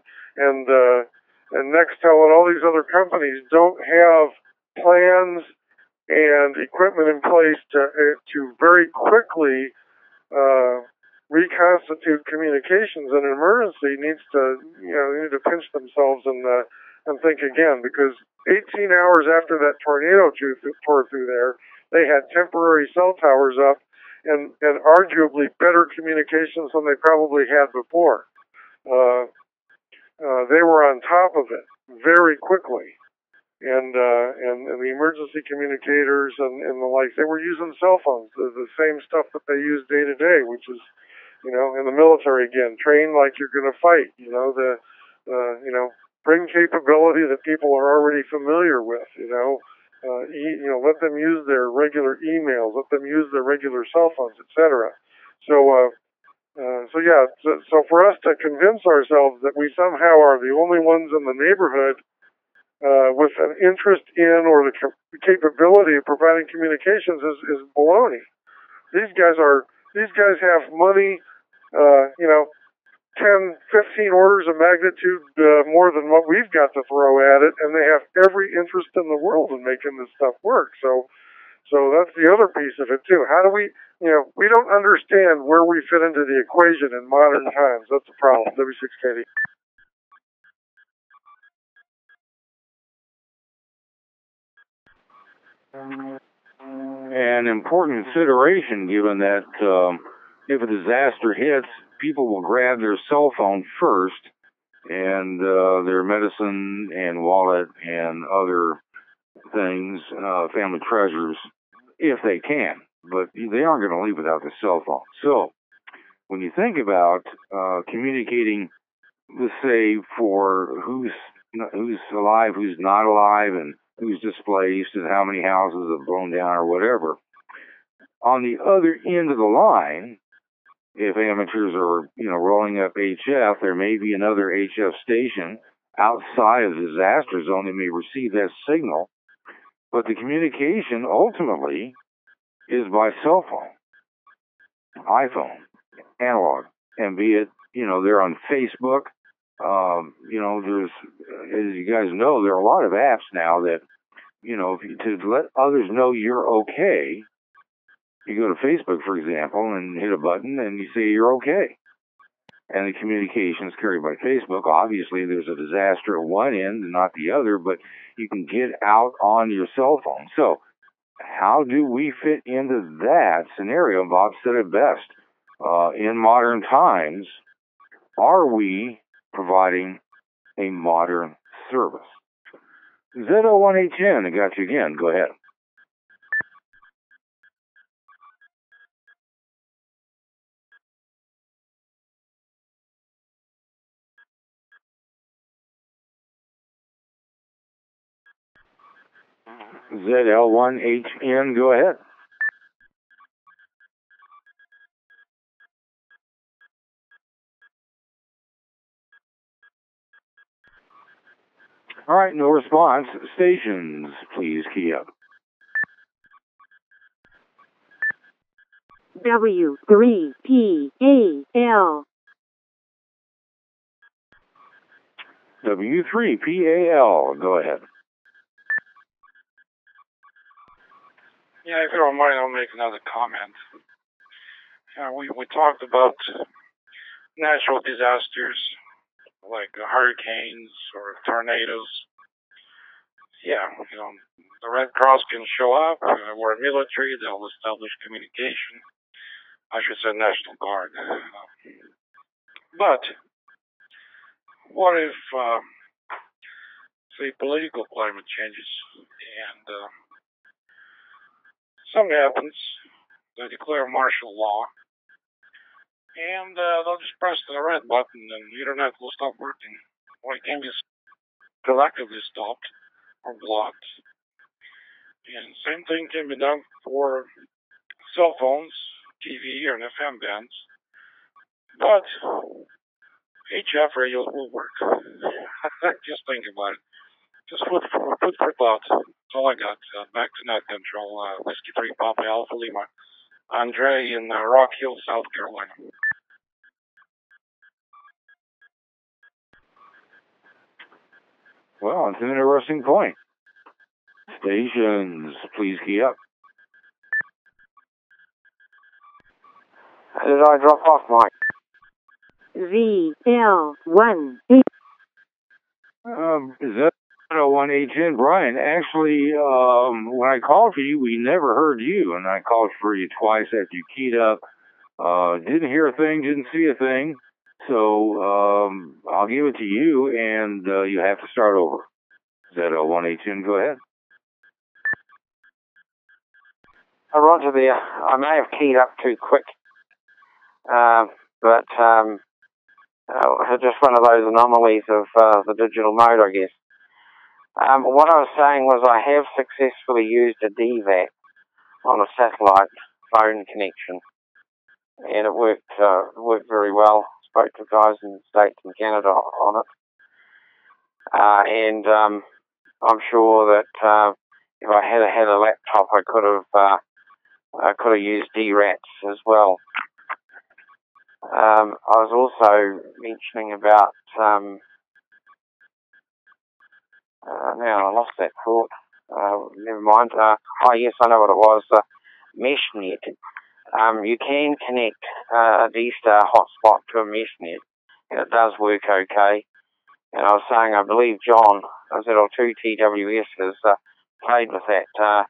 Nextel and all these other companies don't have plans and equipment in place to very quickly reconstitute communications in an emergency needs to pinch themselves and think again, because 18 hours after that tornado tore through there, they had temporary cell towers up and arguably better communications than they probably had before. They were on top of it very quickly. And the emergency communicators and the like, they were using cell phones, the same stuff that they use day to day, which is, in the military again, train like you're going to fight, bring capability that people are already familiar with, let them use their regular emails, let them use their regular cell phones, etc. So for us to convince ourselves that we somehow are the only ones in the neighborhood with an interest in or the capability of providing communications is baloney. These guys have money, 10, 15 orders of magnitude more than what we've got to throw at it, and they have every interest in the world in making this stuff work. So that's the other piece of it too. How do we, we don't understand where we fit into the equation in modern times. That's the problem. W6KD. An important consideration, given that if a disaster hits, people will grab their cell phone first and their medicine and wallet and other things, family treasures, if they can. But they aren't going to leave without their cell phone. So when you think about communicating, let's say, for who's alive, who's not alive, and who's displaced, and how many houses have blown down or whatever, on the other end of the line, if amateurs are, rolling up HF, there may be another HF station outside of the disaster zone that may receive that signal, but the communication ultimately is by cell phone, iPhone, analog, and be it, they're on Facebook. There's, as you guys know, there are a lot of apps now that, to let others know you're okay. You go to Facebook, for example, and hit a button, and you say you're okay. And the communication is carried by Facebook. Obviously, there's a disaster at one end and not the other, but you can get out on your cell phone. So how do we fit into that scenario? Bob said it best. In modern times, are we providing a modern service? Z01HN, I got you again. Go ahead. ZL1HN, go ahead. All right, no response. Stations, please key up. W3PAL. W3PAL, go ahead. Yeah, if you don't mind, I'll make another comment. We talked about natural disasters like hurricanes or tornadoes. Yeah, the Red Cross can show up. We're military. They'll establish communication. I should say National Guard. But what if, say, political climate changes and something happens? They declare martial law, and they'll just press the red button and the internet will stop working. Or it can be collectively stopped or blocked. And same thing can be done for cell phones, TV, or FM bands. But HF radios will work. Just think about it. Just food for thought. That's all I got. Back to net control. Whiskey 3 Papa Alpha Lima. Andre in Rock Hill, South Carolina. Well, it's an interesting point. Stations, please key up. Did I drop off, Mike? ZL1. Z01HN, Brian. Actually, when I called for you, we never heard you, and I called for you twice after you keyed up. Didn't hear a thing, didn't see a thing. So I'll give it to you, and you have to start over. Z01HN, go ahead. Roger there. I may have keyed up too quick, but just one of those anomalies of the digital mode, I guess. What I was saying was I have successfully used a DVAC on a satellite phone connection, and it worked very well. Spoke to guys in the States and Canada on it, and I'm sure that if I had had a laptop, I could have used DRATs as well. I was also mentioning about now I lost that thought. Never mind. Oh yes, I know what it was. MeshNet. You can connect a D-Star hotspot to a MeshNet, and it does work okay. And I was saying, I believe John, ZL2TWS, has played with that a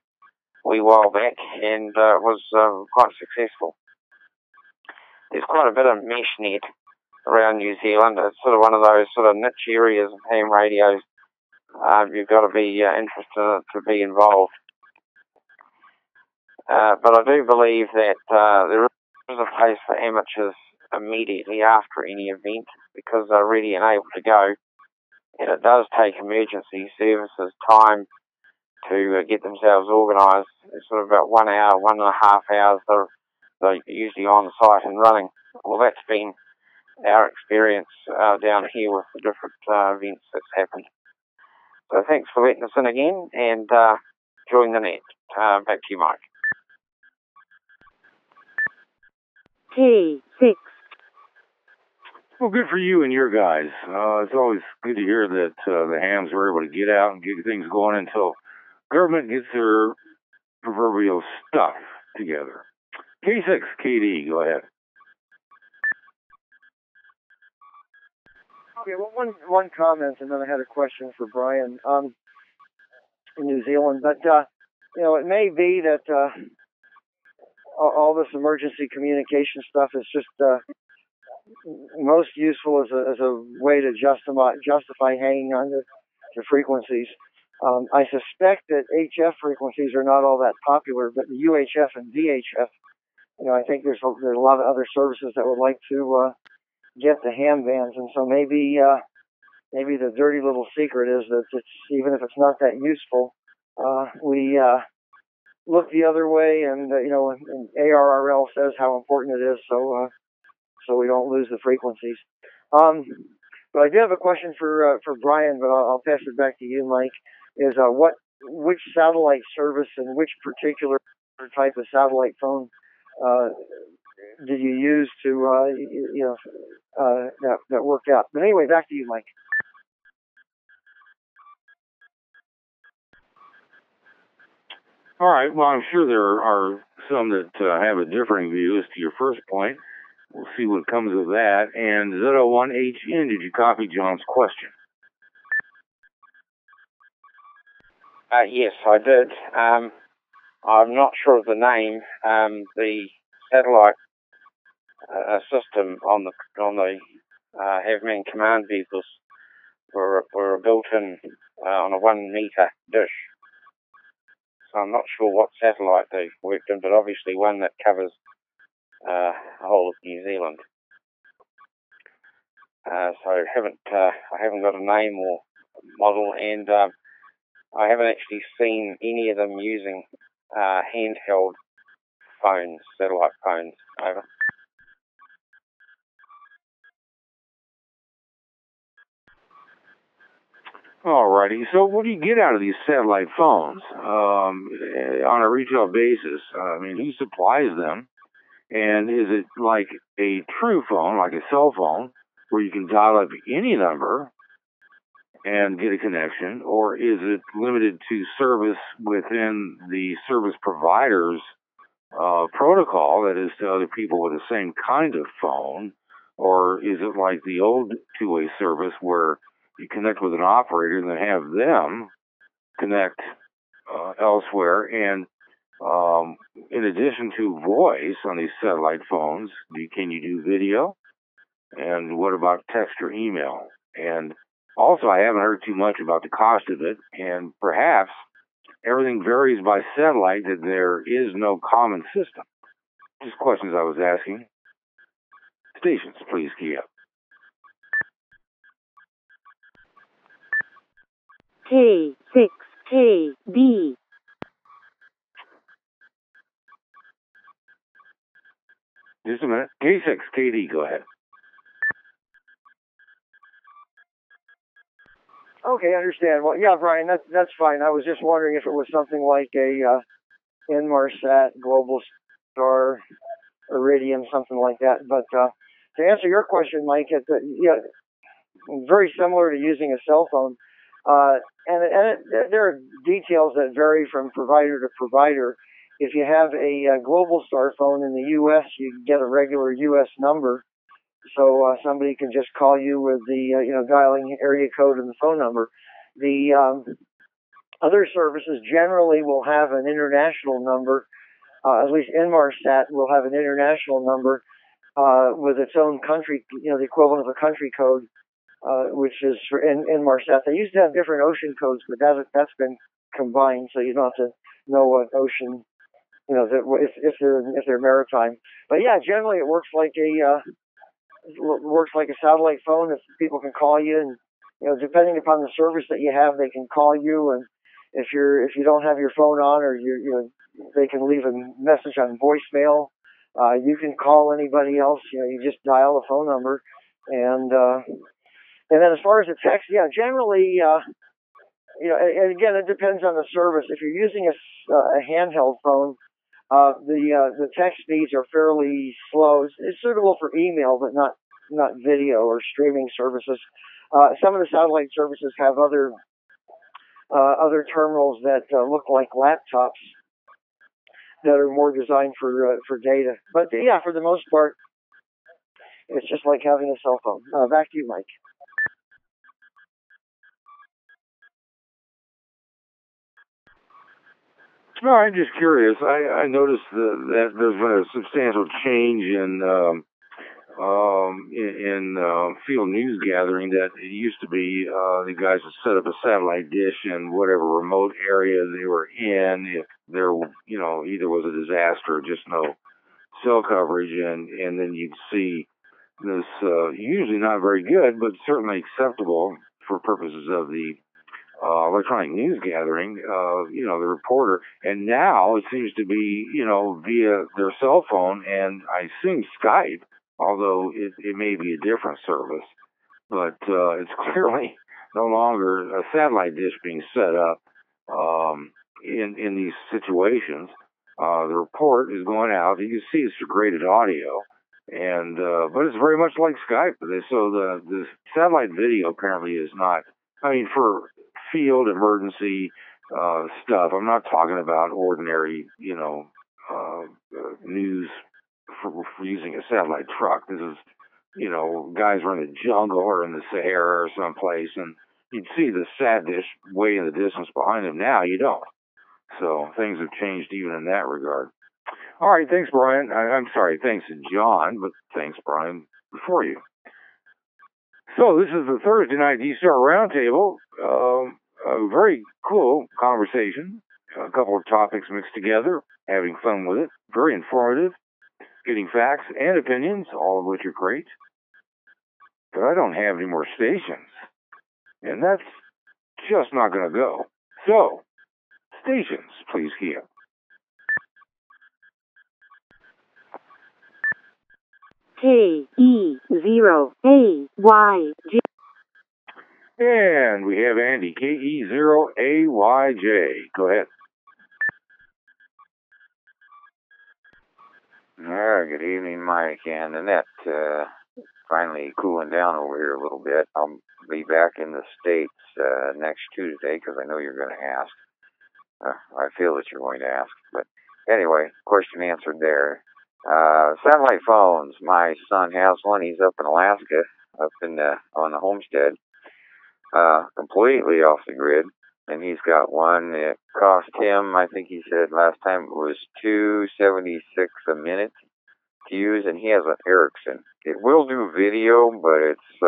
wee while back, and was quite successful. There's quite a bit of MeshNet around New Zealand. It's sort of one of those sort of niche areas of ham radios. You've got to be interested in it to be involved. But I do believe that there is a place for amateurs immediately after any event, because they're ready and able to go. And it does take emergency services time to get themselves organised. It's sort of about 1 hour, 1.5 hours they're usually on site and running. Well, that's been our experience down here with the different events that's happened. So thanks for letting us in again, and join the net. Back to you, Mike. K6. Well, good for you and your guys. It's always good to hear that the hams were able to get out and get things going until government gets their proverbial stuff together. K6, KD, go ahead. Okay, well, one comment, and then I had a question for Brian in New Zealand. But, it may be that all this emergency communication stuff is just most useful as a way to justify hanging on to frequencies. I suspect that HF frequencies are not all that popular, but the UHF and VHF, I think there's a lot of other services that would like to get the ham bands, and so maybe the dirty little secret is that it's, even if it's not that useful, we look the other way, and and ARRL says how important it is, so we don't lose the frequencies. But I do have a question for Brian, but I'll pass it back to you, Mike. Is which satellite service and which particular type of satellite phone did you use to that worked out? But anyway, back to you, Mike. All right. Well, I'm sure there are some that have a differing view as to your first point. We'll see what comes of that. And Z01HN, did you copy John's question? Yes, I did. I'm not sure of the name. The satellite system on the Havman command vehicles were built in on a 1 meter dish. So I'm not sure what satellite they worked in, but obviously one that covers the whole of New Zealand. So I haven't got a name or model, and I haven't actually seen any of them using handheld phones, satellite phones. Over. Alrighty, so what do you get out of these satellite phones on a retail basis? I mean, who supplies them? And is it like a true phone, like a cell phone, where you can dial up any number and get a connection, or is it limited to service within the service provider's protocol, that is to other people with the same kind of phone, or is it like the old two-way service where you connect with an operator and then have them connect elsewhere? And in addition to voice on these satellite phones, can you do video? And what about text or email? And also, I haven't heard too much about the cost of it, and perhaps everything varies by satellite, that there is no common system. Just questions I was asking. Stations, please key up. K6KD. Just a minute. K6KD, go ahead. Okay, I understand. Well, yeah, Brian, that's fine. I was just wondering if it was something like a Inmarsat, Globalstar, Iridium, something like that. But to answer your question, Mike, very similar to using a cell phone. There are details that vary from provider to provider. If you have a Globalstar phone in the U.S., you can get a regular U.S. number, so somebody can just call you with the dialing area code and the phone number. The other services generally will have an international number. At least Inmarsat will have an international number with its own country, the equivalent of a country code. Which is for Inmarsat. They used to have different ocean codes, but that's been combined, so you don't have to know what ocean, if they're maritime. But yeah, generally it works like a satellite phone. If people can call you, and depending upon the service that you have, they can call you. And if you don't have your phone on, or they can leave a message on voicemail. You can call anybody else. You just dial a phone number, and then as far as the text, generally, and again, it depends on the service. If you're using a handheld phone, the text speeds are fairly slow. It's suitable for email, but not video or streaming services. Some of the satellite services have other terminals that look like laptops that are more designed for data. But yeah, for the most part, it's just like having a cell phone. Back to you, Mike. No, I'm just curious. I noticed that there's been a substantial change in field news gathering. That it used to be the guys would set up a satellite dish in whatever remote area they were in. If there, either was a disaster or just no cell coverage, and then you'd see this usually not very good, but certainly acceptable for purposes of the electronic news gathering, the reporter, and now it seems to be, via their cell phone, and I assume Skype, although it may be a different service, but it's clearly no longer a satellite dish being set up in these situations. The report is going out. You can see it's degraded audio, and but it's very much like Skype. So the satellite video apparently is not. I mean, for field emergency stuff. I'm not talking about ordinary, news for using a satellite truck. This is, guys are in the jungle or in the Sahara or someplace, and you'd see the sat dish way in the distance behind them. Now you don't. So things have changed even in that regard. All right, thanks, Brian. I'm sorry, thanks, John, but thanks, Brian, before you. So this is the Thursday night DCR Roundtable. A very cool conversation. A couple of topics mixed together. Having fun with it. Very informative. Getting facts and opinions, all of which are great. But I don't have any more stations. And that's just not going to go. So, stations, please, Kia. KE0AYJ. And we have Andy, KE0AYJ. Go ahead. Good evening, Mike and Annette. Finally cooling down over here a little bit. I'll be back in the States next Tuesday because I know you're going to ask. I feel that you're going to ask. But anyway, question answered there. Satellite phones. My son has one. He's up in Alaska, up in on the homestead, completely off the grid. And he's got one. It cost him, I think he said last time, it was $2.76 a minute to use, and he has an Ericsson. It will do video, but it's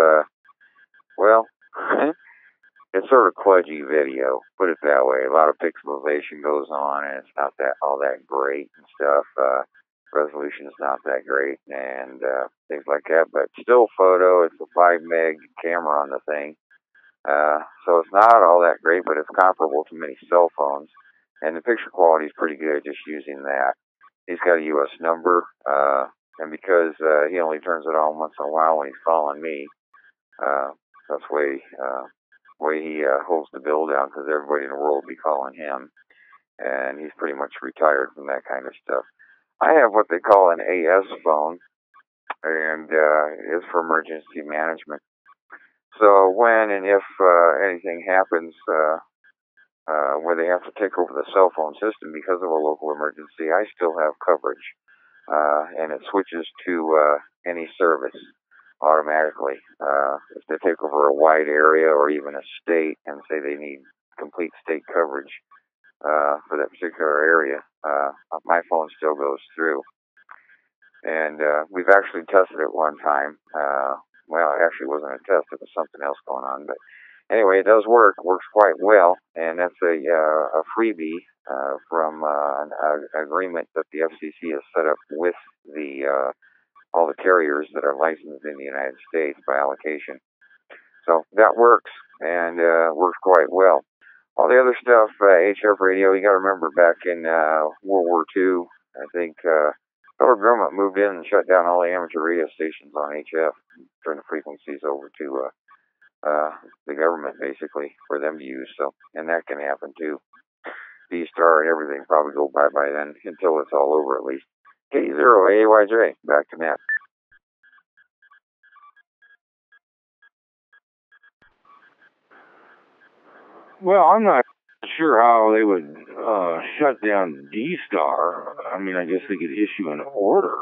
it's sort of kludgy video. Put it that way. A lot of pixelization goes on, and it's not that all that great and stuff. Resolution is not that great, and things like that. But still, photo. It's a 5 meg camera on the thing. So it's not all that great, but it's comparable to many cell phones. And the picture quality is pretty good just using that. He's got a U.S. number, and because he only turns it on once in a while when he's calling me, that's the way the way he holds the bill down, because everybody in the world will be calling him, and he's pretty much retired from that kind of stuff. I have what they call an AS phone, and it's for emergency management. So when and if anything happens where they have to take over the cell phone system because of a local emergency, I still have coverage, and it switches to any service automatically. If they take over a wide area or even a state and say they need complete state coverage for that particular area, my phone still goes through. And we've actually tested it one time. Well, it actually wasn't a test, it was something else going on. But anyway, it does work, works quite well, and that's a freebie from an agreement that the FCC has set up with the all the carriers that are licensed in the United States by allocation. So that works, and works quite well. All the other stuff, HF radio, you got to remember back in World War II, I think federal government moved in and shut down all the amateur radio stations on HF, turned the frequencies over to the government, basically, for them to use. So, and that can happen too. D-Star and everything probably go by then, until it's all over at least. K0AYJ, back to Matt. Well, I'm not sure how they would shut down D-Star. I mean, I guess they could issue an order.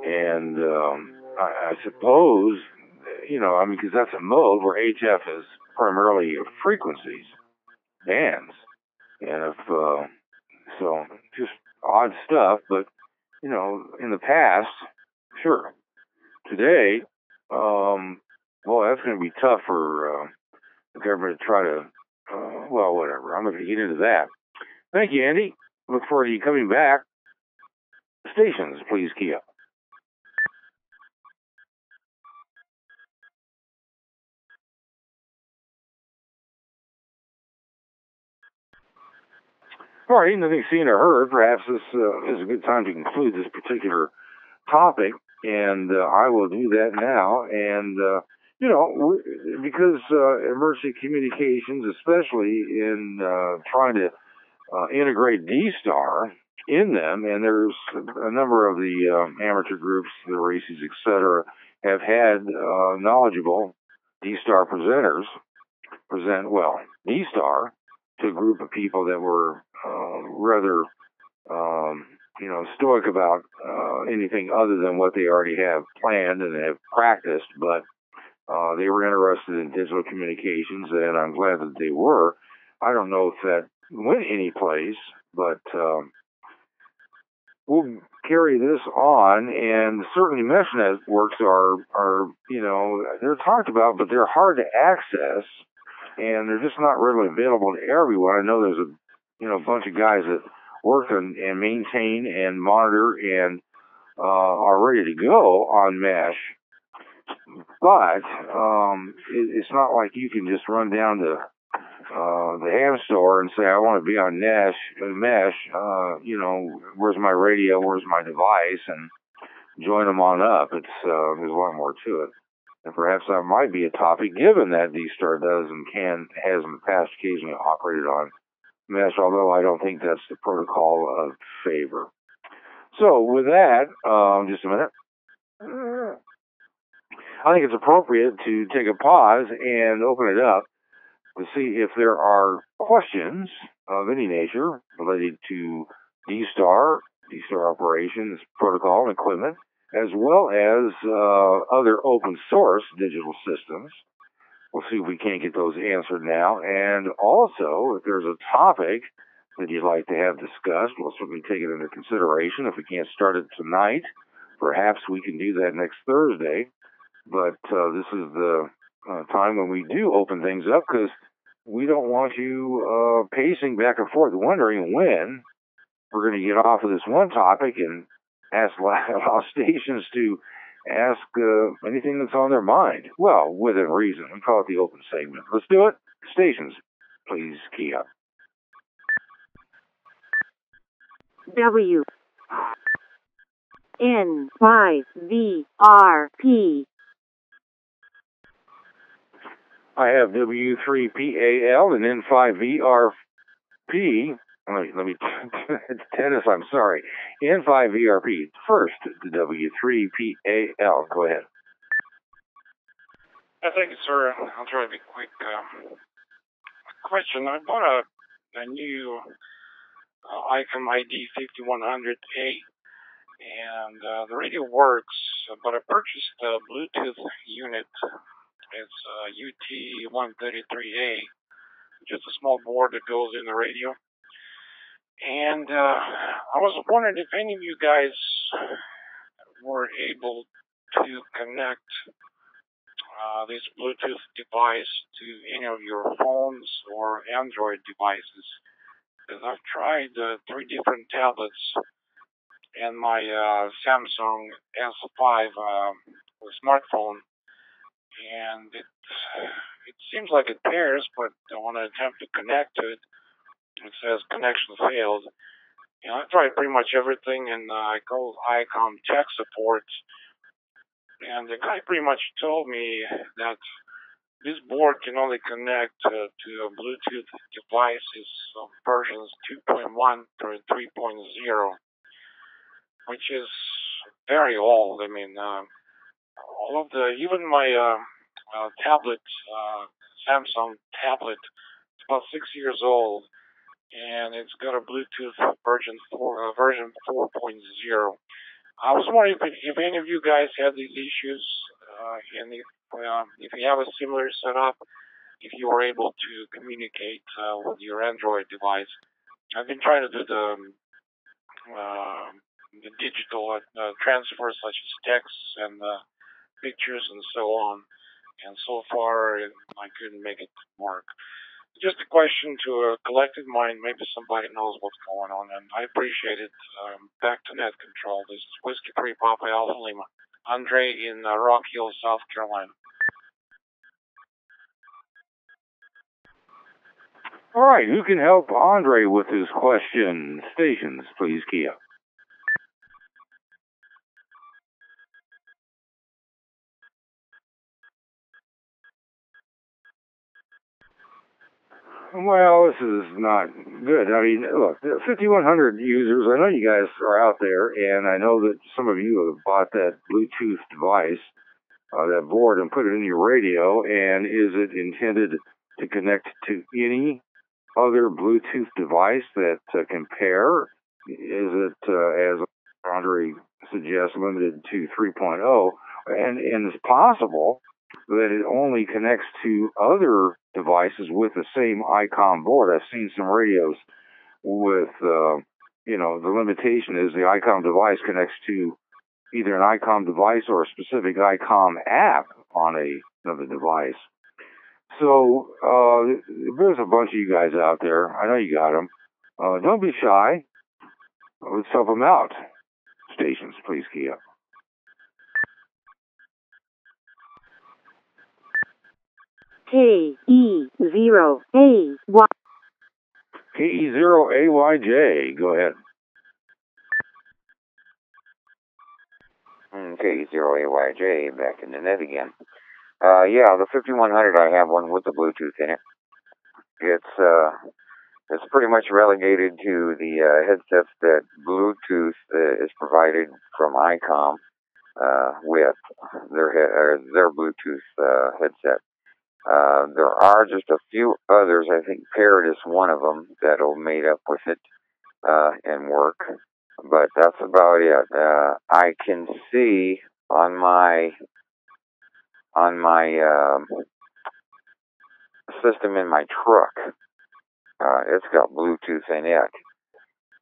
And I suppose, you know, I mean, because that's a mode where HF is primarily frequencies, bands. And if, so, just odd stuff, but, you know, in the past, sure. Today, well, that's going to be tough for the government to try to, well, whatever. I'm not going to get into that. Thank you, Andy. Look forward to you coming back. Stations, please key up. All right, nothing seen or heard. Perhaps this is a good time to conclude this particular topic, and I will do that now. And, you know, because emergency communications, especially in trying to integrate D-Star in them, and there's a number of the amateur groups, the races, etc., have had knowledgeable D-Star presenters present, well, D-Star to a group of people that were rather, you know, stoic about anything other than what they already have planned and have practiced, but they were interested in digital communications, and I'm glad that they were. I don't know if that went any place, but we'll carry this on, and certainly mesh networks are, you know, they're talked about, but they're hard to access, and they're just not readily available to everyone. I know there's a, you know, bunch of guys that work and maintain and monitor and are ready to go on mesh, but it's not like you can just run down to the ham store and say, I want to be on mesh, you know, where's my radio, where's my device, and join them on up. It's there's a lot more to it. And perhaps that might be a topic, given that D-Star does and has in the past occasionally operated on mesh, although I don't think that's the protocol of favor. So with that, just a minute. I think it's appropriate to take a pause and open it up to see if there are questions of any nature related to D-Star operations, protocol, and equipment, as well as other open source digital systems. We'll see if we can't get those answered now. And also, if there's a topic that you'd like to have discussed, we'll certainly take it into consideration. If we can't start it tonight, perhaps we can do that next Thursday. But this is the time when we do open things up, because we don't want you pacing back and forth, wondering when we're going to get off of this one topic and allow stations to ask anything that's on their mind. Well, within reason. We call it the open segment. Let's do it. Stations, please key up. W N Y V R P. I have W3PAL and N5VRP. Let me Dennis, I'm sorry. N5VRP. First, the W3PAL. Go ahead. Thank you, sir. I'll try to be quick. Question. I bought a new ICOM ID 5100A, and the radio works, but I purchased a Bluetooth unit. It's UT133A, just a small board that goes in the radio. And I was wondering if any of you guys were able to connect this Bluetooth device to any of your phones or Android devices. Because I've tried 3 different tablets and my Samsung S5 smartphone, and it seems like it pairs, but when I attempt to connect to it, it says connection failed. And I tried pretty much everything, and I called ICOM tech support, and the guy pretty much told me that this board can only connect to a Bluetooth devices of versions 2.1 through 3.0, which is very old. I mean, all of even my tablet, Samsung tablet, it's about 6 years old, and it's got a Bluetooth version 4.0. I was wondering if any of you guys have these issues, and if you have a similar setup, if you were able to communicate with your Android device. I've been trying to do the digital transfers such as text and pictures and so on, and so far I couldn't make it work. Just a question to a collective mind. Maybe somebody knows what's going on, and I appreciate it. Back to net control. This is Whiskey 3 Papa Alpha Lima. Andre in Rock Hill, South Carolina. All right, who can help Andre with his question? Stations, please, Kia. Well, this is not good. I mean, look, 5,100 users, I know you guys are out there, and I know that some of you have bought that Bluetooth device, that board, and put it in your radio, and is it intended to connect to any other Bluetooth device that can pair? Is it, as Andre suggests, limited to 3.0? And it's possible that it only connects to other devices with the same ICOM board. I've seen some radios with, the limitation is the ICOM device connects to either an ICOM device or a specific ICOM app on another device. So there's a bunch of you guys out there. I know you got them. Don't be shy. Let's help them out. Stations, please, Kia. KE0AY. KE0AYJ. Go ahead. KE0AYJ, back in the net again. Yeah, the 5100, I have one with the Bluetooth in it. It's pretty much relegated to the headsets that Bluetooth is provided from ICOM with their Bluetooth headset. There are just a few others. I think Parrot is one of them that'll mate up with it and work. But that's about it. I can see on my system in my truck, it's got Bluetooth in it,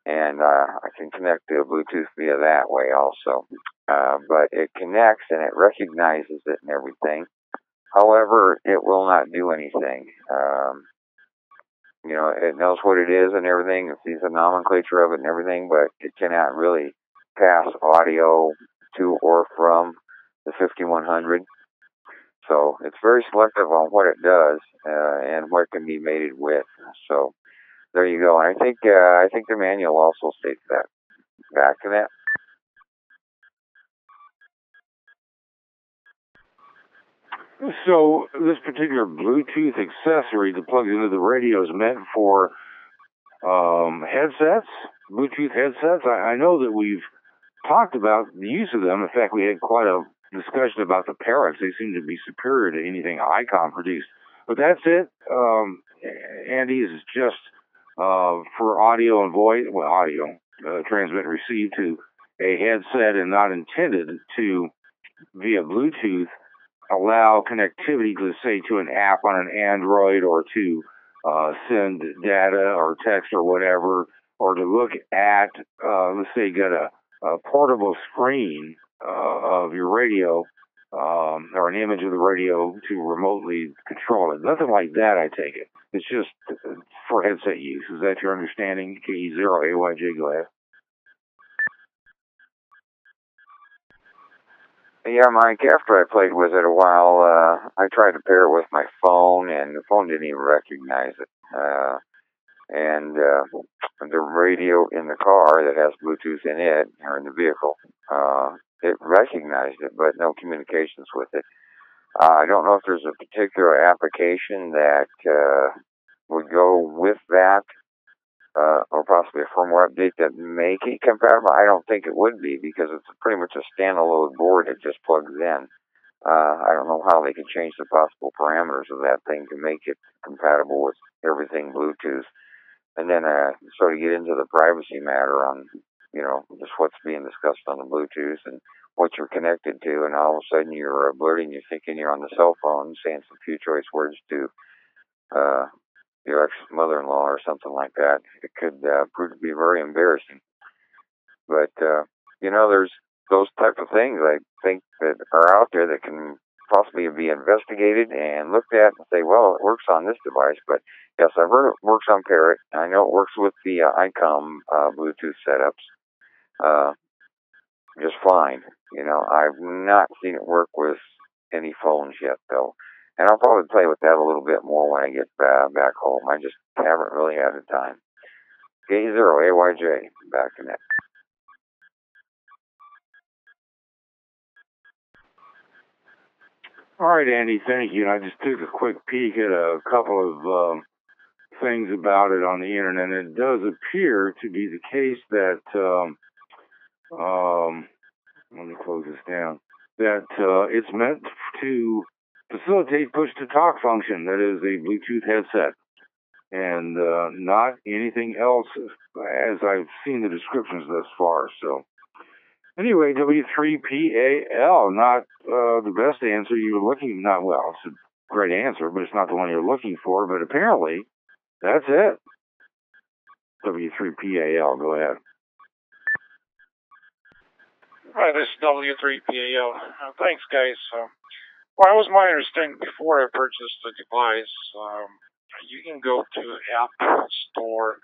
and I can connect to Bluetooth via that way also. But it connects and it recognizes it and everything. However, it will not do anything. It knows what it is and everything. It sees the nomenclature of it and everything, but it cannot really pass audio to or from the 5100. So it's very selective on what it does and what it can be mated with. So there you go. And I think the manual also states that. Back to that. So this particular Bluetooth accessory that plugs into the radio is meant for headsets, Bluetooth headsets. I know that we've talked about the use of them. In fact, we had quite a discussion about the Parrots. They seem to be superior to anything ICOM produced. But that's it. Andy's is just for audio and voice, well, audio, transmit and receive to a headset and not intended to, via Bluetooth, allow connectivity, let's say, to an app on an Android or to send data or text or whatever, or to look at, let's say, you got a portable screen of your radio or an image of the radio to remotely control it. Nothing like that, I take it. It's just for headset use. Is that your understanding? KE0AYJ, go ahead. Yeah, Mike, after I played with it a while, I tried to pair it with my phone, and the phone didn't even recognize it. And the radio in the car that has Bluetooth in it, or in the vehicle, it recognized it, but no communications with it. I don't know if there's a particular application that would go with that, or possibly a firmware update that make it compatible. I don't think it would be, because it's pretty much a standalone board that just plugs in. I don't know how they could change the possible parameters of that thing to make it compatible with everything Bluetooth. And then sort of get into the privacy matter on, just what's being discussed on the Bluetooth and what you're connected to, and all of a sudden you're alerting, you're thinking you're on the cell phone, saying some few choice words to your ex-mother-in-law or something like that. It could prove to be very embarrassing. But, there's those type of things I think that are out there that can possibly be investigated and looked at and say, well, it works on this device. But yes, I've heard it works on Parrot. I know it works with the ICOM Bluetooth setups just fine. I've not seen it work with any phones yet, though. And I'll probably play with that a little bit more when I get back home. I just haven't really had the time. K0AYJ, back in that. All right, Andy, thank you. And I just took a quick peek at a couple of things about it on the internet, and it does appear to be the case that, let me close this down, that it's meant to facilitate push-to-talk function, that is a Bluetooth headset, and not anything else as I've seen the descriptions thus far. So anyway, W3PAL, not the best answer you were looking, not well, it's a great answer, but it's not the one you're looking for, but apparently that's it. W3PAL, go ahead. Hi, this is W3PAL. Thanks, guys. Well, it was my understanding before I purchased the device, you can go to App Store,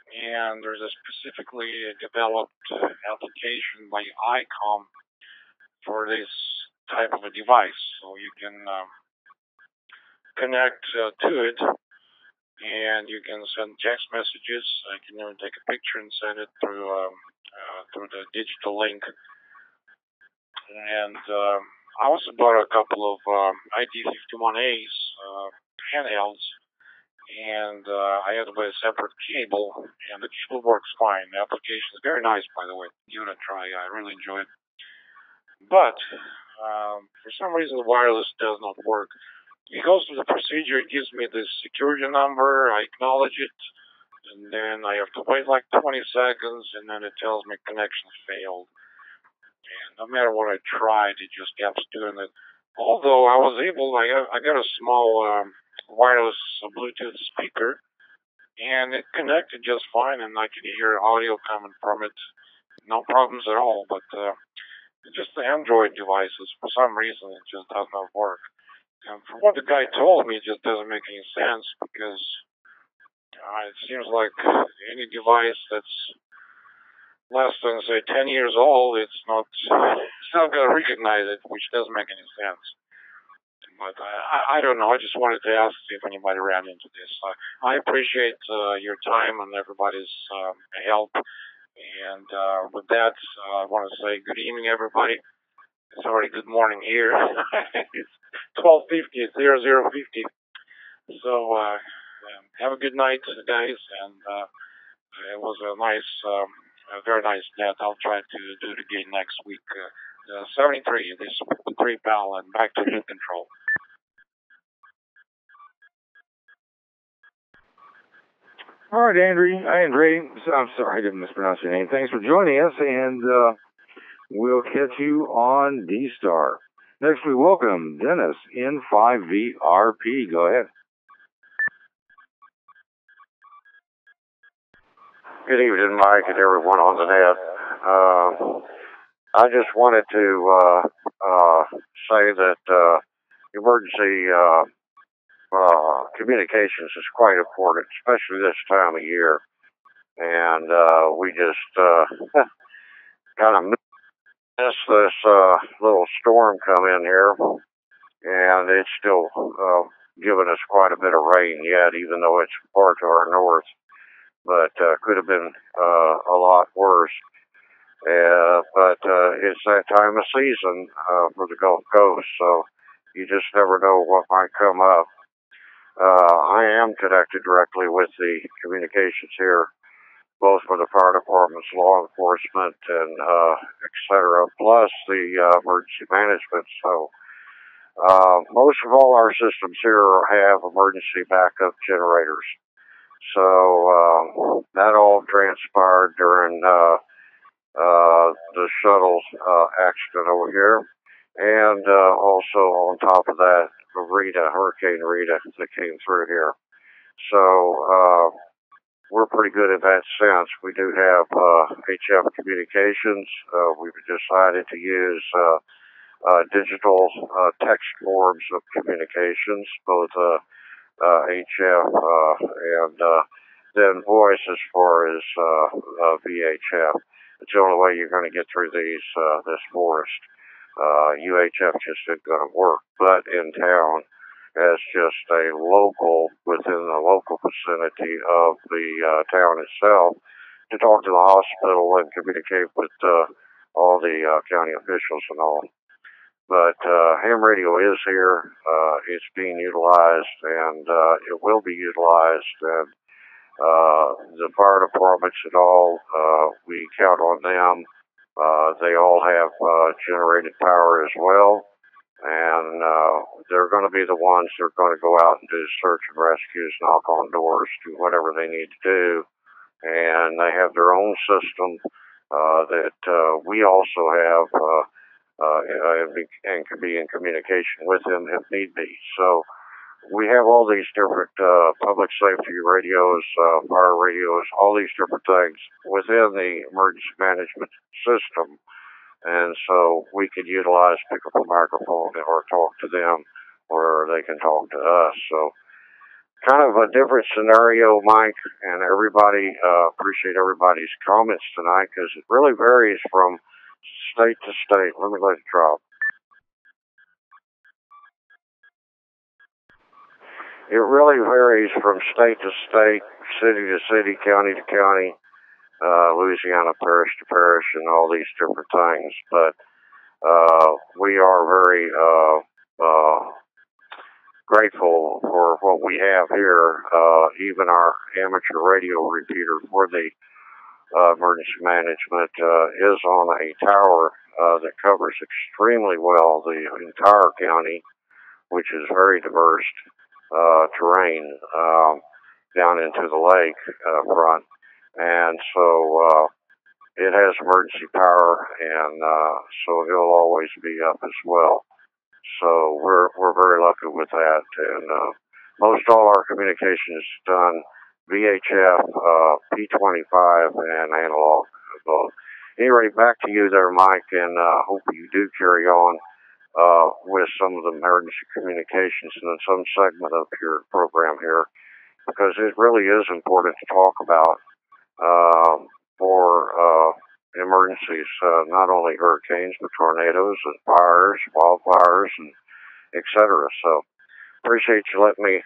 and there's a specifically developed application by ICOM for this type of a device. So you can connect to it, and you can send text messages. I can even take a picture and send it through the digital link. And I also bought a couple of ID51As handhelds, and I had to buy a separate cable, and the cable works fine. The application is very nice, by the way. Give it a try. I really enjoy it. But for some reason, the wireless does not work. It goes through the procedure. It gives me this security number. I acknowledge it, and then I have to wait like 20 seconds, and then it tells me connection failed. And no matter what I tried, it just kept doing it. Although I was able, I got a small wireless Bluetooth speaker, and it connected just fine, and I could hear audio coming from it. No problems at all. But just the Android devices, for some reason, it just does not work. And from what the guy told me, it just doesn't make any sense, because it seems like any device that's less than, say, 10 years old, it's not going to recognize it, which doesn't make any sense. But I don't know. I just wanted to ask if anybody ran into this. I appreciate your time and everybody's help. And with that, I want to say good evening, everybody. It's already good morning here. It's 12:50. It's 00:50. So have a good night, guys, and it was a very nice net. I'll try to do it again next week. 73. This is 3 pal, and back to new control. All right, Andre, I'm sorry I didn't mispronounce your name. Thanks for joining us, and we'll catch you on D-Star. Next, we welcome Dennis N5VRP. Go ahead. Good evening, Mike, and everyone on the net. I just wanted to say that emergency communications is quite important, especially this time of year. And we just kind of missed this little storm come in here, and it's still giving us quite a bit of rain yet, even though it's far to our north. But could have been a lot worse. But it's that time of season for the Gulf Coast, so you just never know what might come up. I am connected directly with the communications here, both for the fire departments, law enforcement, and et cetera, plus the emergency management. So most of all our systems here have emergency backup generators. So that all transpired during the shuttle accident over here. And also on top of that, Hurricane Rita that came through here. So we're pretty good in that sense. We do have HF communications. We've decided to use digital text forms of communications, both HF and then voice as far as VHF. It's the only way you're going to get through this forest. UHF just isn't going to work. But in town, as just a local, within the local vicinity of the town itself, to talk to the hospital and communicate with all the county officials and all. But ham radio is here. It's being utilized, and it will be utilized. And the fire departments and all, we count on them. They all have generated power as well. And they're going to be the ones that are going to go out and do search and rescues, knock on doors, do whatever they need to do. And they have their own system that we also have and can be in communication with them if need be. So we have all these different public safety radios, fire radios, all these different things within the emergency management system. And so we could utilize, pick up a microphone or talk to them, or they can talk to us. So kind of a different scenario, Mike, and everybody, appreciate everybody's comments tonight, because it really varies from state to state. Let me let it drop. It really varies from state to state, city to city, county to county, Louisiana parish to parish, and all these different things. But we are very grateful for what we have here. Even our amateur radio repeater for the emergency management is on a tower that covers extremely well the entire county, which is very diverse terrain down into the lake front. And so it has emergency power, and so it'll always be up as well. So we're very lucky with that. And most all our communication is done VHF, P25, and analog both. Anyway, back to you there, Mike, and hope you do carry on with some of the emergency communications in some segment of your program here, because it really is important to talk about for emergencies, not only hurricanes, but tornadoes and fires, wildfires, and et cetera. So appreciate you letting me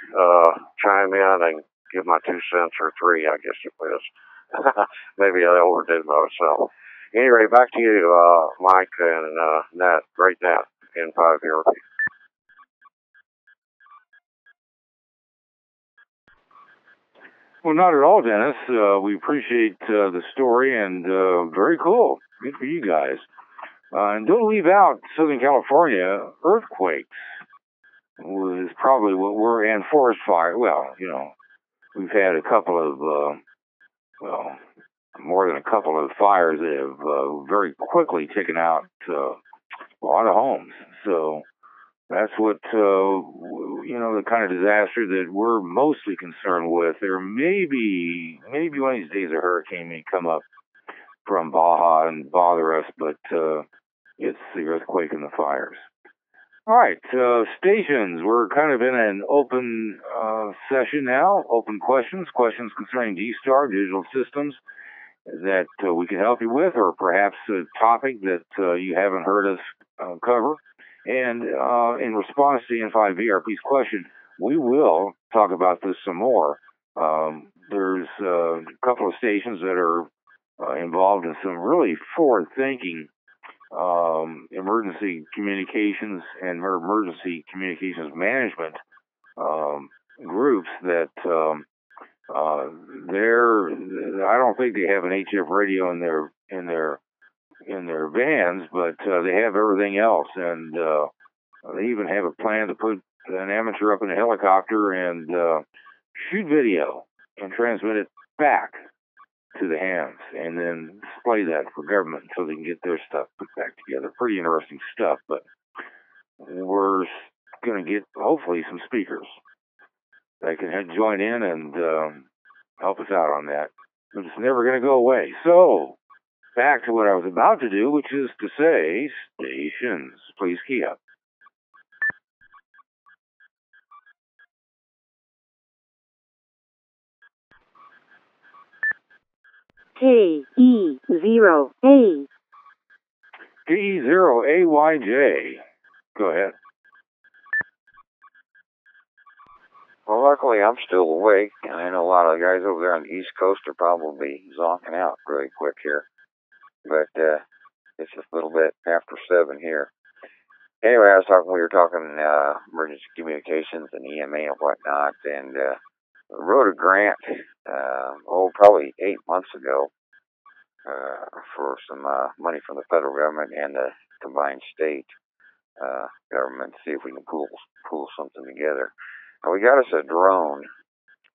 chime in and give my 2 cents or 3, I guess it was. Maybe I overdid myself. Anyway, back to you, Mike, and Nat. Great Nat in 5 here. Well, not at all, Dennis. We appreciate the story, and very cool. Good for you guys. And don't leave out Southern California. Earthquakes was probably what we're, and forest fire. Well, you know, we've had a couple of, more than a couple of fires that have very quickly taken out a lot of homes. So that's what, you know, the kind of disaster that we're mostly concerned with. There maybe one of these days a hurricane may come up from Baja and bother us, but it's the earthquake and the fires. All right, stations. We're kind of in an open session now. Open questions concerning D-Star Digital Systems that we can help you with, or perhaps a topic that you haven't heard us cover. And in response to N5VRP's question, we will talk about this some more. There's a couple of stations that are involved in some really forward-thinking emergency communications and emergency communications management groups that I don't think they have an HF radio in their vans, but they have everything else, and they even have a plan to put an amateur up in a helicopter and shoot video and transmit it back to the hands, and then display that for government so they can get their stuff put back together. Pretty interesting stuff, but we're going to get, hopefully, some speakers that can join in and help us out on that. But it's never going to go away. So, back to what I was about to do, which is to say, stations. Please key up. KE0A. KE0AYJ. Go ahead. Well, luckily I'm still awake, and I know a lot of the guys over there on the East Coast are probably zonking out really quick here. But it's just a little bit after 7 here. Anyway, we were talking emergency communications and EMA and whatnot, and wrote a grant, probably 8 months ago, for some money from the federal government and the combined state government to see if we can pull something together. And we got us a drone,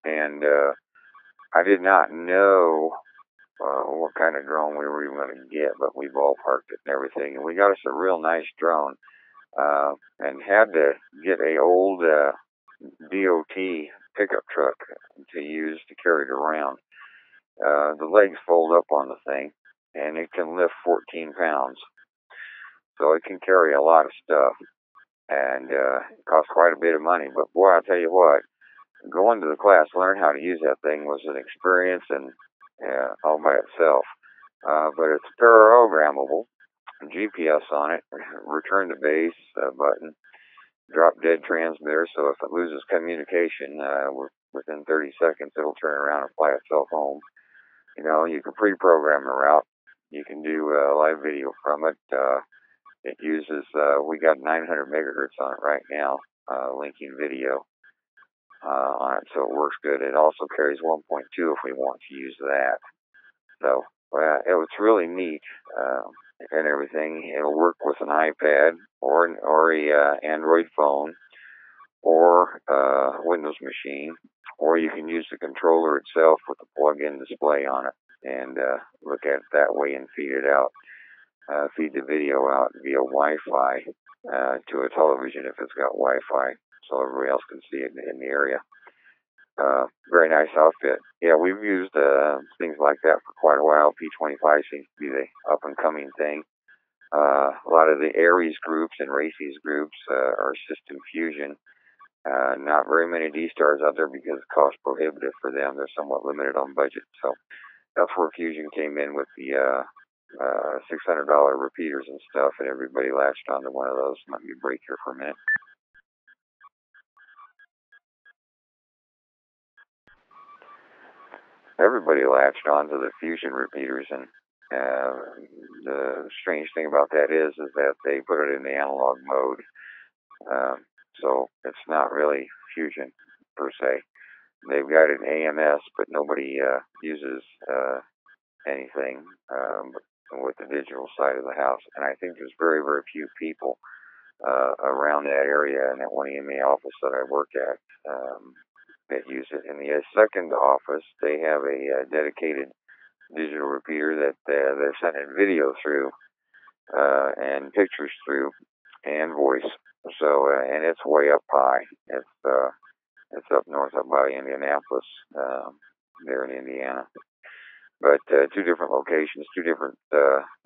and I did not know what kind of drone we were even going to get, but we ballparked it and everything, and we got us a real nice drone, and had to get a old DOT pickup truck to use to carry it around. The legs fold up on the thing, and it can lift 14 pounds, so it can carry a lot of stuff, and it costs quite a bit of money. But boy, I'll tell you what, going to the class, learn how to use that thing was an experience and all by itself. But it's programmable, GPS on it, return to base button, drop dead transmitter, so if it loses communication, within 30 seconds it'll turn around and fly itself home. You know, you can pre-program a route. You can do live video from it. It uses, we got 900 megahertz on it right now, linking video on it, so it works good. It also carries 1.2 if we want to use that. So it was really neat and everything. It'll work with an iPad or a Android phone or Windows machine, or you can use the controller itself with a plug-in display on it and look at it that way and feed it out. Feed the video out via Wi-Fi to a television if it's got Wi-Fi, so everybody else can see it in the area. Very nice outfit. Yeah, we've used things like that for quite a while. P25 seems to be the up-and-coming thing. A lot of the Aries groups and Races groups are System Fusion. Not very many D-Stars out there because it's cost prohibitive for them. They're somewhat limited on budget. So that's where Fusion came in with the $600 repeaters and stuff, and everybody latched onto one of those. Let me break here for a minute. Everybody latched onto the Fusion repeaters, and The strange thing about that is that they put it in the analog mode. So it's not really fusion per se. They've got an AMS, but nobody uses anything with the digital side of the house. And I think there's very, very few people around that area and at one EMA office that I work at that use it. In the second office, they have a dedicated digital repeater that they're sending video through and pictures through and voice. So and it's way up high. It's up north, up by Indianapolis, there in Indiana. But two different locations, two different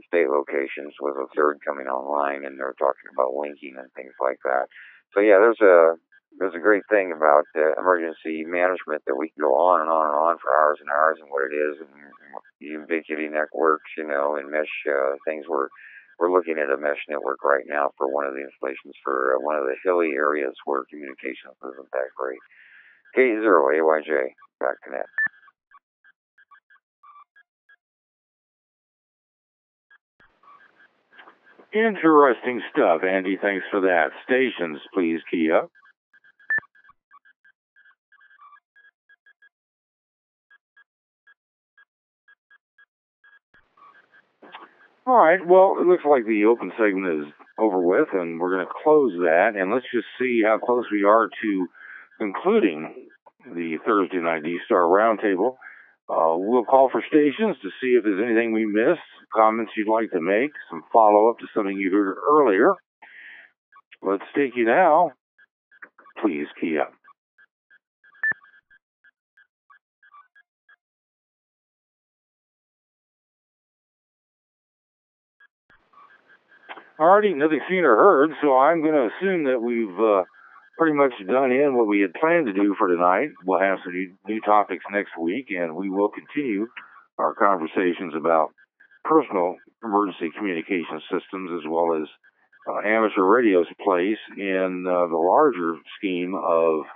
state locations, with a third coming online, and they're talking about linking and things like that. So yeah, there's a great thing about emergency management that we can go on and on and on for hours and hours, and what it is, and Ubiquiti networks, and mesh things. We're looking at a mesh network right now for one of the installations for one of the hilly areas where communications isn't that great. K0AYJ, back to net. Interesting stuff, Andy. Thanks for that. Stations, please key up. All right, well, it looks like the open segment is over with, and we're going to close that, and let's just see how close we are to concluding the Thursday night D-Star Roundtable. We'll call for stations to see if there's anything we missed, comments you'd like to make, some follow-up to something you heard earlier. Let's take you now. Please key up. Alrighty, nothing seen or heard, so I'm going to assume that we've pretty much done in what we had planned to do for tonight. We'll have some new topics next week, and we will continue our conversations about personal emergency communication systems as well as amateur radio's place in the larger scheme of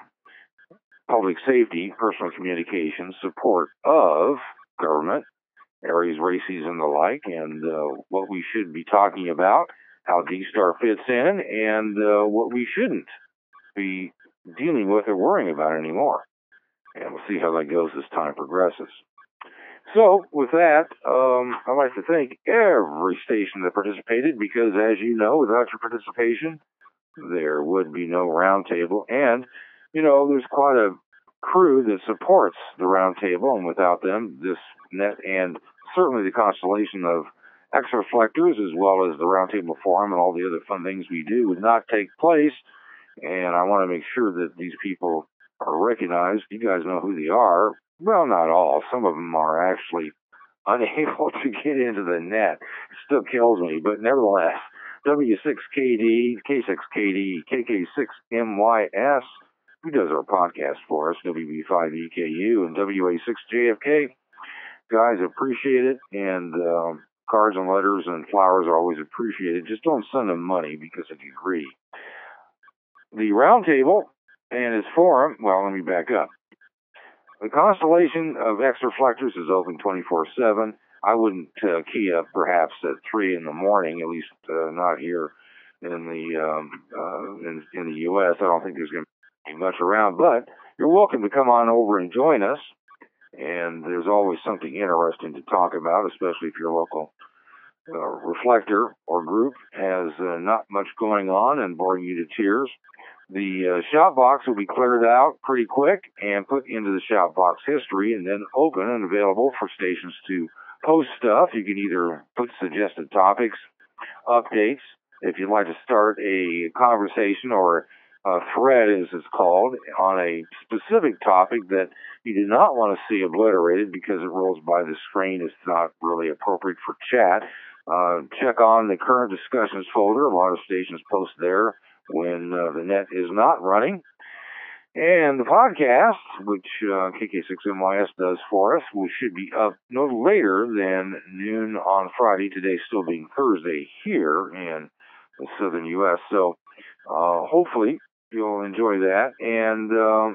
public safety, personal communication, support of government, areas, races, and the like, and what we should be talking about, how D-Star fits in, and what we shouldn't be dealing with or worrying about anymore. And we'll see how that goes as time progresses. So, with that, I'd like to thank every station that participated, because, as you know, without your participation, there would be no roundtable. And, there's quite a crew that supports the roundtable, and without them, this net and certainly the constellation of X-Reflectors, as well as the Roundtable Forum and all the other fun things we do, would not take place. And I want to make sure that these people are recognized. You guys know who they are. Well, not all. Some of them are actually unable to get into the net. It still kills me, but nevertheless, W6KD, K6KD, KK6MYS, who does our podcast for us, WB5EKU, and WA6JFK. Guys, appreciate it, and cards and letters and flowers are always appreciated. Just don't send them money, because if you agree. The roundtable and its forum, well, let me back up. The constellation of X-Reflectors is open 24/7. I wouldn't key up perhaps at 3 in the morning, at least not here in the U.S. I don't think there's going to be much around, but you're welcome to come on over and join us. And there's always something interesting to talk about, especially if your local reflector or group has not much going on and boring you to tears. The shout box will be cleared out pretty quick and put into the shout box history, and then open and available for stations to post stuff. You can either put suggested topics, updates, if you'd like to start a conversation or a thread, as it's called, on a specific topic that you do not want to see obliterated because it rolls by the screen. It's not really appropriate for chat. Check on the current discussions folder. A lot of stations post there when the net is not running. And the podcast, which KK6MYS does for us, we should be up no later than noon on Friday, today still being Thursday here in the southern U.S. So hopefully you'll enjoy that. And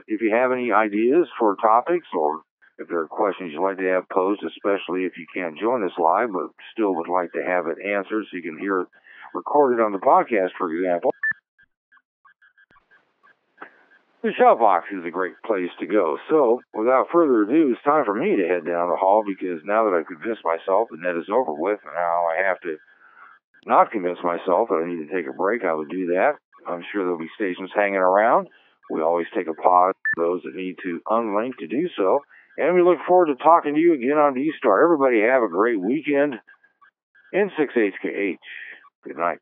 if you have any ideas for topics or If there are questions you'd like to have posed, especially if you can't join us live, but still would like to have it answered so you can hear it recorded on the podcast, for example, the shout box is a great place to go. So, without further ado, it's time for me to head down the hall, because now that I've convinced myself the net is over with, now I have to not convince myself that I need to take a break. I would do that. I'm sure there'll be stations hanging around. We always take a pause for those that need to unlink to do so. And we look forward to talking to you again on D-Star. Everybody have a great weekend. N6HKH. Good night.